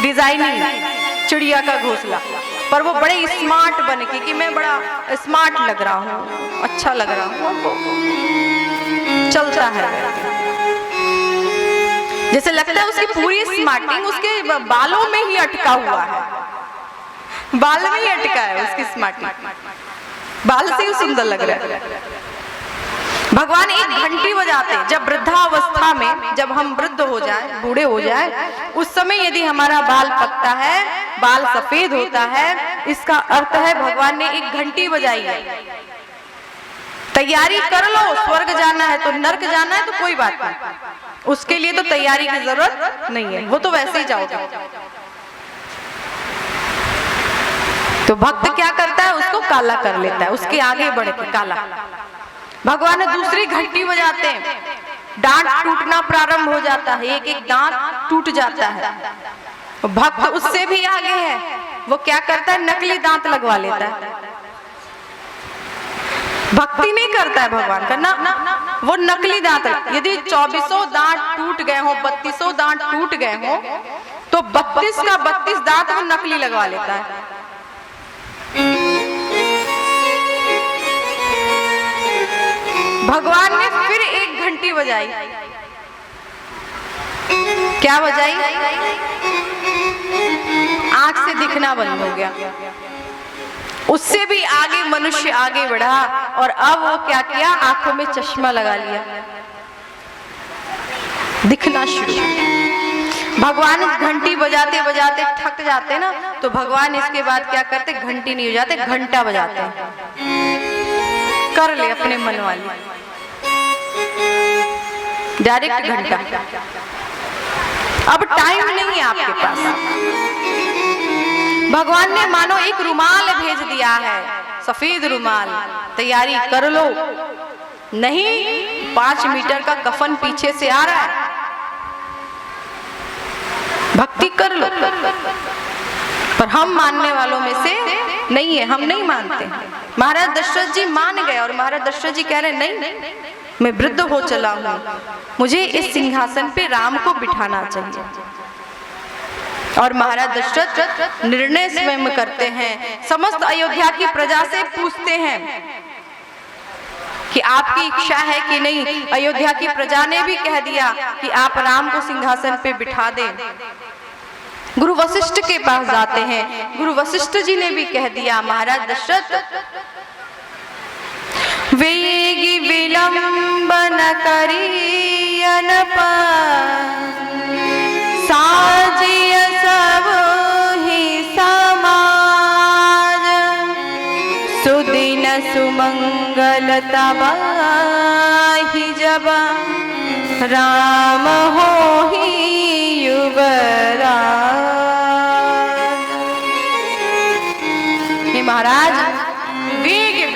डिजाइनिंग चिड़िया का घोंसला, पर वो बड़े स्मार्ट बन के कि मैं बड़ा स्मार्ट लग रहा हूँ, अच्छा लग रहा हूँ, चलता है। जैसे लगता है उसकी पूरी स्मार्टिंग उसके बालों में ही अटका हुआ है, बाल में ही अटका है उसकी स्मार्टिंग, बाल से ही सुंदर लग रहा है। भगवान एक घंटी बजाते हैं, जब वृद्धावस्था में, जब हम वृद्ध हो जाए, बूढ़े हो जाए, उस समय यदि हमारा बाल पकता है, बाल सफेद होता है, इसका अर्थ है भगवान ने एक घंटी बजाई है। तैयारी कर लो, स्वर्ग जाना है तो नर्क जाना है तो कोई बात नहीं, उसके लिए तो तैयारी की जरूरत नहीं है, वो तो वैसे ही जाओगे। तो भक्त क्या करता है? उसको काला कर लेता है, उसके आगे बढ़ के काला। भगवान ने दूसरी घंटी बजाते हैं, दांत टूटना प्रारंभ हो जाता है, एक एक दांत टूट जाता है। भक्त उससे भी आगे है, वो क्या करता है? नकली दांत लगवा लेता है। भक्ति नहीं करता है भगवान का ना, वो नकली दांत। यदि 2400 दांत टूट गए हो, 3200 दांत टूट गए हो, तो 32 का 32 दांत वो नकली लगवा लेता है। भगवान ने फिर एक घंटी बजाई। क्या बजाई? आंख से दिखना बंद हो गया। उससे भी आगे मनुष्य आगे बढ़ा और अब वो क्या किया? आंखों में चश्मा लगा लिया, दिखना शुरू। भगवान घंटी बजाते बजाते थक जाते ना, तो भगवान इसके बाद क्या करते? घंटी नहीं बजाते, घंटा बजाते हैं। कर ले अपने मन वाली, डायरेक्ट घंटा। अब टाइम नहीं है आपके पास, भगवान ने मानो एक रुमाल भेज दिया है, सफेद रुमाल, तैयारी कर लो। नहीं, 5 मीटर का कफन पीछे से आ रहा है, भक्ति कर लो। पर हम मानने वालों में से नहीं है, हम नहीं मानते। महाराज दशरथ जी मान गए और महाराज दशरथ जी कह रहे नहीं, मैं वृद्ध हो चला हूं, मुझे इस सिंहासन पे राम को बिठाना चाहिए। और महाराज दशरथ निर्णय स्वयं करते हैं, समस्त अयोध्या की प्रजा से पूछते हैं कि आपकी इच्छा है कि नहीं। अयोध्या की प्रजा ने भी कह दिया कि आप राम को सिंहासन पे बिठा दें। गुरु वशिष्ठ के पास जाते हैं, गुरु वशिष्ठ जी ने भी कह दिया महाराज दशरथ वेगी विलंबन करियन साजिय सब ही समाज सुदिन सुमंगल तबाही जब राम हो ही युवराज।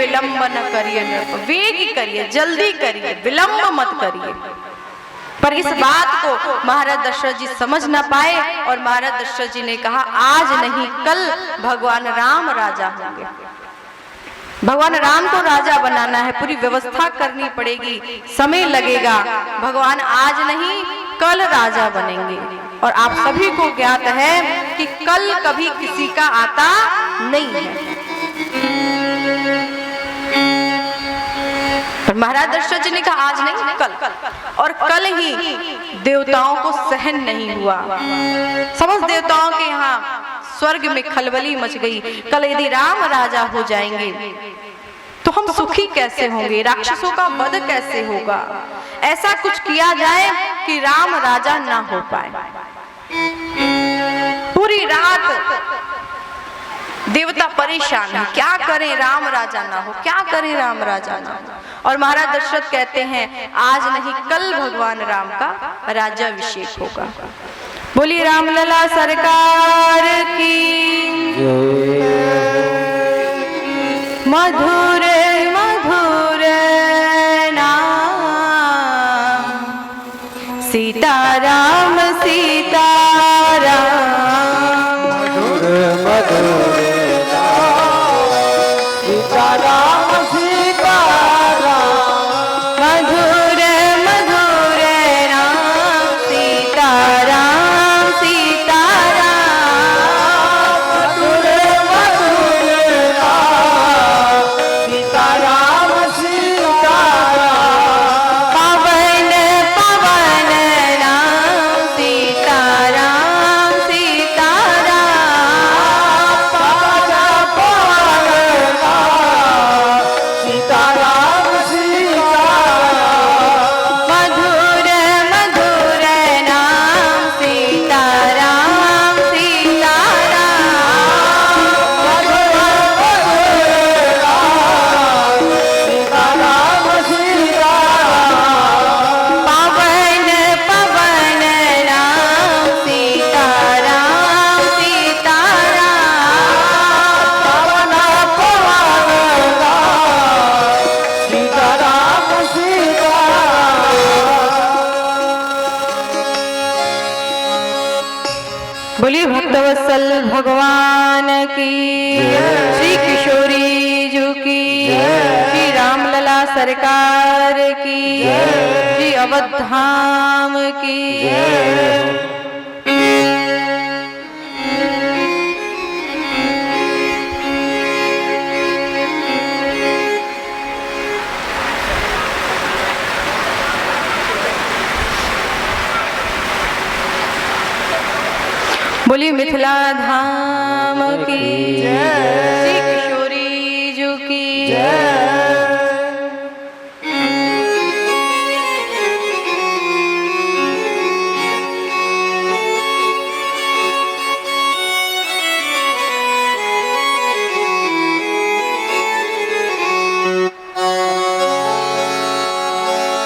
विलंब न करिए नृप, वेग करिए, जल्दी करिए, विलंब मत करिए। पर इस बात को महाराज दशरथ जी समझ ना पाए और महाराज दशरथ जी ने कहा आज नहीं कल भगवान राम राजा होंगे। भगवान राम को राजा बनाना है, पूरी व्यवस्था करनी पड़ेगी, समय लगेगा। भगवान आज नहीं कल राजा बनेंगे। और आप सभी को ज्ञात है कि कल कभी किसी का आता नहीं है। पर महाराज दशरथ जी ने कहा आज नहीं कल, और कल ही देवताओं को सहन नहीं हुआ। समस्त देवताओं के यहाँ स्वर्ग में खलबली मच गई। कल यदि राम राजा हो जाएंगे तो हम सुखी कैसे होंगे, राक्षसों का वध कैसे होगा। ऐसा कुछ किया जाए कि राम राजा ना हो पाए। पूरी रात देवता परेशान है, क्या करें राम राजा ना हो, क्या करें राम राजा ना हो। और महाराज दशरथ कहते हैं आज नहीं कल भगवान राम का राज्याभिषेक होगा। बोली रामलला सरकार की। मधुर मधुर नाम सीताराम सीताराम। मधुर मधुर सीताराम सीताराम। मधुर मधुर नाम सीताराम सीताराम। मधुर मधुर नाम सीताराम सीताराम। पवन पवन नाम सीताराम सीताराम। पाजा पवन नाम सीताराम सीताराम। मधुर मधुर नाम सीताराम सीताराम। मधुर मधुर नाम सीताराम सीताराम। पवन पवन नाम सीताराम सीताराम। पवन पवन नाम सीताराम सीताराम। बोलिए भक्तवत्सल भगवान की, श्री किशोरी जी की, श्री रामलला सरकार की, श्री अवध धाम की। बोली मिथिला धाम की, श्री किशोरी जी की।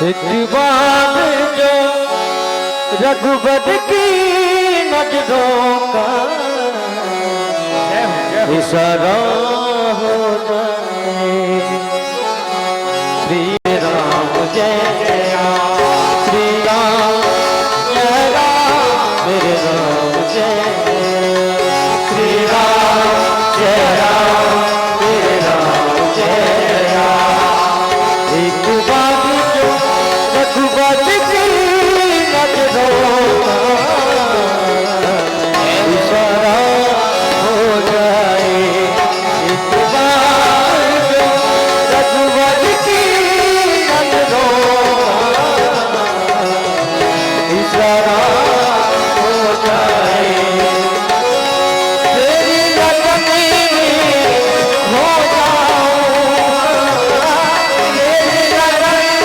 एक बार जो रघुवर की नजरों का इशारा हो जाए। श्री राम जय जय राम, श्री राम जय राम, मेरे राम जय जय। श्री राम जय राम, मेरे राम जय राम। एक बार जो रघुवर की नजरों का इशारा हो जाए। एक बार जो रघुवर की नजरों का इशारा हो जाए। तेरी लगनी में हो जाऊं, तेरी लगनी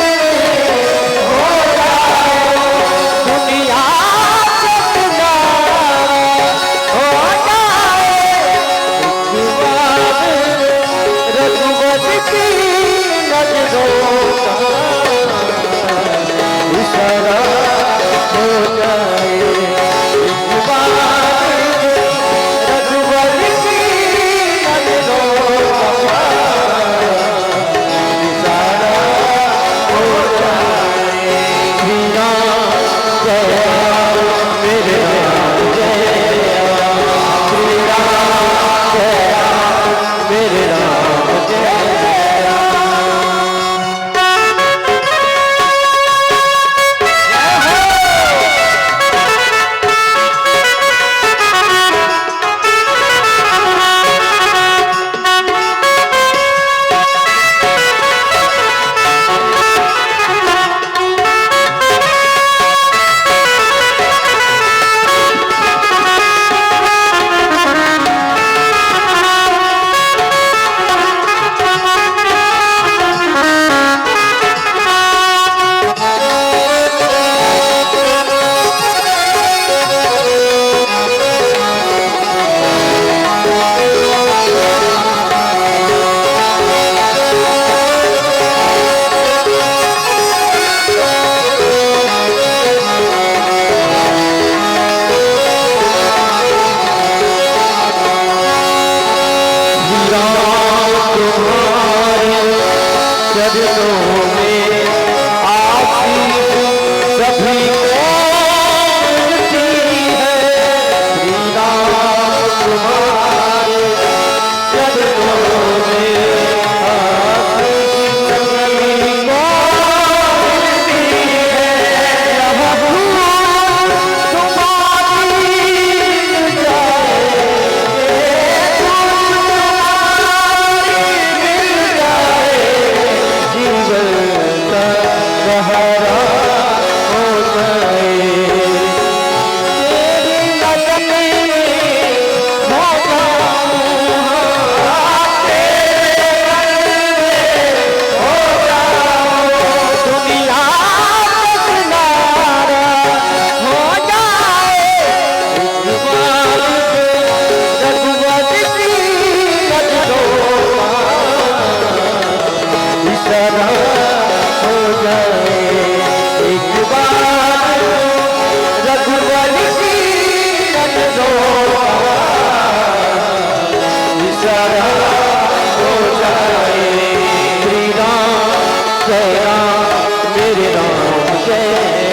मेरे राम जय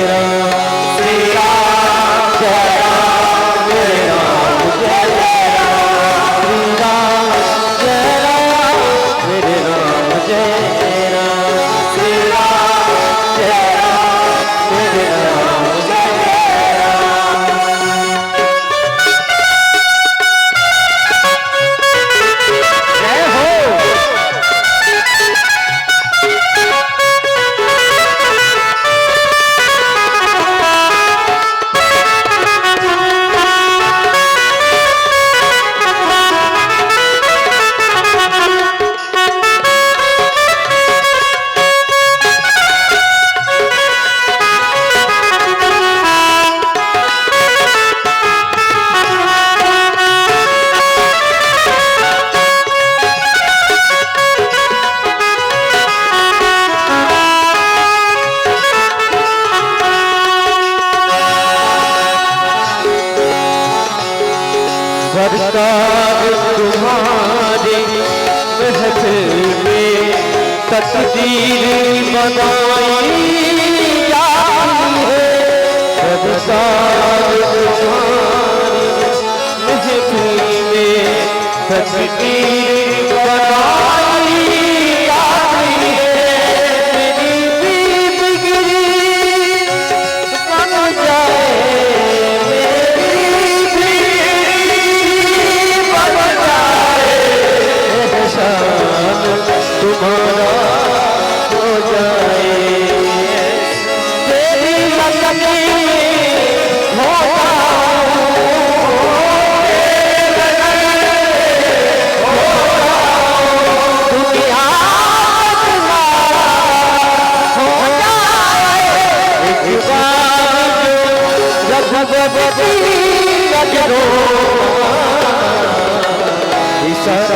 राम श्री राम जय राम मेरे राम जय राम श्री राम जय राम मेरे राम जय राम श्री राम जय राम मेरे राम जय सरकार तुम्हारे महफिल में तकदीर बनाई जाती है सरकार तुम्हारे महफिल में तकदीर बनाई जाती है मेरी बीबगिरी बन जाए तुम्हारा हो जाए तेरी लगनी हो दुनिया हो जाए एक बार रघुपति अजरो ईश्वर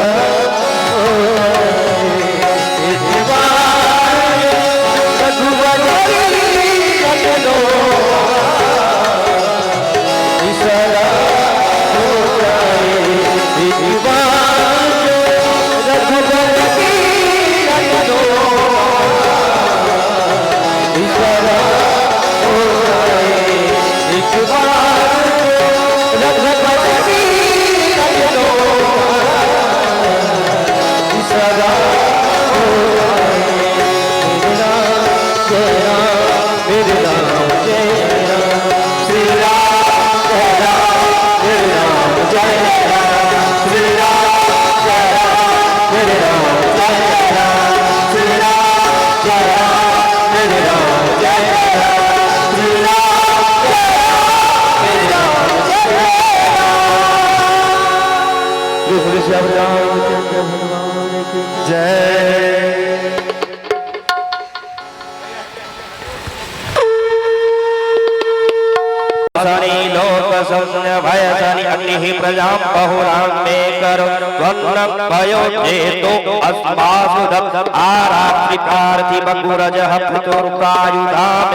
भयसनि अग्नि प्रजा बहुराम में करो वन्न भयो जेतो अस्मासु दत्त आरात्रि पार्थिव गुरज हपुतुर्कायुधाम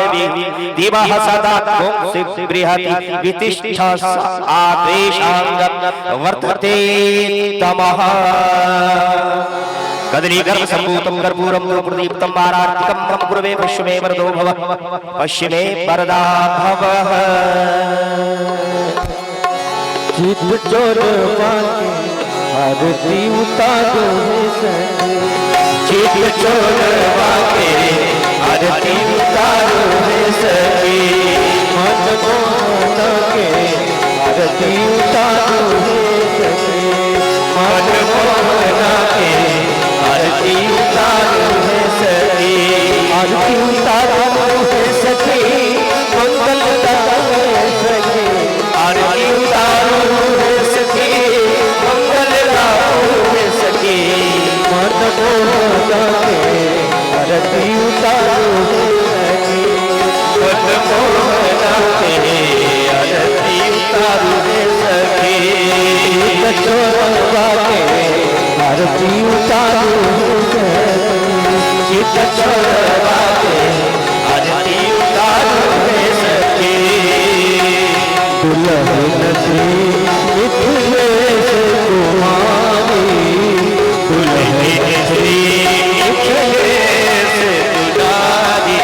दिवः सदा पुंसि बृहति वितिष्ठ आद्वेषांगत वर्तते तमः कदली गर्भ संभूतम कर्पूरम प्रदीप्तम आरार्तिकम ब्रह्म गुरुवे पश्चिमे वरदो भव पश्चिमे वरदा भवः चित चोर पाके आरती उतारो सके चित चोर पाके आरती उतारो सके मन मोहन के आरती उतारो सके मन मोहन के आरती उतारो सके आरती उतारो सके मंगल गाए सके आरती उतारो सके मंगल गाओ सके मन मोहन के आरती उतारो सके मन मोहन के आरती उतारो सके चोरवा के आरती उतारो चित चोरवा के आरती उतारो सके दुल्हन श्री मिथिलेश कुमारी दुल्हन श्री मिथिलेश कुमारी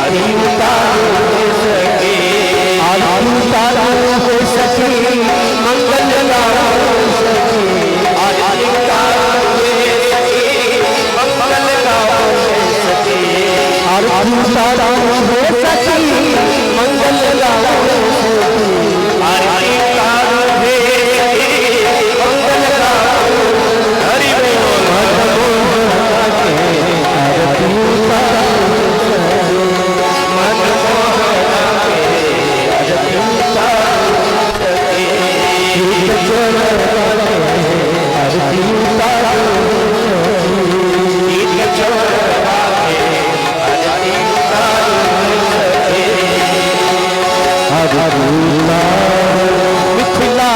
आरती उतारो सके, आरती उतारो सके, मंगल गाओ सके, आरती उतारो सके, मंगल गाओ सके, आरती उतारो सके, मंगल गाओ सके, आरती उतारो मंगल गाओ, हरि बोल आरती उतारो मन मोहन के, आरती उतारो सके, गीत चरण आरती उतारो, गीत चरण आरती उतारो सके, आरती मिथिला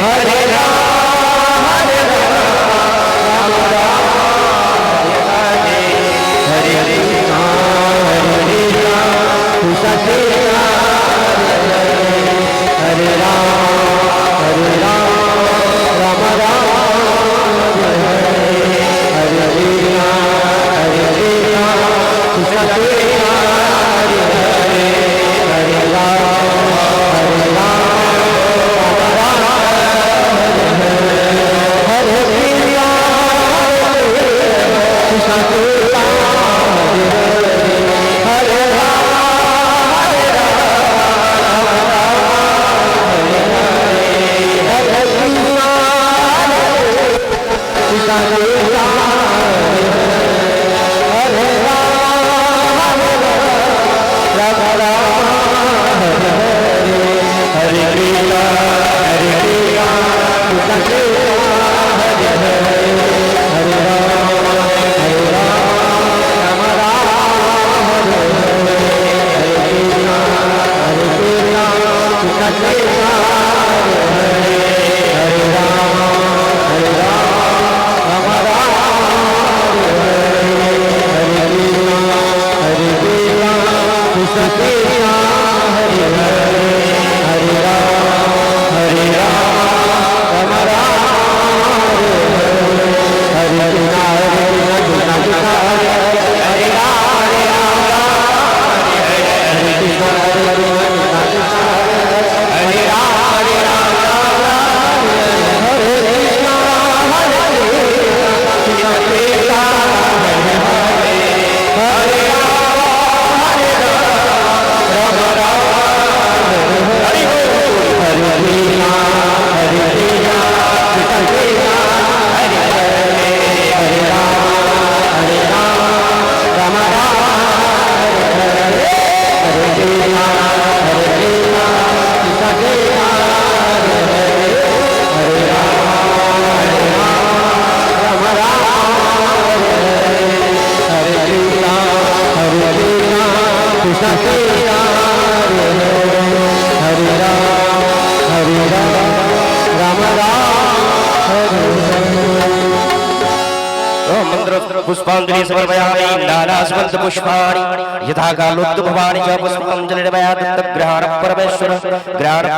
हरे राम पुष्पांजलि समर्पयामि नानास्मत् पुष्पाणि यथा कालोक्त भवानि च पुष्पांजलि दत्त ग्रहण परमेश्वर ग्रहण